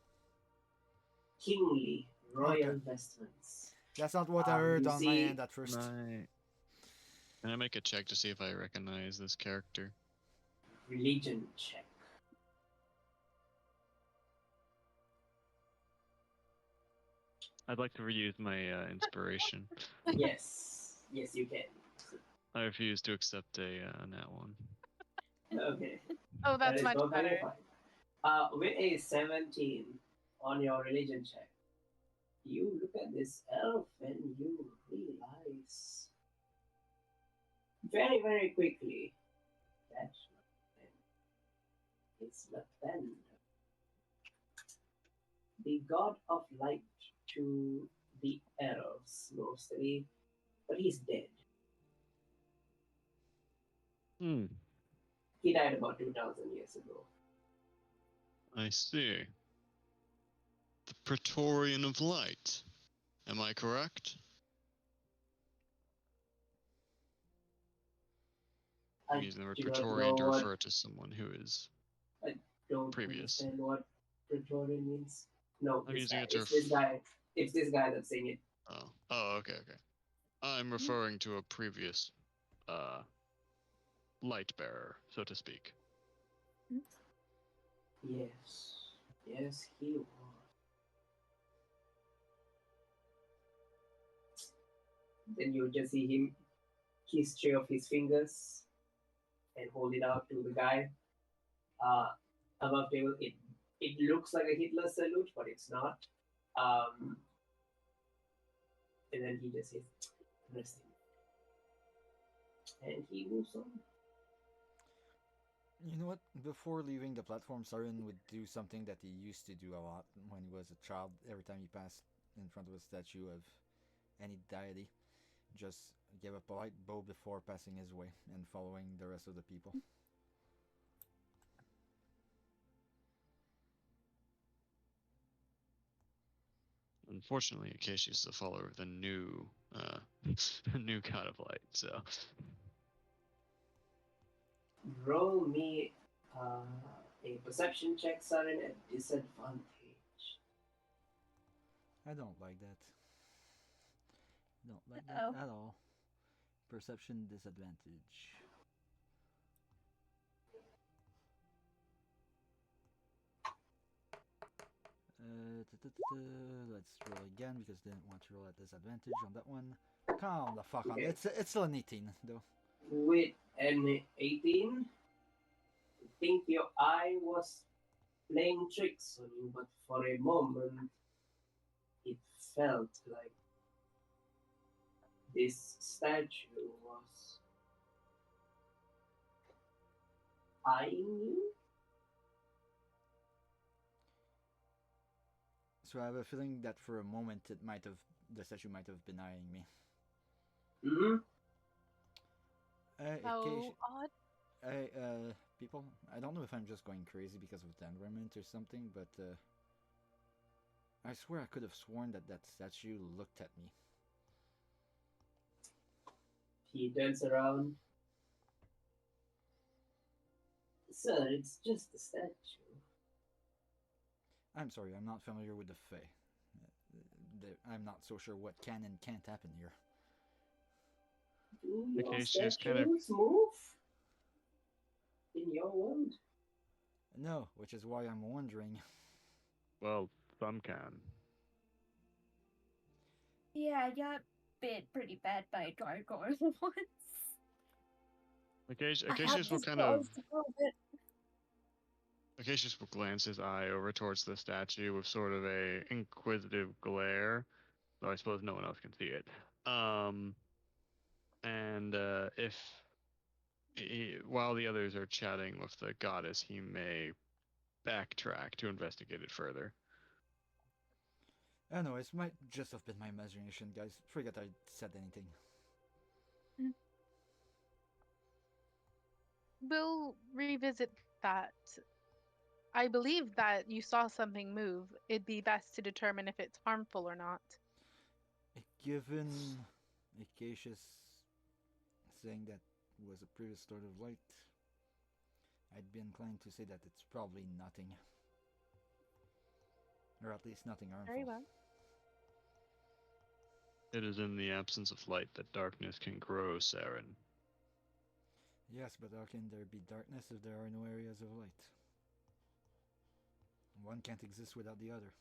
kingly royal vestments. That's not what I heard you on my see- end at first. Can I make a check to see if I recognize this character? Religion check. I'd like to reuse my inspiration. Yes, you can. I refuse to accept a nat one. Okay. Oh, that's much perfectly better. fine. With a 17 on your religion check, you look at this elf and you realize very, very quickly that it's Lathander, the god of light to the elves mostly, but he's dead. He died about 2,000 years ago. I see. The Praetorian of Light. Am I correct? I'm using the word do not Praetorian to know what- refer to someone who is Don't previous. understand what Praetorian means. No, I'm this using guy. it to It's this guy. It's this guy that's saying it. Oh, okay. I'm referring to a previous light bearer, so to speak. Yes, he was. Then you just see him kiss three of his fingers and hold it out to the guy. Above table, it looks like a Hitler salute, but it's not. And then he just says, "Rest in." And he moves on. You know what? Before leaving the platform, Sarin would do something that he used to do a lot when he was a child. Every time he passed in front of a statue of any deity, just give a polite bow before passing his way and following the rest of the people. Unfortunately, Acacia is the follower of the new, the new god of light. So Roll me a perception check, Siren, at disadvantage. I don't like that. Don't like Uh-oh. that at all. Perception disadvantage. Let's roll again because I didn't want to roll at disadvantage on that one. Calm the fuck on. Okay. It's still an 18 though. With an 18, I think your eye was playing tricks on you, but for a moment, it felt like this statue was eyeing you. So I have a feeling that for a moment the statue might have been eyeing me. Mm-hmm. How odd. People, I don't know if I'm just going crazy because of the environment or something, but I swear I could have sworn that that statue looked at me. He turns around. Sir, it's just a statue. I'm sorry, I'm not familiar with the Fae. I'm not so sure what can and can't happen here. Do your Acacia's statues kind of- move in your world? No, which is why I'm wondering. well, some can. Yeah, I got bit pretty bad by a gargoyle once. Acacius will kind of. Acacius will glance his eye over towards the statue with sort of a inquisitive glare, though I suppose no one else can see it. And if while the others are chatting with the goddess, he may backtrack to investigate it further. Anyways, might just have been my imagination, guys. Forget I said anything. We'll revisit that. I believe that you saw something move. It'd be best to determine if it's harmful or not. Given Acacius saying that was a previous sort of light, I'd be inclined to say that it's probably nothing. Or at least nothing harmful. Very well. It is in the absence of light that darkness can grow, Saren. Yes, but how can there be darkness if there are no areas of light? One can't exist without the other.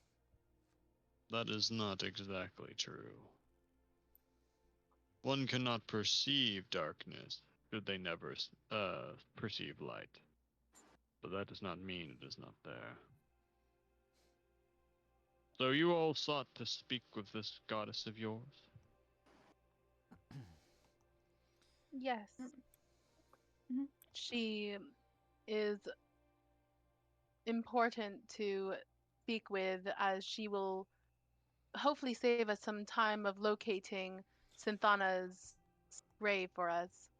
That is not exactly true. One cannot perceive darkness should they never perceive light. But that does not mean it is not there. So you all sought to speak with this goddess of yours? Yes. Mhm. She is important to speak with, as she will hopefully save us some time of locating Synthana's grave for us.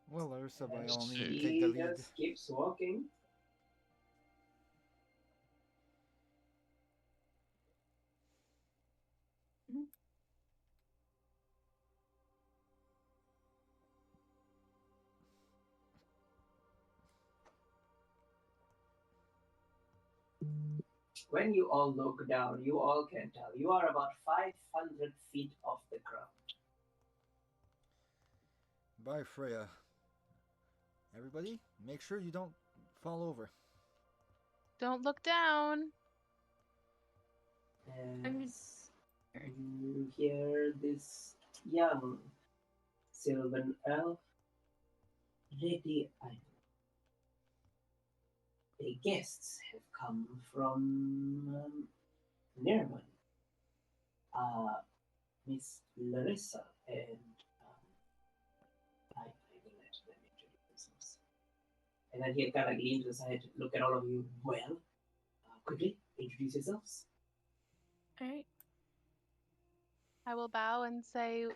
Well, Larissa, by And all means, see. take the he lead. just keeps walking. When you all look down, you all can tell you are about 500 feet off the ground. Bye, Freya. Everybody, make sure you don't fall over. Don't look down. And you hear this young sylvan elf, Lady Idle. The guests have come from nearby. Miss Larissa, and I will let them introduce themselves. And then he kind of leans aside to look at all of you. Well, quickly introduce yourselves. Alright. I will bow and say,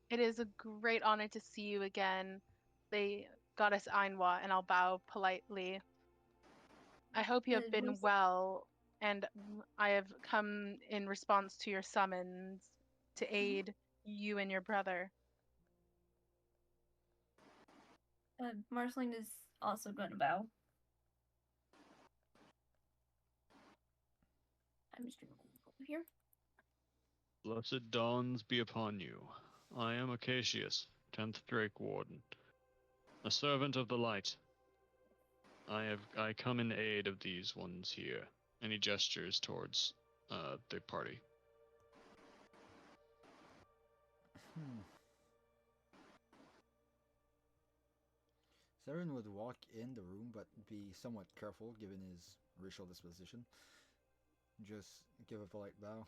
"It is a great honor to see you again, the goddess Ainwa," and I'll bow politely. I hope you have been well, and I have come in response to your summons to aid you and your brother. Marceline is also going to bow. I'm just going to go over here. Blessed dawns be upon you. I am Acacius, 10th Drake Warden, a servant of the light. I come in aid of these ones here. And he gestures towards the party. Saren would walk in the room but be somewhat careful given his racial disposition. Just give a polite bow.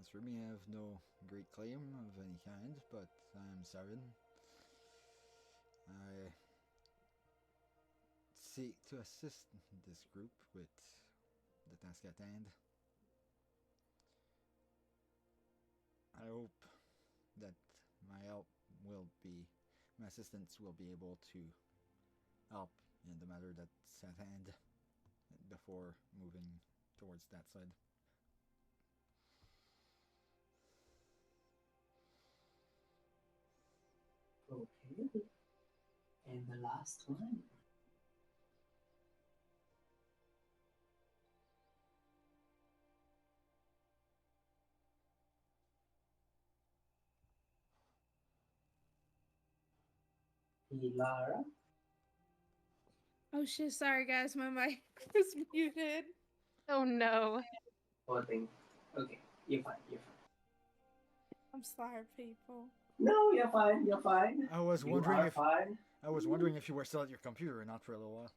As for me, I have no great claim of any kind, but I am Saren. I seek to assist this group with the task at hand. I hope that my assistance will be able to help in the matter that's at hand before moving towards that side. Okay. And the last one. Lara. Oh shit, sorry guys, my mic was muted. Oh no. Poor thing. Okay, you're fine. You're fine. I'm sorry, people. No, you're fine. You're fine. I was You wondering are if fine. I was wondering if you were still at your computer or not for a little while.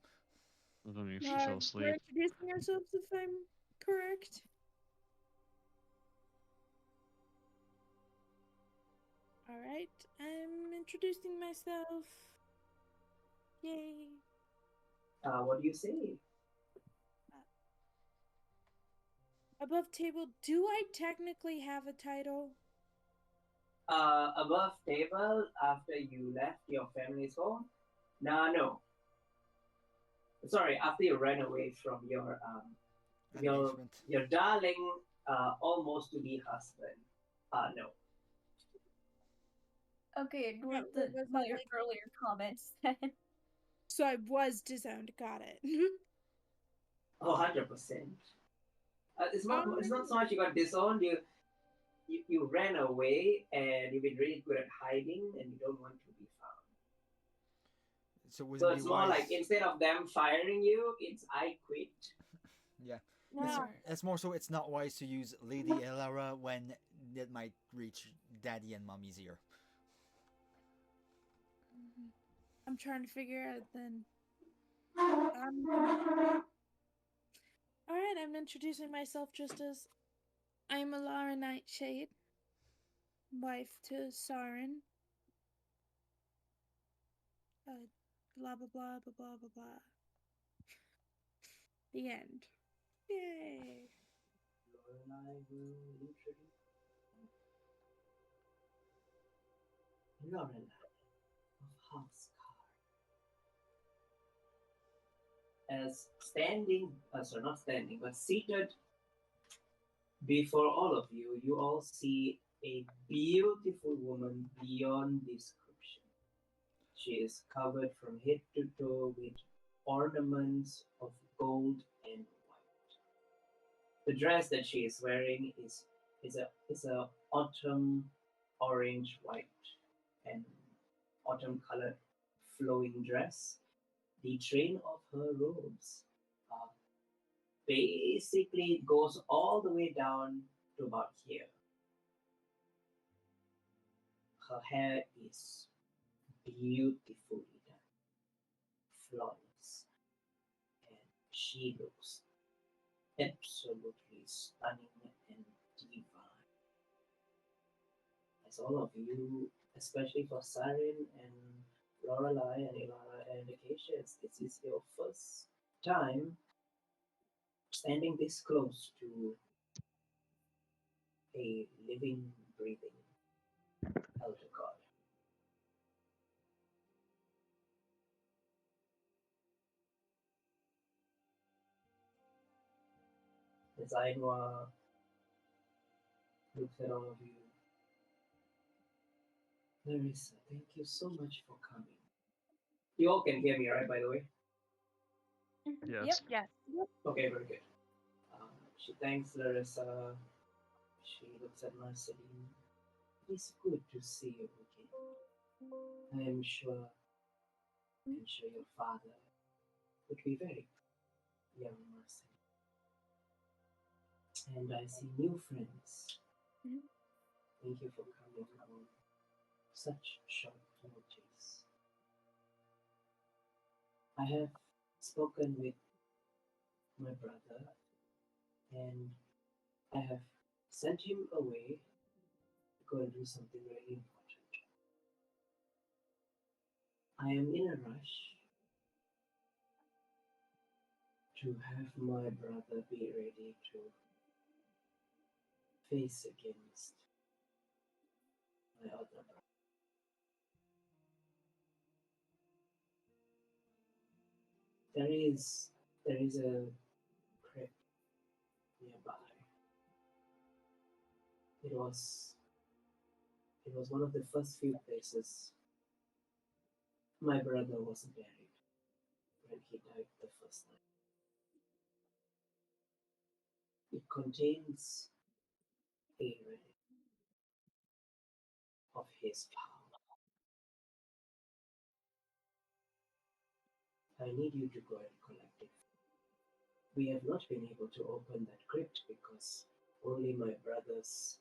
I don't know if she We're fell asleep. introducing ourselves if I'm correct. Alright, I'm introducing myself. Yay. What do you say? Above table, do I technically have a title? Above table after you left your family's home? No. Sorry, after you ran away from your darling, almost to be husband. No. Okay, ignore was my it like- earlier comments. So I was disowned, got it. Oh, 100%. It's not so much you got disowned, you ran away and you've been really good at hiding and you don't want to be found. So it's more like instead of them firing you, it's I quit. Yeah. Yeah. It's more so it's not wise to use Lady Elara when it might reach Daddy and Mommy's ear. I'm trying to figure out then. Alright, I'm introducing myself just as I'm Alara Nightshade, wife to Saren. Blah blah blah blah blah blah blah. The end. Yay. Lorelei will introduce Lorelei of Housecar. As not standing, but seated before all of you, you all see a beautiful woman beyond description. She is covered from head to toe with ornaments of gold and white. The dress that she is wearing is a autumn orange white and autumn colored flowing dress. The train of her robes basically goes all the way down to about here. Her hair is beautifully done, flawless, and she looks absolutely stunning and divine. thanks all of you, especially for Siren and Lorelei and Ilana and Acacius. This is your first time standing this close to a living, breathing elder god. As Ainwa looks at all of you, Larissa, thank you so much for coming. You all can hear me, right, by the way? Yes. Yes. Okay, very good. She thanks Larissa. She looks at Marceline. It is good to see you again. I am sure your father would be very proud, young Marceline. And I see new friends. Thank you for coming on such short notice. I have spoken with my brother and I have sent him away to go and do something really important. I am in a rush to have my brother be ready to face against my other brother. There is a crypt nearby. It was one of the first few places my brother was buried when he died the first night. It contains a relic of his power. I need you to go and collect it. We have not been able to open that crypt because only my brother's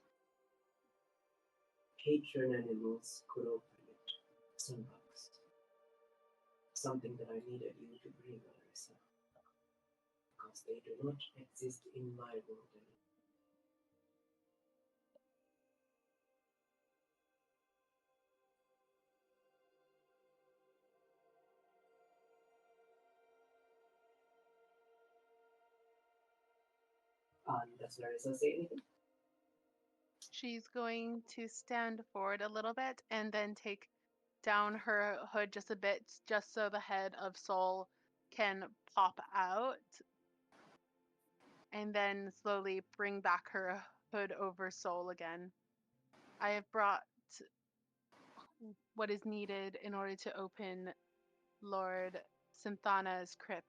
patron animals could open it. Sunbugs. Something that I needed you to bring, Larissa. Because they do not exist in my world anymore. Does Larissa say anything? She's going to stand forward a little bit and then take down her hood just a bit, just so the head of Soul can pop out, and then slowly bring back her hood over Soul again. I have brought what is needed in order to open Lord Synthana's crypt.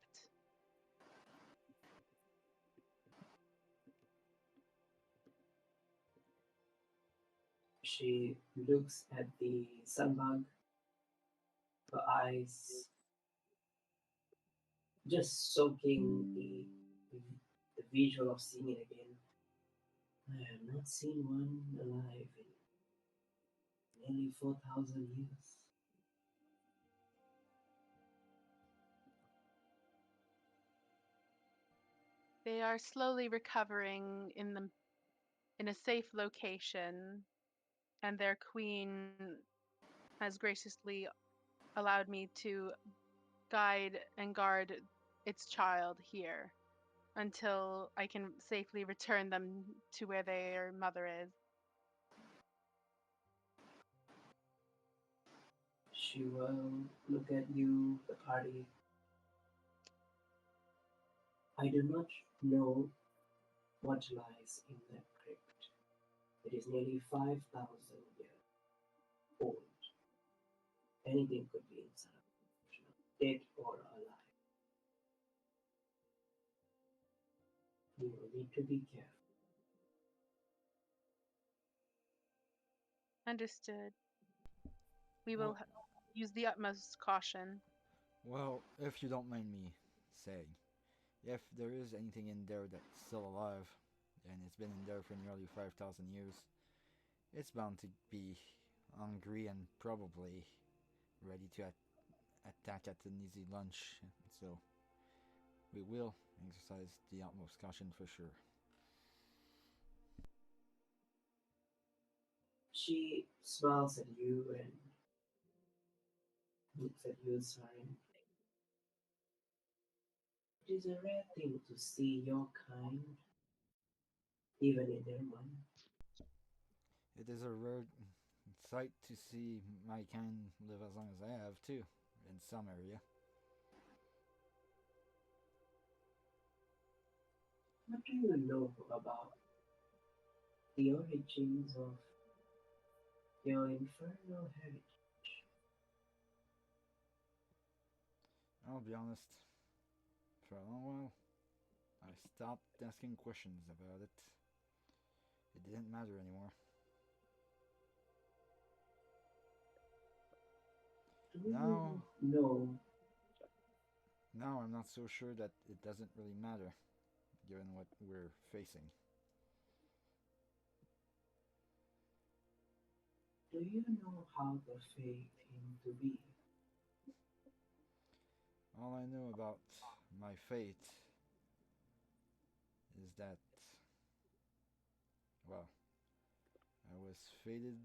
She looks at the sunbug, her eyes just soaking the visual of seeing it again. I have not seen one alive in nearly 4,000 years. They are slowly recovering in a safe location, and their queen has graciously allowed me to guide and guard its child here until I can safely return them to where their mother is. She will look at you, the party. I do not know what lies in that crypt. It is nearly 5,000 years old. Anything could be inside, dead or alive. You will need to be careful. Understood. We will Well, use the utmost caution. well, if you don't mind me saying, if there is anything in there that's still alive, and it's been in there for nearly 5,000 years, it's bound to be hungry and probably ready to attack at an easy lunch. So we will exercise the utmost caution for sure. She smiles at you and looks at you, sighing. It is a rare thing to see your kind, even in their mind. It is a rare sight to see my kind live as long as I have, too, in some area. What do you know about the origins of your infernal heritage? I'll be honest, for a long while, I stopped asking questions about it. It didn't matter anymore. Do you Now, know? now I'm not so sure that it doesn't really matter, given what we're facing. Do you know how the Fae came to be? All I know about my fate is that, well, I was fated.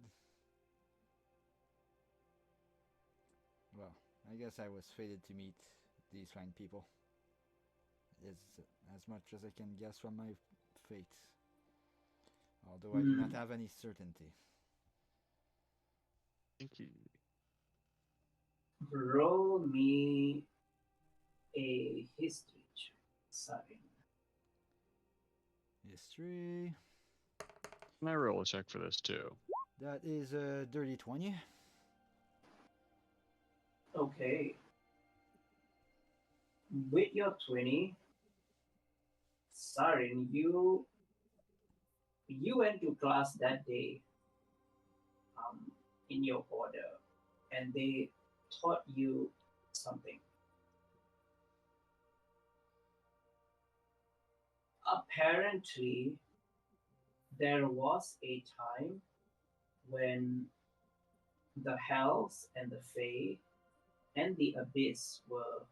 Well, I guess I was fated to meet these fine people. It's as much as I can guess from my fate, although I do not have any certainty. Thank you. Roll me a history check, Sarin. History. Can I roll a check for this too? That is a dirty 20. Okay. With your 20, Sarin, you went to class that day in your order, and they taught you something. Apparently, there was a time when the hells and the fae and the abyss were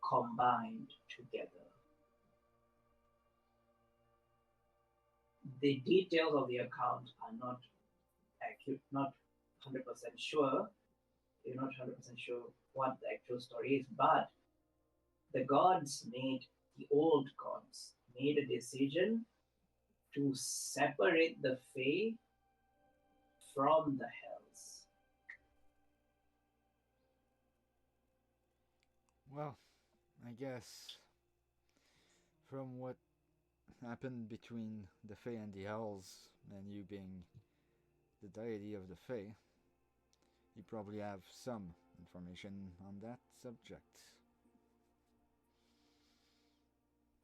combined together. The details of the account are not accurate, not 100% sure. You're not 100% sure what the actual story is, but the old gods made a decision to separate the fae from the hells. Well, I guess from what happened between the Fae and the Hells, and you being the deity of the Fae, you probably have some information on that subject.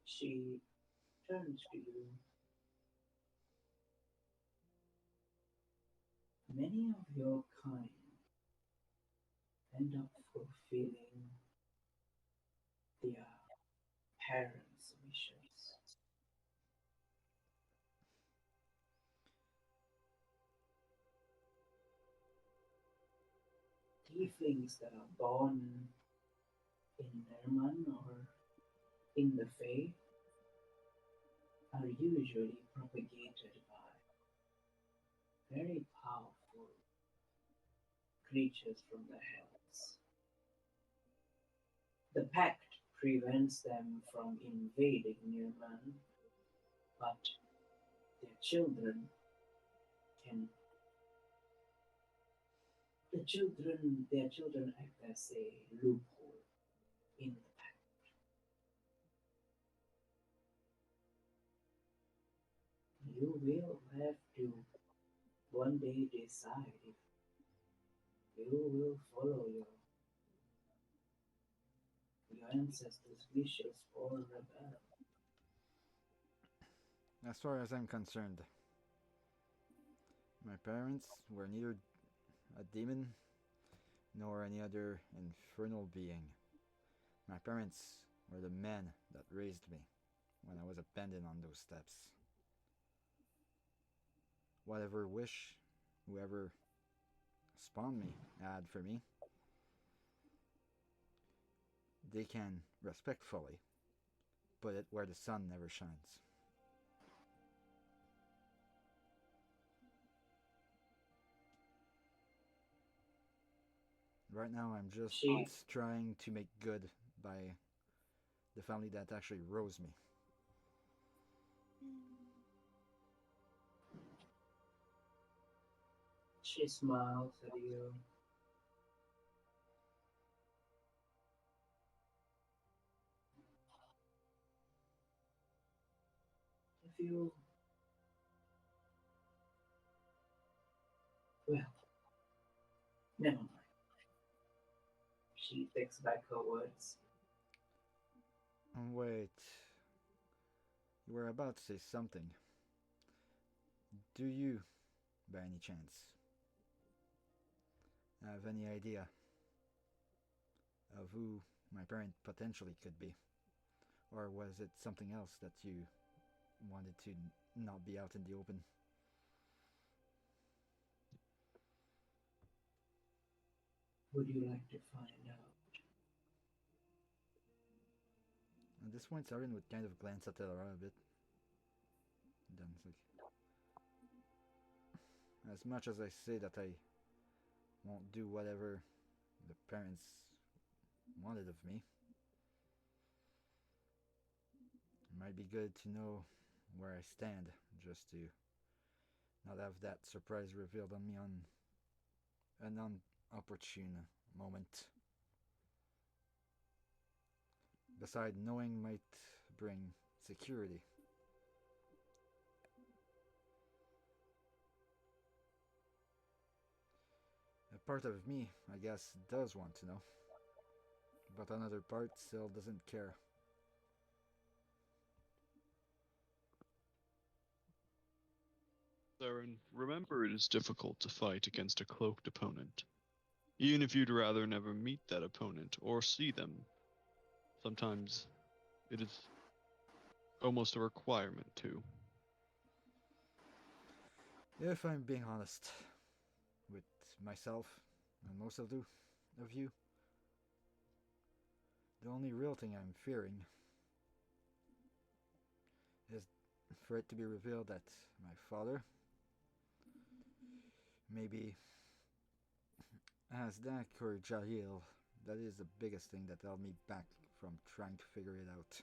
She turns to you. Many of your kind end up fulfilling their parents' wishes. Tieflings that are born in Nerman or in the Fae are usually propagated by very powerful creatures from the hells. The pact prevents them from invading Nirman, but their children can. Their children act as a loophole in the pact. You will have to one day decide if you will follow your ancestors' wishes or rebel. As far as I'm concerned, my parents were neither a demon nor any other infernal being. My parents were the men that raised me when I was abandoned on those steps. Whatever wish whoever spawned me had for me, they can respectfully put it where the sun never shines. Right now, I'm just She trying to make good by the family that actually rose me. she smiles at you. If you well, never mind. She takes back her words. Wait, you were about to say something. Do you, by any chance, have any idea of who my parent potentially could be? Or was it something else that you wanted to not be out in the open? Would you like to find out? At this point, Sarin would kind of glance at Elara a bit. Then it's like, as much as I say that I won't do whatever the parents wanted of me, it might be good to know where I stand, just to not have that surprise revealed on me on an unopportune moment. Besides, knowing might bring security. A part of me, I guess, does want to know, but another part still doesn't care. Theron, remember it is difficult to fight against a cloaked opponent. Even if you'd rather never meet that opponent or see them, sometimes it is almost a requirement to. If I'm being honest with myself and most of you, the only real thing I'm fearing is for it to be revealed that my father, maybe Azdak or Jahil, that is the biggest thing that held me back from trying to figure it out.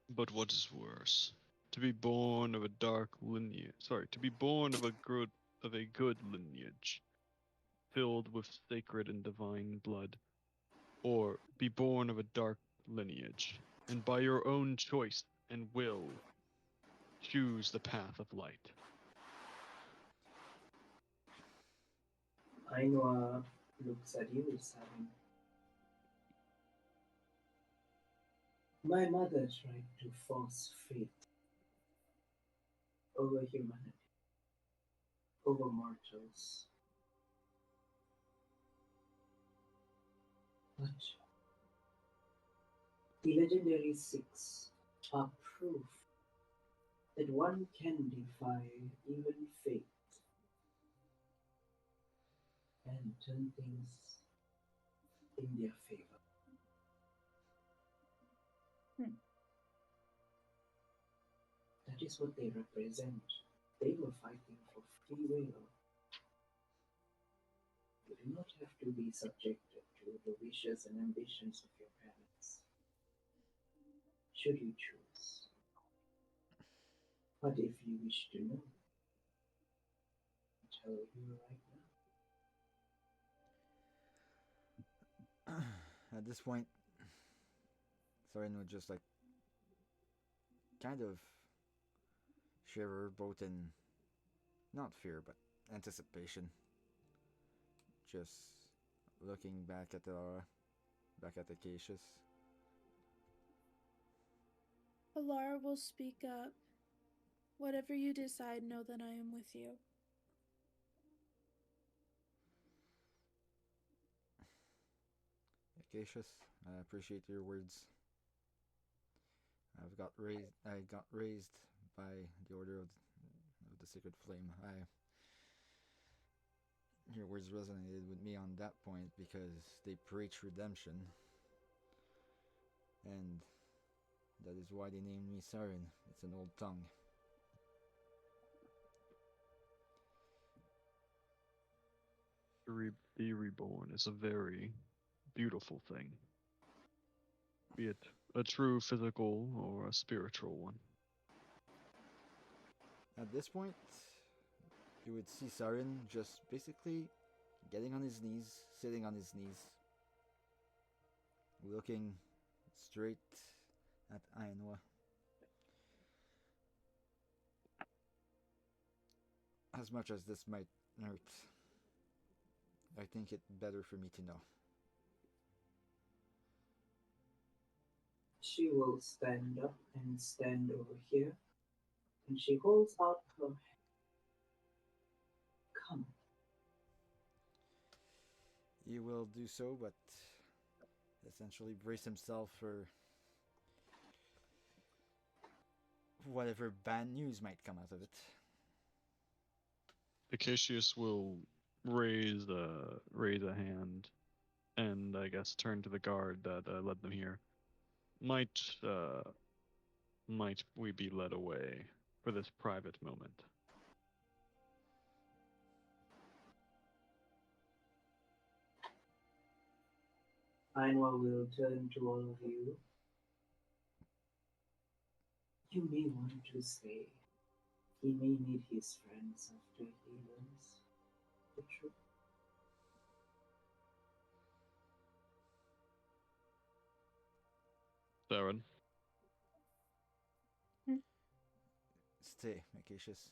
But what is worse? To be born of a dark lineage. Sorry, to be born of a good lineage, filled with sacred and divine blood, or be born of a dark lineage, and by your own choice and will, choose the path of light. Ainua looks at you, Sarin. My mother tried to force fate over humanity, over mortals. But the legendary six are proof that one can defy even fate and turn things in their favor. That is what they represent. They were fighting for free will. You do not have to be subjected to the wishes and ambitions of your parents, should you choose. But if you wish to know, I'll tell you right now. At this point, Sarin would just like kind of shiver, both in not fear but anticipation. Just looking back at back at the Acacius. Alara will speak up. Whatever you decide, know that I am with you. Acacius, I appreciate your words. I got raised by the Order of the Sacred Flame. Your words resonated with me on that point because they preach redemption, and that is why they named me Sarin. It's an old tongue. be reborn is a very beautiful thing, be it a true physical or a spiritual one. At this point, you would see Sarin just basically getting on his knees, sitting on his knees, looking straight at Ainwa. As much as this might hurt, I think it better for me to know. She will stand up and stand over here, and she holds out her hand. Come. He will do so, but essentially brace himself for whatever bad news might come out of it. Acacius will raise a hand, and I guess turn to the guard that led them here. Might we be led away for this private moment? Ainwa will turn to all of you. You may want to stay. He may need his friends after he learns the truth. Saren. Stay, Acacius.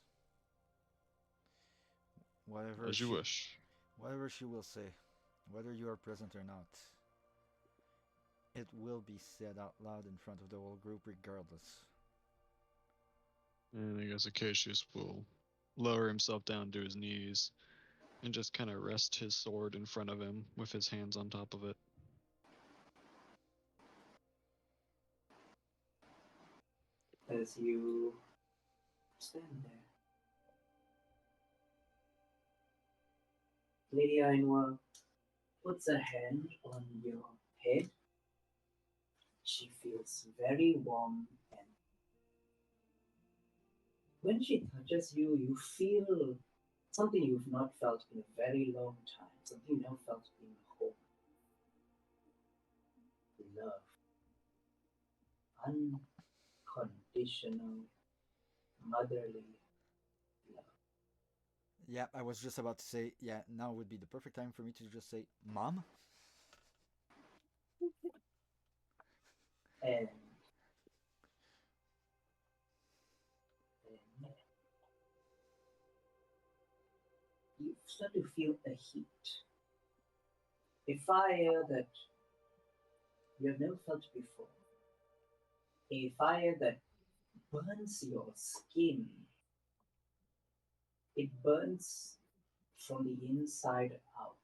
Whatever As you wish. Whatever she will say, whether you are present or not, it will be said out loud in front of the whole group regardless. And I guess Acacius will lower himself down to his knees and just kind of rest his sword in front of him with his hands on top of it. As you stand there, Lady Ainwa puts a hand on your head. She feels very warm, and when she touches you, you feel something you've not felt in a very long time, something you never felt in home. Love. Unconditional, motherly love. Yeah, I was just about to say, yeah, now would be the perfect time for me to just say, Mom? And you start to feel a heat, a fire that you have never felt before, a fire that burns your skin. It burns from the inside out.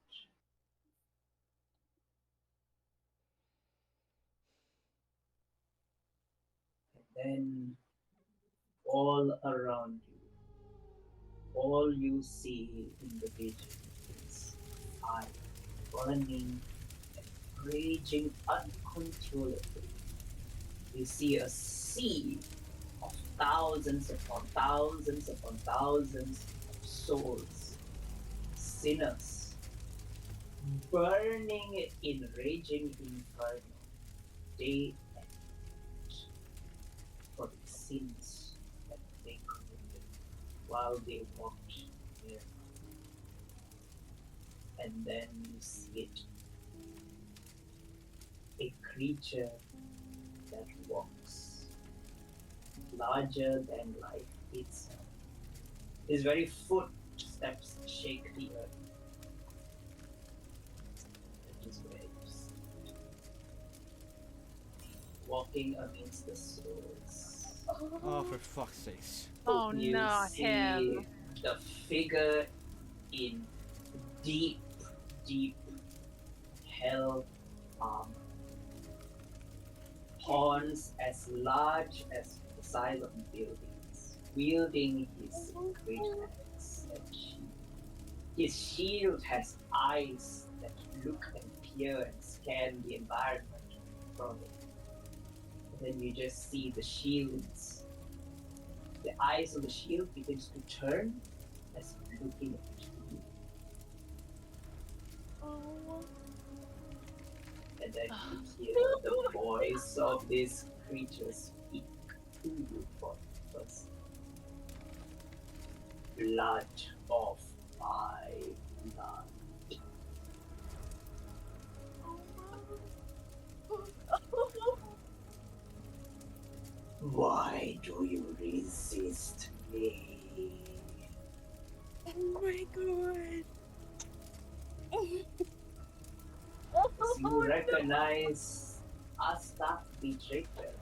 And then all around you, all you see in the vision is fire burning and raging uncontrollably. You see a sea of thousands upon thousands upon thousands of souls, sinners, burning in raging inferno, day and night, for the sins that they committed while they walked there. And then you see it, a creature that walks larger than life itself. His very footsteps shake the earth. That is where you see it. Walking amidst the souls. Oh, for fuck's sakes. Oh, You not see him. the figure in deep, deep hell armor. Horns as large as the size of buildings, wielding his great hands and shield. His shield has eyes that look and peer and scan the environment from it. And then you just see the shields. The eyes of the shield begins to turn as looking at you. And then you hear the voice of this creature speak to you for the first time. Blood of my blood. Why do you resist me? Oh my god. As you recognize Astak the Traitor,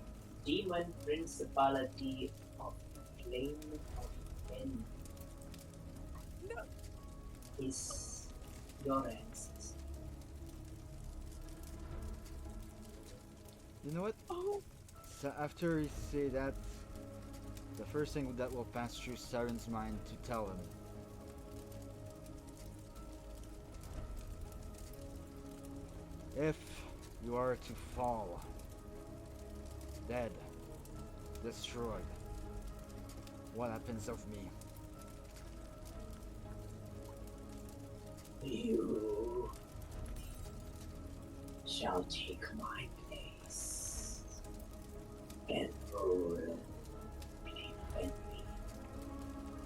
demon principality of the plane of men, is your ancestor. You know what? Oh, So after you say that, the first thing that will pass through Siren's mind to tell him. If you are to fall, dead, destroyed, what happens of me? You shall take my place and rule Plain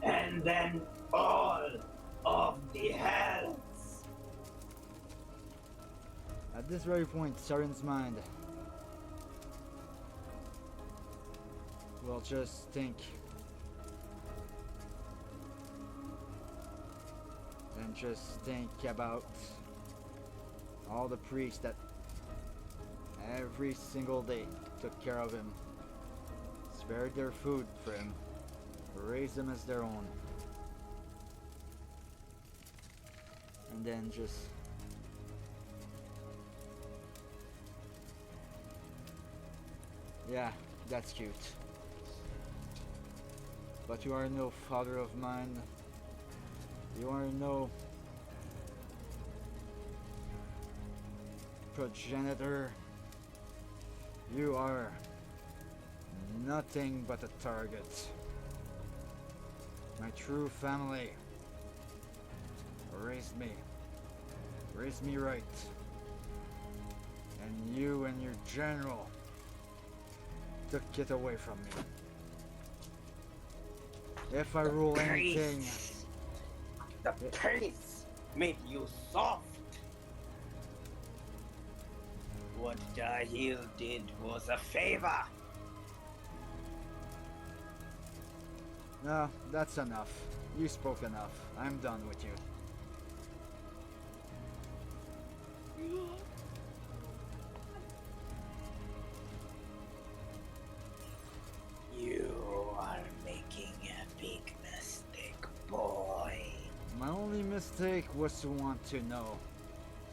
and then all of the hells. At this very point, Siren's mind will just think and just think about all the priests that every single day took care of him, spared their food for him, raised them as their own, and then just yeah, that's cute. But you are no father of mine. You are no progenitor. You are nothing but a target. My true family raised me right. And you and your general took it away from me. If I rule anything, The priest made you soft. What Jahil did was a favor. no, that's enough. You spoke enough. I'm done with you. You are making a big mistake, boy. My only mistake was to want to know,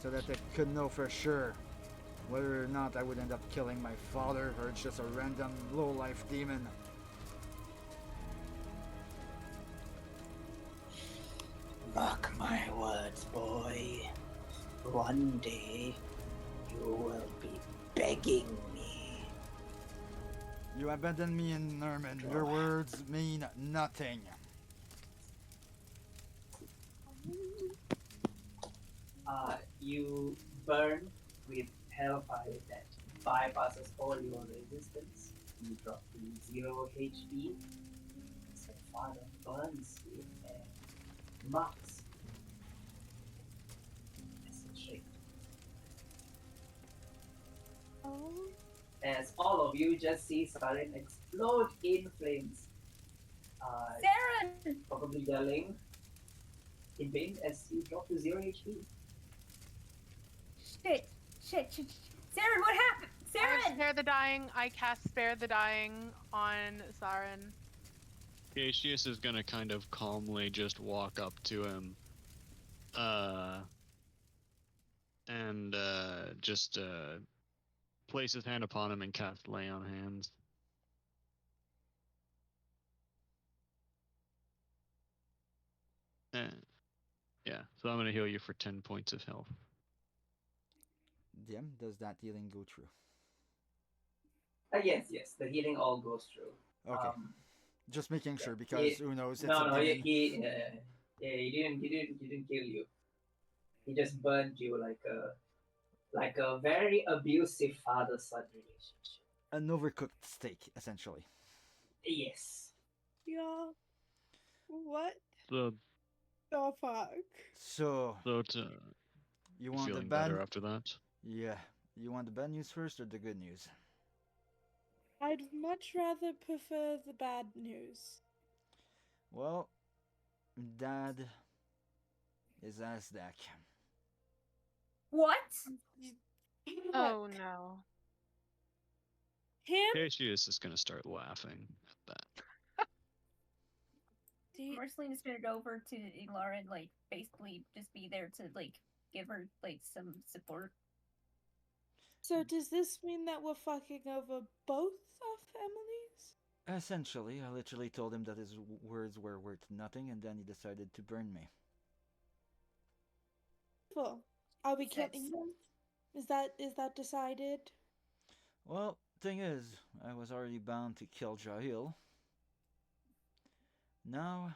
so that I could know for sure whether or not I would end up killing my father or it's just a random low-life demon. Mark my words, boy. One day, you will be begging me. You abandoned me in Nerman. Your words mean nothing. You burn with hellfire that bypasses all your resistance. You drop to 0 HP. So Father burns you and marks as a trick. As all of you just see Siren explode in flames. Saren! Probably yelling in pain as you drop to 0 HP. Shit! Saren, what happened? I have Saren! Spare the Dying. I cast Spare the Dying on Siren. Cassius is gonna kind of calmly just walk up to him, and just place his hand upon him and cast Lay on Hands. Yeah, so I'm gonna heal you for 10 points of health. DM, does that healing go through? Yes, the healing all goes through. Okay. Just making sure because who knows? It's a No, demon. he didn't kill you. He just burned you like a very abusive father-son relationship. An overcooked steak, essentially. Yes. Y'all, what So, the fuck? So, so to you want the feeling bad? better after that? Yeah. You want the bad news first or the good news? I'd much rather prefer the bad news. Well, Dad is Azdak. What? Oh no. Him? Cassius is just gonna start laughing at that. Do you- Marcelina's gonna go over to Ilara and like basically just be there to like give her like some support. So does this mean that we're fucking over both our families? Essentially, I literally told him that his words were worth nothing, and then he decided to burn me. Well, are we Sex. killing him? Is that decided? Well, thing is, I was already bound to kill Jahil. Now,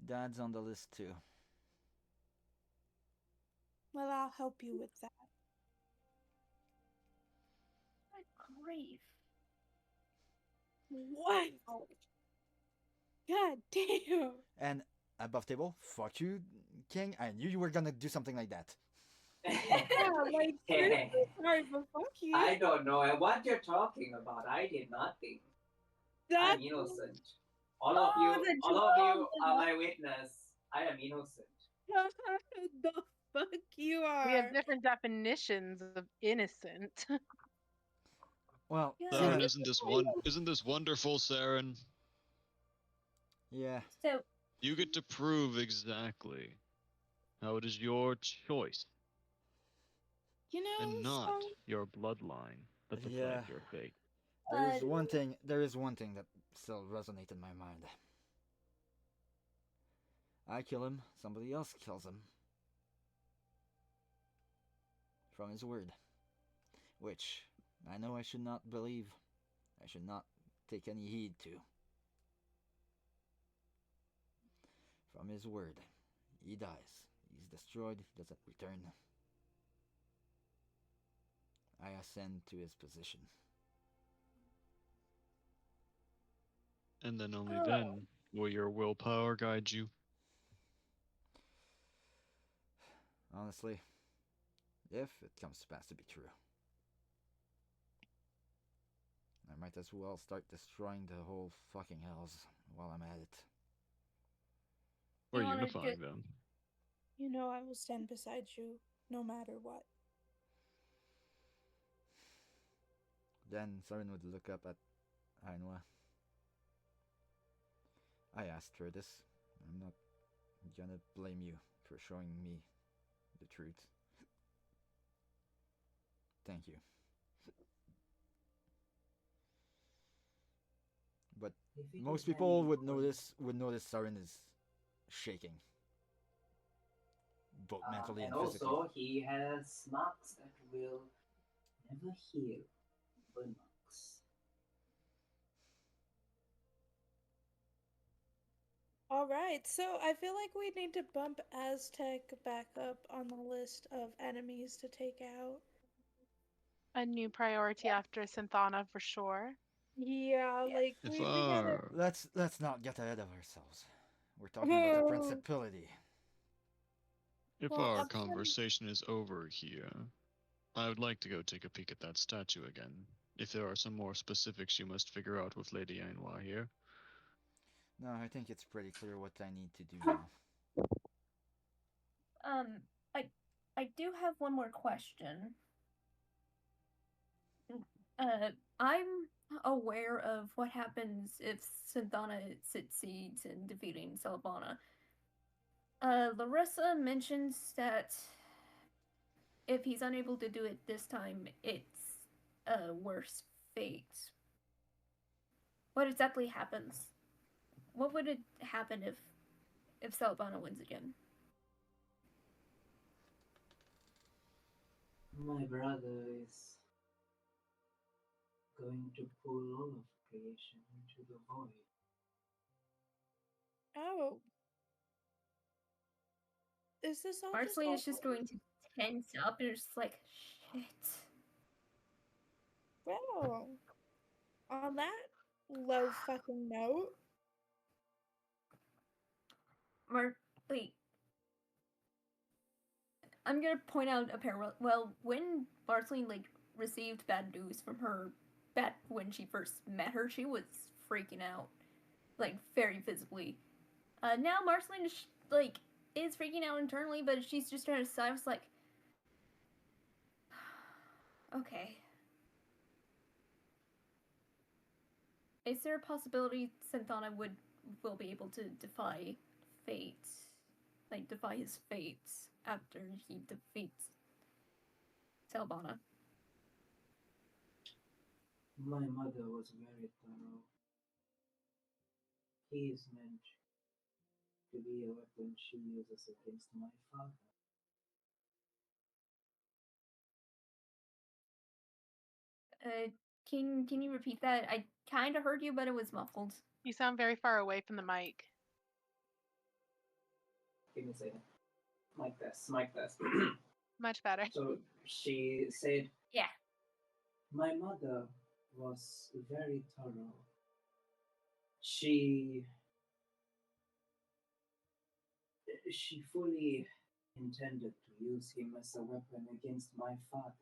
Dad's on the list too. Well, I'll help you with that. Good grief. Wow. God damn. And above table, fuck you, King. I knew you were gonna do something like that. Yeah, like seriously, sorry, but fuck you. I don't know what you're talking about. I did nothing. I'm innocent. All of Oh, you the are my witness. I am innocent. The fuck you are. We have different definitions of innocent. Well, Yeah. Saren, yeah, isn't this wonderful, Saren? yeah. So You get to prove exactly how it is your choice You know, and not so- your bloodline that decides Yeah. your fate. There is one thing. There is one thing that still resonates in my mind. I kill him. Somebody else kills him. From his word, which I know I should not believe. I should not take any heed to. From his word, he dies. He's destroyed. He doesn't return. I ascend to his position. And then only Oh. then will your willpower guide you. Honestly, if it comes to pass to be true, I might as well start destroying the whole fucking hells while I'm at it. Or You wanna unifying ju- them. you know I will stand beside you no matter what. Then Saren would look up at Ainwa. I asked her this. I'm not gonna blame you for showing me the truth. Thank you. But If it most is people any would point- notice Saren is shaking. Both mentally and and physically. also, he has marks that will never heal. Burn marks. Alright, so I feel like we need to bump Aztec back up on the list of enemies to take out. A new priority after Synthana for sure. Yeah, like If we gotta. our Let's not get ahead of ourselves. We're talking about the Oh. principality. Well, our I'm sorry. conversation is over here, I would like to go take a peek at that statue again. If there are some more specifics you must figure out with Lady Ainwa here. No, I think it's pretty clear what I need to do now. I do have one more question. I'm aware of what happens if Synthana succeeds in defeating Salabana. Larissa mentions that if he's unable to do it this time, it's a worse fate. What exactly happens? What would it happen if Salabana wins again? My brother is going to pull all of creation into the void. Oh. Is this all Marceline is all just going to tense up and just like, shit. Well, on that low fucking note, Wait. I'm gonna point out a parallel. Well, when Marceline like received bad news from her back when she first met her, she was freaking out, like very visibly. Now Marceline is is freaking out internally, but she's just trying to decide. I was like, okay. Is there a possibility Synthana will be able to defy fate, like defy his fate after he defeats Selbana? My mother was very thorough. He is meant to be a weapon she uses against my father. Can you repeat that? I kind of heard you, but it was muffled. You sound very far away from the mic. Give me a second. Mic test, mic test. Much better. So she said, Yeah. my mother was very thorough. She fully intended to use him as a weapon against my father.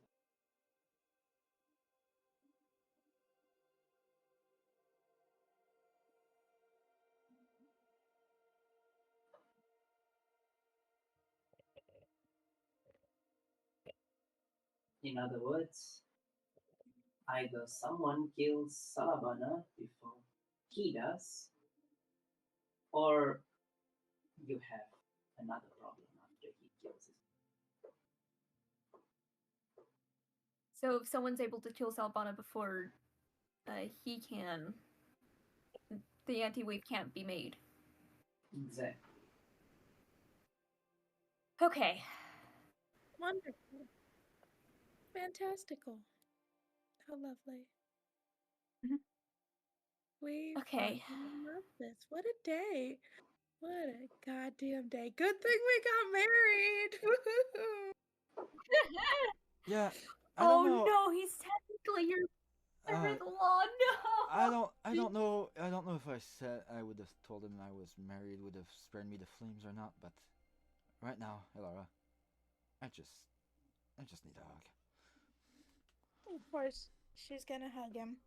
In other words, either someone kills Salavana before he does, or you have another problem after he kills his. So if someone's able to kill Salbana before he can, the anti-wave can't be made. Exactly. Okay. wonderful. Fantastical. How lovely. Mhm. We Okay. fucking love this. What a day. What a goddamn day. Good thing we got married. Woohoo. Yeah, I don't Oh know. no, he's technically your mother-in-law. No. I don't know if I said I would have told him I was married would have spared me the flames or not, but right now, Elara, I just need a hug. Of course, she's gonna hug him.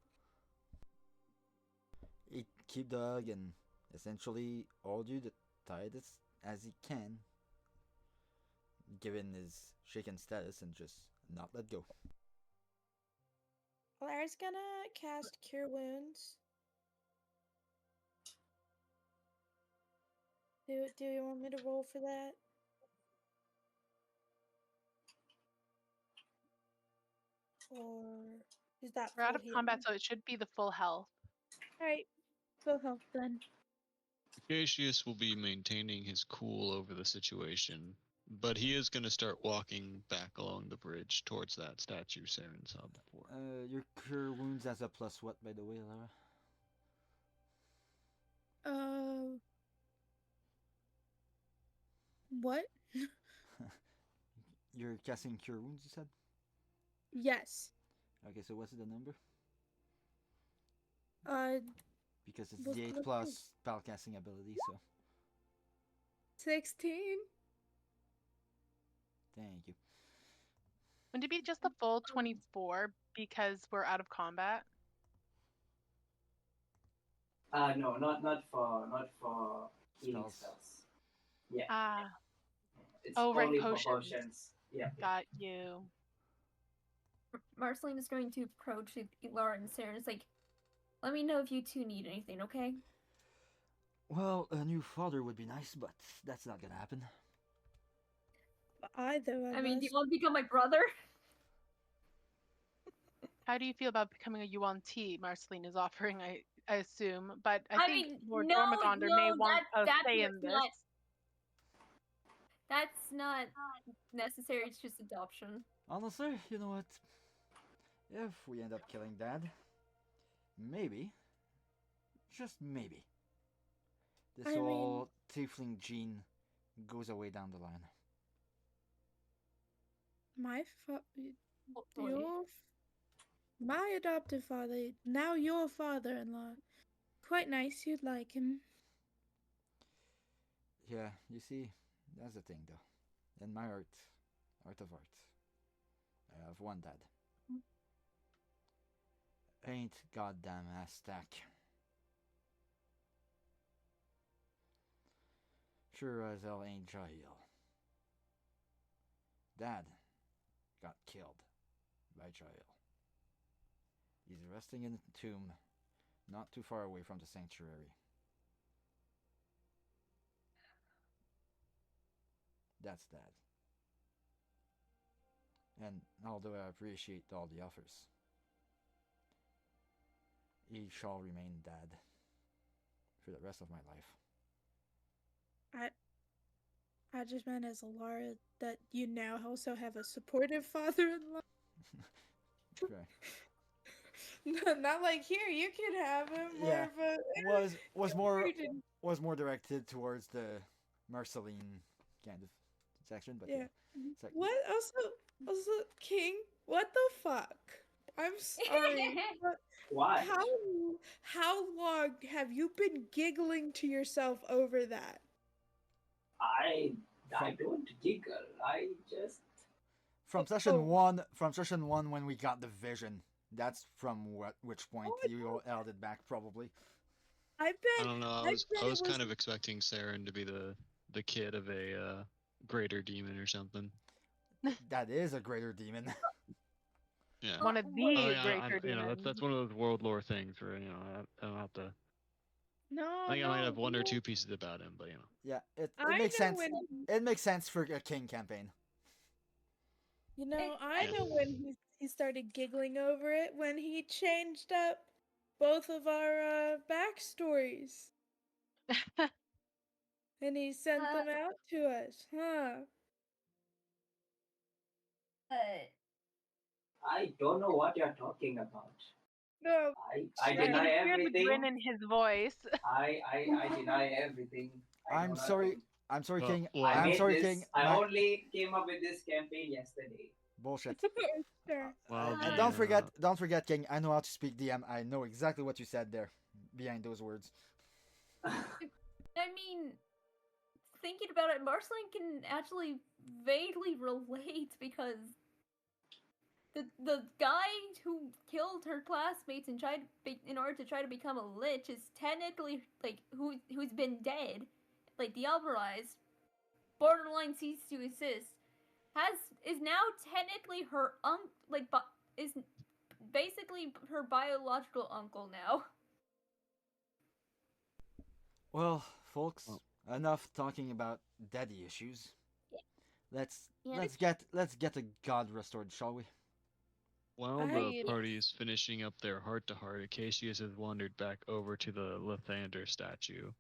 He keep the hug and essentially hold you the tightest as he can, given his shaken status, and just not let go. Lara's gonna cast Cure Wounds. Do you want me to roll for that? Or is that We're out full of combat, healing? so it should be the full health. Alright, full health then. Acacius will be maintaining his cool over the situation, but he is going to start walking back along the bridge towards that statue Saren saw before. Your cure wounds as a plus what, by the way, Lara? What? You're casting cure wounds, you said? Yes. Okay, so what's the number? Because it's What's the 8 the- plus spell casting ability, so 16. thank you. Wouldn't it be just the full 24 because we're out of combat? No, not for healing Spells. spells. Yeah. Ah, It's oh, right, only for potions. potions. Yeah. Got you. Marceline is going to approach Laura and Sarah and is like, let me know if you two need anything, okay? Well, a new father would be nice, but that's not gonna happen. Either of I mean, us. do you want to become my brother? How do you feel about becoming a Yuan Ti? Marceline is offering, I assume, but I think mean, Lord no, Dormagonder may want a say in this. That's not necessary, it's just adoption. Honestly, you know what? If we end up killing Dad, maybe, just maybe, this I mean- whole tiefling gene goes away down the line. My Hopefully. my adoptive father, now your father-in-law. Quite nice, you'd like him. Yeah, you see, that's the thing though. In my art of art, I have one dad. Ain't goddamn Aztec. Sure as hell ain't Jael. Dad got killed by Jael. He's resting in a tomb not too far away from the sanctuary. That's Dad. And although I appreciate all the offers, he shall remain Dad for the rest of my life. I just meant as Alara that you now also have a supportive father-in-law. Okay. No, not like here, you can have him. Yeah, More of a was more directed towards the Marceline kind of section, but yeah. It's like, What also King? What the fuck? I'm sorry. Why? How long have you been giggling to yourself over that? I don't giggle. I just from session one when we got the vision. That's from which point you held it back probably. I I don't know. I was kind of expecting Saren to be the kid of a greater demon or something. That is a greater demon. Yeah. One of the greater you know, demons. that's one of those world lore things where I don't have to. No, I think I might have one or two pieces about him, but you know. Yeah, it makes sense. It makes sense for a king campaign. You know, I know when he started giggling over it when he changed up both of our backstories. And he sent them out to us, huh? I don't know what you're talking about. No, I deny You hear the everything. grin in his voice. I deny everything. I'm sorry, King. King. I only came up with this campaign yesterday. Bullshit. Sure. And don't forget, King. I know how to speak DM. I know exactly what you said there, behind those words. I mean, thinking about it, Marceline can actually vaguely relate because the guy who killed her classmates and in order to try to become a lich is technically like who's been dead, like Diablerized, borderline cease to exist, is now technically her is basically her biological uncle now. Well, folks, enough talking about daddy issues. Let's get a god restored, shall we? While the party is finishing up their heart-to-heart, Acacius has wandered back over to the Lathander statue.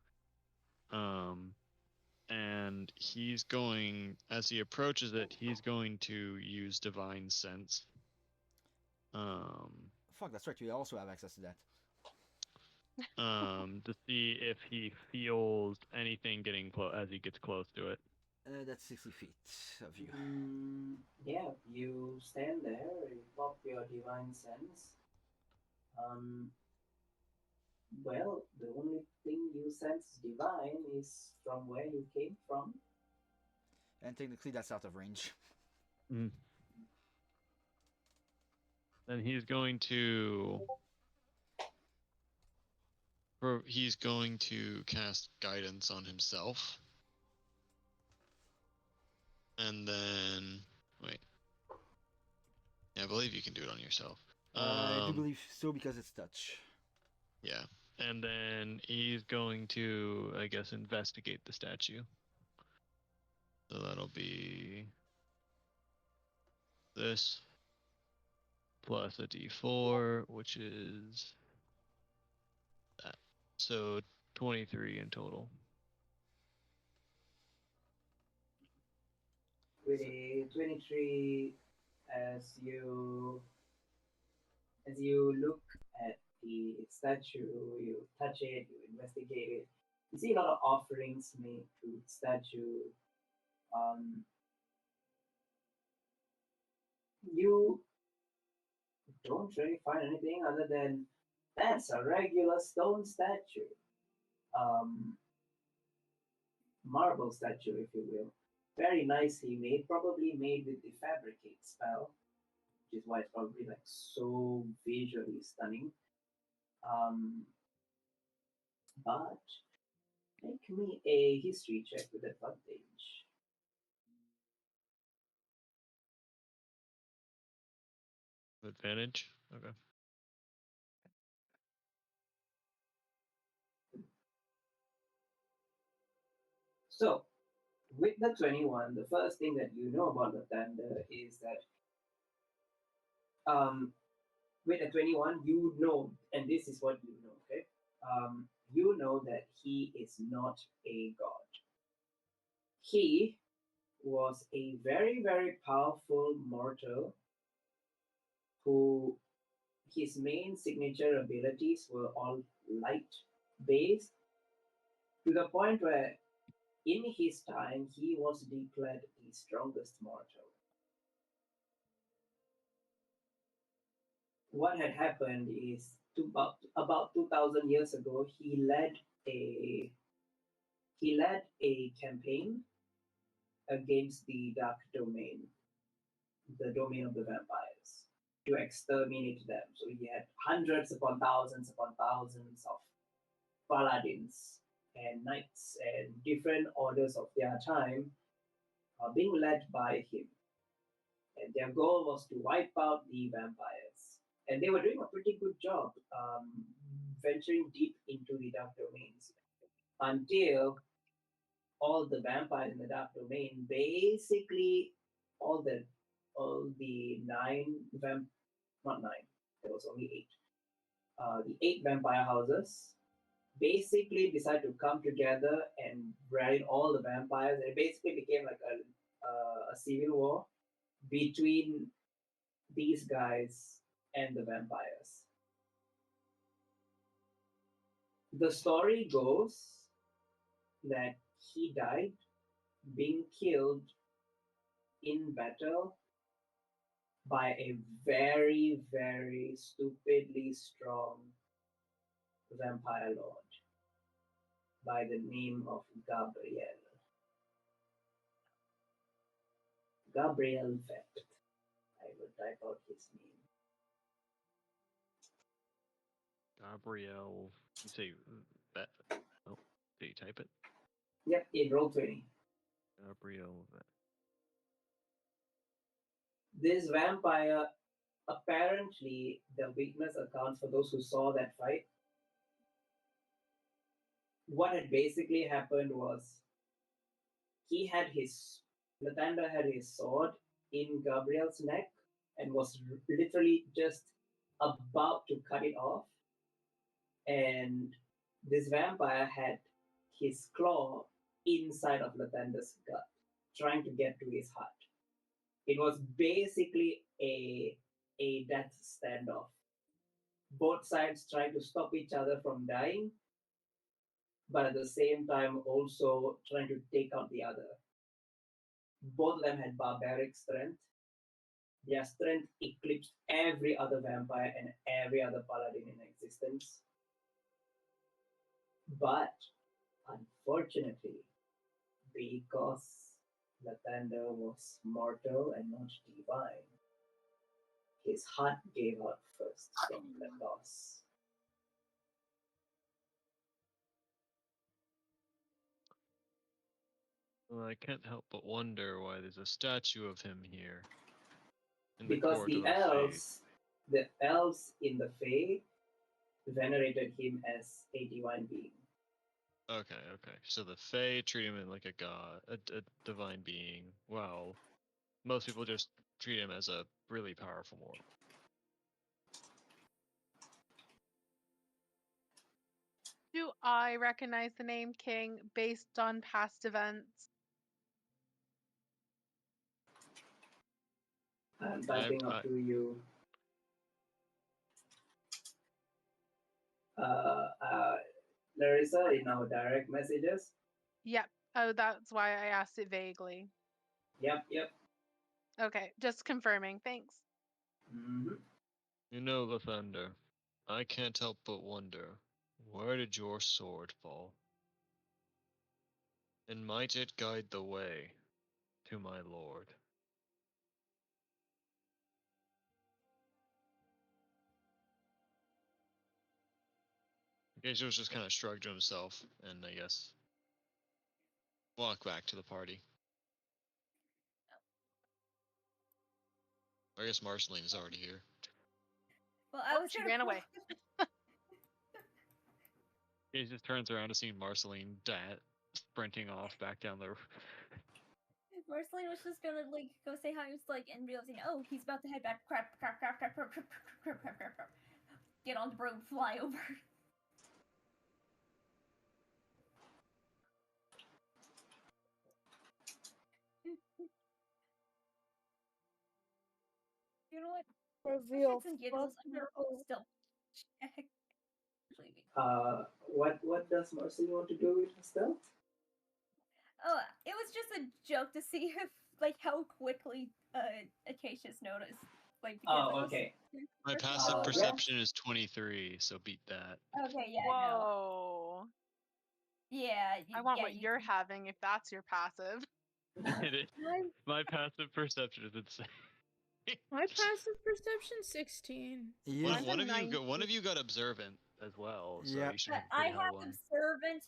And he's going, as he approaches it, he's going to use Divine Sense. Fuck, that's right, you also have access to that. To see if he feels anything getting close as he gets close to it. That's 60 feet of you. Yeah, you stand there, you pop your divine sense. Well, the only thing you sense divine is from where you came from. And technically that's out of range. Mm. Then he's going to cast guidance on himself. And then wait. Yeah, I believe you can do it on yourself. I do believe so because it's touch. Yeah. And then he's going to, I guess, investigate the statue. So that'll be this plus a d4, which is that. So 23 in total. With a 23, as you look at the statue, you touch it, you investigate it. You see a lot of offerings made to the statue. You don't really find anything other than that's a regular stone statue. Um, Marble statue, if you will. Very nicely made, probably made with the fabricate spell, which is why it's probably like so visually stunning. Um, but make me a history check with advantage. Advantage. Okay. So, with the 21, the first thing that you know about the thunder is that with a 21, you know, and this is what you know, okay? You know that he is not a god. He was a very, very powerful mortal who his main signature abilities were all light based to the point where in his time he was declared the strongest mortal. What had happened is about 2000 years ago a he led a campaign against the dark domain, the domain of the vampires, to exterminate them. So he had hundreds upon thousands of paladins and knights and different orders of their time being led by him. And their goal was to wipe out the vampires. And they were doing a pretty good job venturing deep into the dark domains until all the vampires in the dark domain, basically all the nine not nine, there was only eight. The eight vampire houses basically decided to come together and rally all the vampires. And it basically became like a civil war between these guys and the vampires. The story goes that he died being killed in battle by a very, very stupidly strong vampire lord by the name of Gabriel. Gabriel Vept. I will type out his name. Gabriel. You say that? Oh, did you type it? Yep, in Roll20. Gabriel. This vampire, apparently, the weakness accounts for those who saw that fight. What had basically happened was he had his Lathander had his sword in Gabriel's neck and was literally just about to cut it off. And this vampire had his claw inside of Lathander's gut, trying to get to his heart. It was basically a death standoff. Both sides trying to stop each other from dying, but at the same time also trying to take out the other. Both of them had barbaric strength. Their strength eclipsed every other vampire and every other paladin in existence. But unfortunately, because Lathander was mortal and not divine, his heart gave out first from the loss. Well, I can't help but wonder why there's a statue of him here. In Because court the of Fae. elves in the Fae venerated him as a divine being. Okay. So the Fae treat him like a god, a divine being. Wow. Most people just treat him as a really powerful mortal. Do I recognize the name King based on past events? I'm typing up to you. Larissa, in our direct messages. Yep. Oh, that's why I asked it vaguely. Yep. Okay, just confirming. Thanks. Mm-hmm. You know, Lathander, I can't help but wonder, where did your sword fall? And might it guide the way to my lord? Gaijos just kind of shrugged to himself, and I guess walked back to the party. I guess Marceline is already here. Well, I Oh, was she gonna ran pro- away. He just turns around to see Marceline sprinting off back down the. Marceline was just gonna like go say hi. He was like, and realizing, oh, he's about to head back. Crap! Get on the broom, fly over. You know what? Reveal. Shits and giggles. I'm gonna still check. What does Marcel want to do with her stealth? Oh, it was just a joke to see if like how quickly Acacia's noticed. Like because Oh, it was okay. My passive yeah. perception is 23, so beat that. Okay, yeah, no. Whoa. Yeah, I want yeah, what you you're can- having if that's your passive. It is. My passive perception is insane. My passive perception 16. Yeah. Mine's a One of you got observant as well, so Yep. you should But have a I pretty high have one. observant.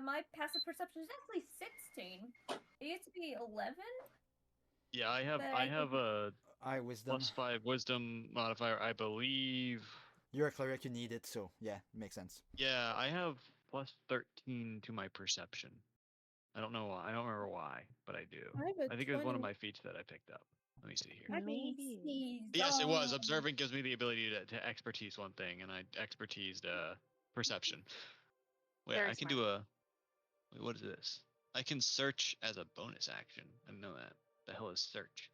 My passive perception is actually 16. It used to be 11. Yeah, I But have a Wisdom. +5 wisdom modifier, I believe. You're a cleric, you need it, so yeah, makes sense. Yeah, I have +13 to my perception. I don't know why. I don't remember why, but I do. I have a I think it was one of 20. my feats that I picked up. Let me see here. let me Maybe. see. Yes, it was. Observant gives me the ability to expertise one thing, and I expertised perception. Wait, Very I can smart. do a. Wait, what is this? I can search as a bonus action. I didn't know that. The hell is search?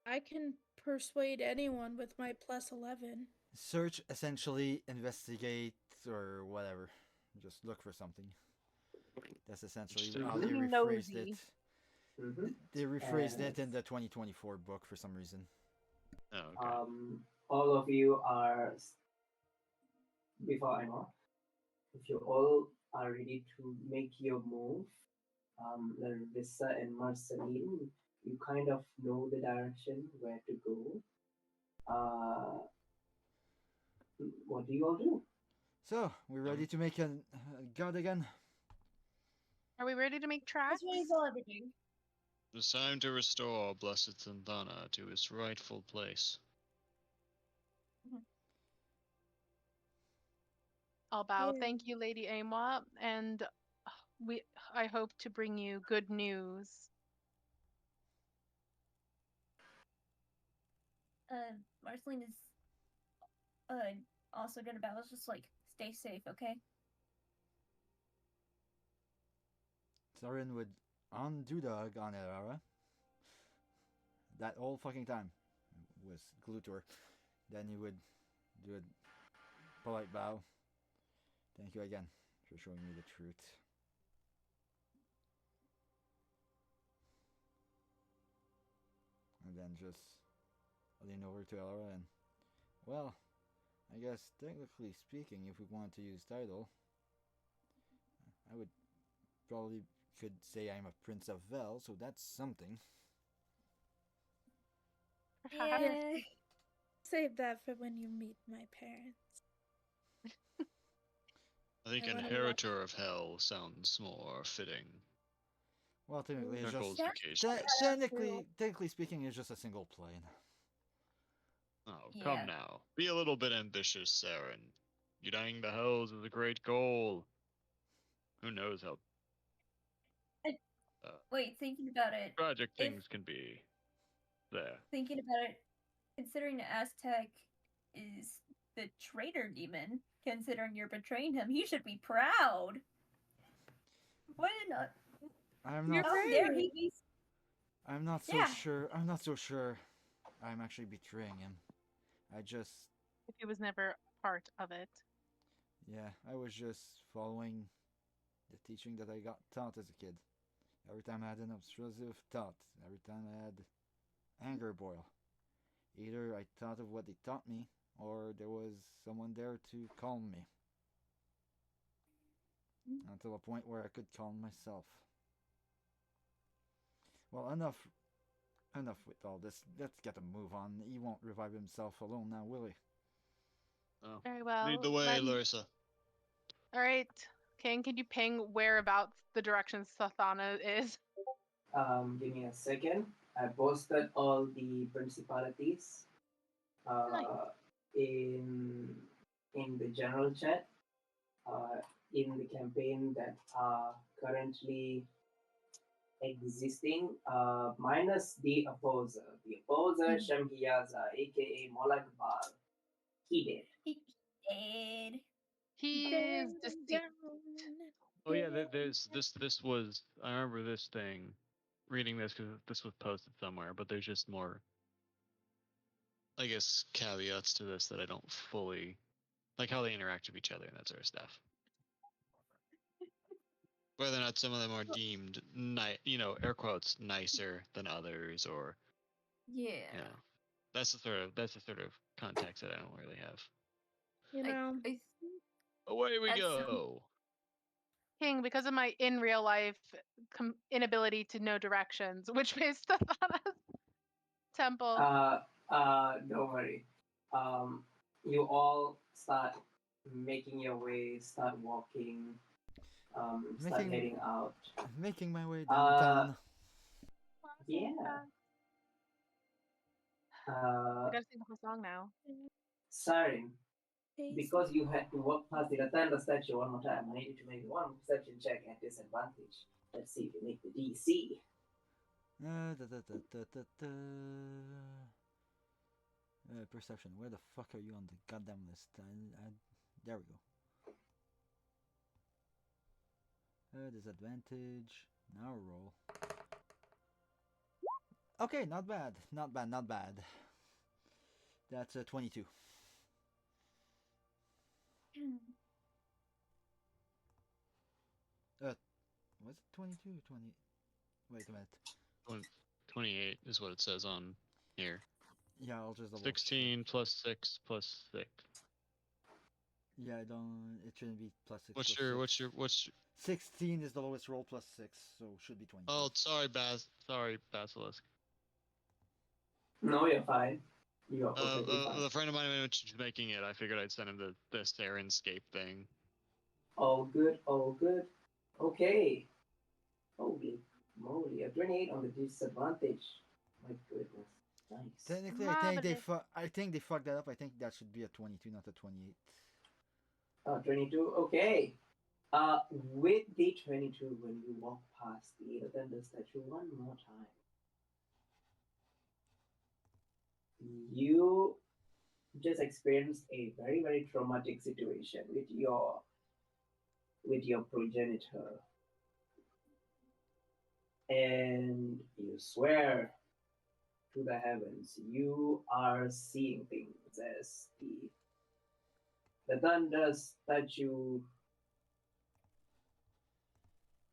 I can persuade anyone with my plus 11. Search, essentially, investigate, or whatever. Just look for something. That's essentially Interesting. how they Being rephrased nosy. it. Mm-hmm. They rephrased it in the 2024 book for some reason. Oh, okay. All of you are, before I know, if you all are ready to make your move, Larissa and Marceline, you kind of know the direction where to go. What do you all do? So, we're ready to make a god again? Are we ready to make tracks? That's really all everything. It's time to restore Blessed Santhana to its rightful place. I'll bow. Yeah. Thank you, Lady Aimwa, and I hope to bring you good news. Marceline is also gonna bow. It's just like stay safe, okay? Soren would undo the hug on Erara. That whole fucking time was glued to her. Then he would do a polite bow. Thank you again for showing me the truth. And then just lean over to Elra and, well, I guess technically speaking, if we want to use title, I would probably could say I'm a Prince of Vel, so that's something. Yeah. Save that for when you meet my parents. I think I wanna Inheritor of Hell sounds more fitting. Well, technically, it's Knuckles just vacation. technically speaking, it's just a single plane. Oh, Yeah. come now. Be a little bit ambitious, Saren. Uniting the Hells is a great goal. Who knows how Wait, thinking about it. tragic If- things can be there. Thinking about it, considering the Aztec is the traitor demon, considering you're betraying him, he should be proud. Why not? I'm You're not. How right. dare he be? I'm not so Yeah. sure. I'm not so sure. I'm actually betraying him. I just, If he was never part of it. yeah, I was just following the teaching that I got taught as a kid. Every time I had an obtrusive thought, every time I had anger boil. Either I thought of what they taught me, or there was someone there to calm me. Until a point where I could calm myself. Well, enough with all this. Let's get a move on. He won't revive himself alone now, will he? Oh. Very well. Lead the way, then- Larissa. All right. King, can you ping whereabouts the direction Sathana is? Give me a second. I posted all the principalities uh, in the general chat in the campaign that are currently existing, minus the opposer. The opposer, Shamhiyaza, aka Molakbal. He did. Dead. He's deceased. Oh yeah, this was. I remember this thing, reading this because this was posted somewhere. But there's just more, I guess, caveats to this that I don't fully like how they interact with each other and that sort of stuff. Whether or not some of them are deemed, air quotes, nicer than others, or Yeah. that's the sort of context that I don't really have. You know, I think Away we That's go. King, because of my in real life inability to know directions, which way is Sathana's temple? Don't worry. You all start making your way, start walking, start heading out. Making my way downtown. Yeah. I gotta sing the whole song now. Siren, because you had to walk past the Latanda statue one more time, I need you to make one perception check at disadvantage. Let's see if you make the DC. Perception. Where the fuck are you on the goddamn list? There we go. Disadvantage. Now roll. Okay, not bad. Not bad, not bad. That's 22. Was it 22 or 20? Wait a minute. 28 is what it says on here. Yeah, I'll just double 16 check. plus 6 plus 6. Yeah, I don't. It shouldn't be plus 6. What's your 16 is the lowest roll plus 6, so should be 20. Oh, sorry, Basilisk. No, you're fine. You are perfectly fine. A friend of mine was making it. I figured I'd send him the Serenscape thing. All good, all good. Okay. Holy moly, a 28 on the disadvantage. My goodness. Nice. Technically, I think they fucked that up. I think that should be a 22, not a 28. 22, okay. With the 22, when you walk past the Thunder statue one more time, you just experienced a very, very traumatic situation with your progenitor. And you swear to the heavens, you are seeing things as the thunder statue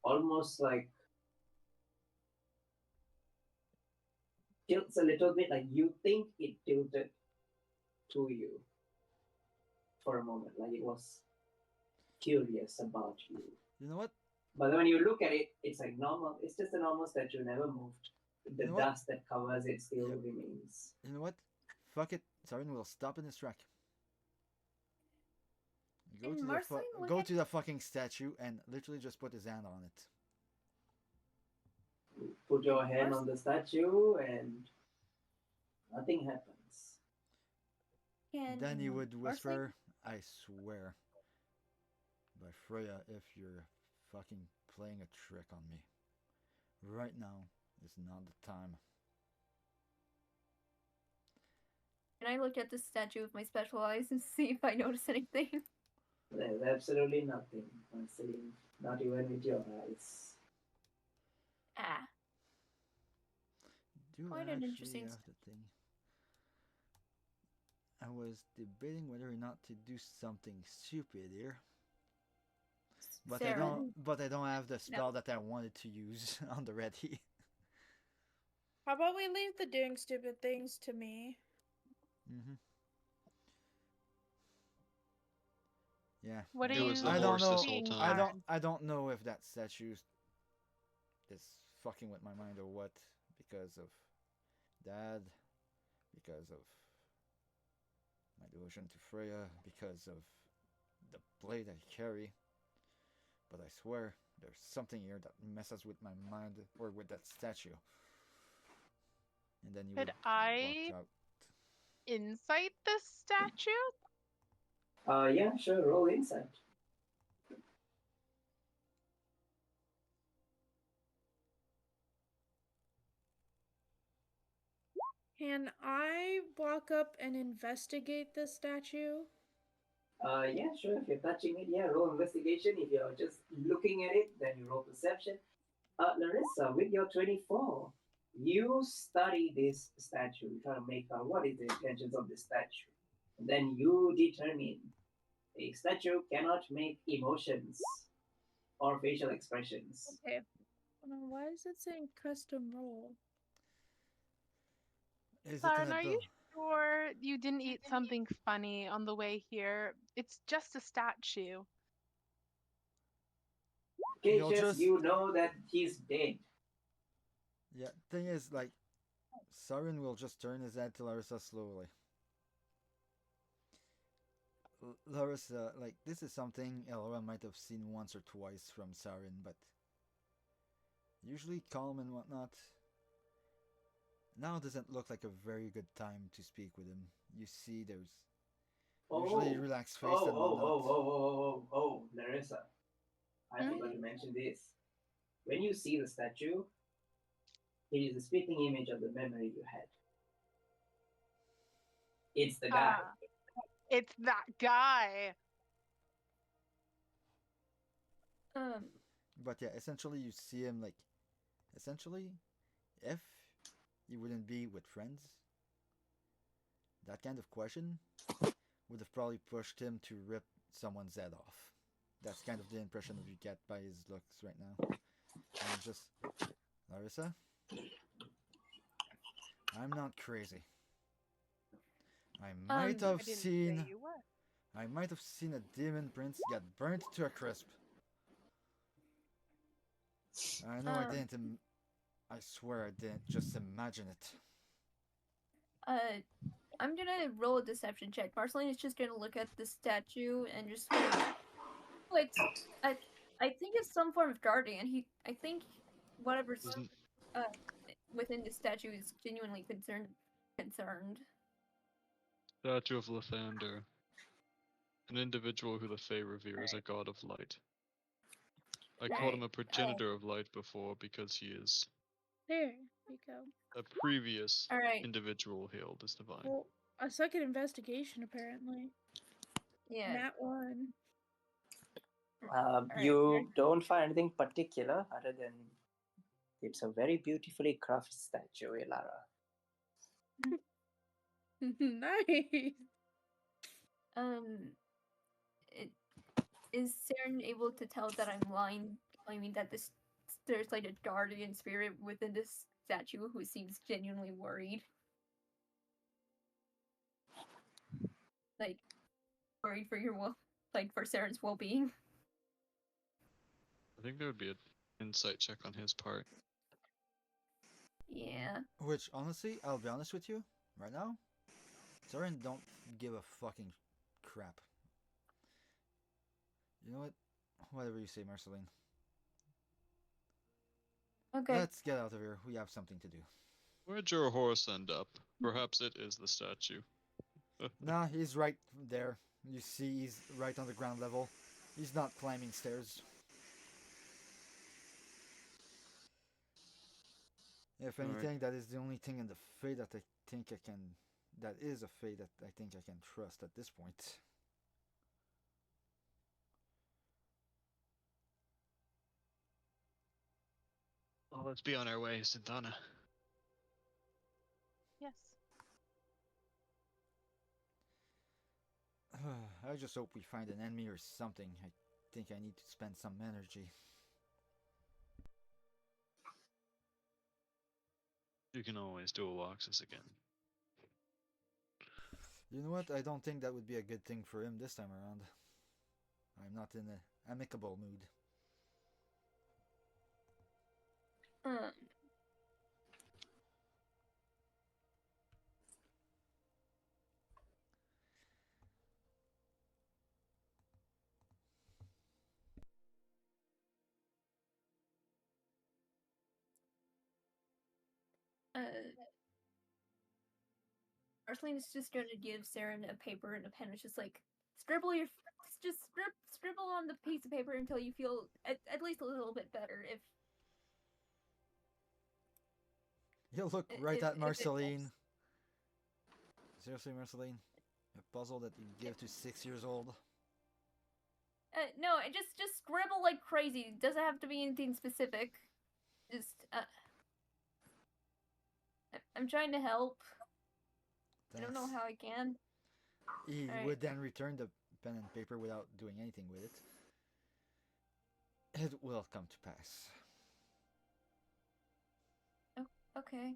almost like tilts a little bit, like you think it tilted to you for a moment, like it was curious about you. You know what? But when you look at it, it's like normal. It's just a normal statue, never moved. The You know what? dust that covers it still remains. You know what? Fuck it. Siren will stop in his track. Go to the fucking statue and literally just put his hand on it. Put your hand on the statue and nothing happens. Then he would whisper, I swear by Freya, if you're fucking playing a trick on me, right now is not the time. Can I look at the statue with my special eyes and see if I notice anything? There's absolutely nothing. Marceline, not even with your eyes. Ah. Do Quite I an actually interesting have the thing? I was debating whether or not to do something stupid here. But Sarah. I don't have the spell that I wanted to use on the ready. How about we leave the doing stupid things to me? Mm-hmm. Yeah. What are It was you the I don't horse this know. whole being time. I don't know if that statue is fucking with my mind or what, because of Dad, because of my devotion to Freya, because of the blade I carry. But I swear, there's something here that messes with my mind or with that statue. And then you Could would I walk out. insight this statue? Yeah, sure. Roll insight. Can I walk up and investigate this statue? Yeah, sure. If you're touching it, yeah, roll investigation. If you're just looking at it, then you roll perception. Larissa, with your 24, you study this statue. You try to make out what is the intentions of the statue. And then you determine a statue cannot make emotions or facial expressions. Okay. Why is it saying custom roll? Is it an Saren, are you ability? sure you didn't eat something funny on the way here? It's just a statue. You'll Cautious, just. you know that he's dead. Yeah, thing is, like, Saren will just turn his head to Larissa slowly. Larissa, like, this is something Elora might have seen once or twice from Saren, but usually calm and whatnot. Now doesn't look like a very good time to speak with him. You see, there's usually relaxed face and whatnot. Larissa. I forgot to mention this. When you see the statue, it is a spitting image of the memory you had. It's the guy. It's that guy. But yeah, essentially you see him like, essentially, if you wouldn't be with friends, that kind of question would have probably pushed him to rip someone's head off. That's kind of the impression that you get by his looks right now. And it's just, Larissa, I'm not crazy. I might have seen a demon prince get burnt to a crisp. I know I didn't. I swear I didn't just imagine it. I'm gonna roll a deception check. Marceline is just gonna look at the statue and just like I think it's some form of guardian. I think whatever's within the statue is genuinely concerned. Statue of Lathander. An individual who the Fae revere as a god of light. I called him a progenitor of light before because he is There you go. a previous Alright. individual hailed as divine. Well, I suck at investigation apparently. Yeah. Nat 1. You don't find anything particular other than it's a very beautifully crafted statue, Ilara. Nice. Is Saren able to tell that I'm lying, claiming that there's like a guardian spirit within this statue who seems genuinely worried? Like, worried for your for Saren's well-being? I think there would be an insight check on his part. Yeah. Which, honestly, I'll be honest with you, right now, Saren don't give a fucking crap. You know what? Whatever you say, Marceline. Okay. Let's get out of here. We have something to do. Where'd your horse end up? Perhaps it is the statue. Nah, he's right there. You see, he's right on the ground level. He's not climbing stairs. If anything, that is the only thing in the Fae that I think I can... That is a Fae that I think I can trust at this point. Well, let's be on our way, Santana. Yes. I just hope we find an enemy or something. I think I need to spend some energy. You can always dual Loxus again. You know what? I don't think that would be a good thing for him this time around. I'm not in an amicable mood. Um, Arceline is just going to give Saren a paper and a pen. It's just like scribble on the piece of paper until you feel at least a little bit better. If He'll look right at Marceline. Seriously, Marceline? A puzzle that you give to 6 years old? No, just scribble like crazy. It doesn't have to be anything specific. Just I'm trying to help. I don't know Thanks. how I can. He Alright. would then return the pen and paper without doing anything with it. It will come to pass. Okay.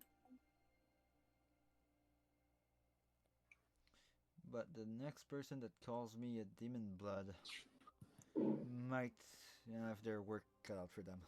But the next person that calls me a demon blood might have their work cut out for them.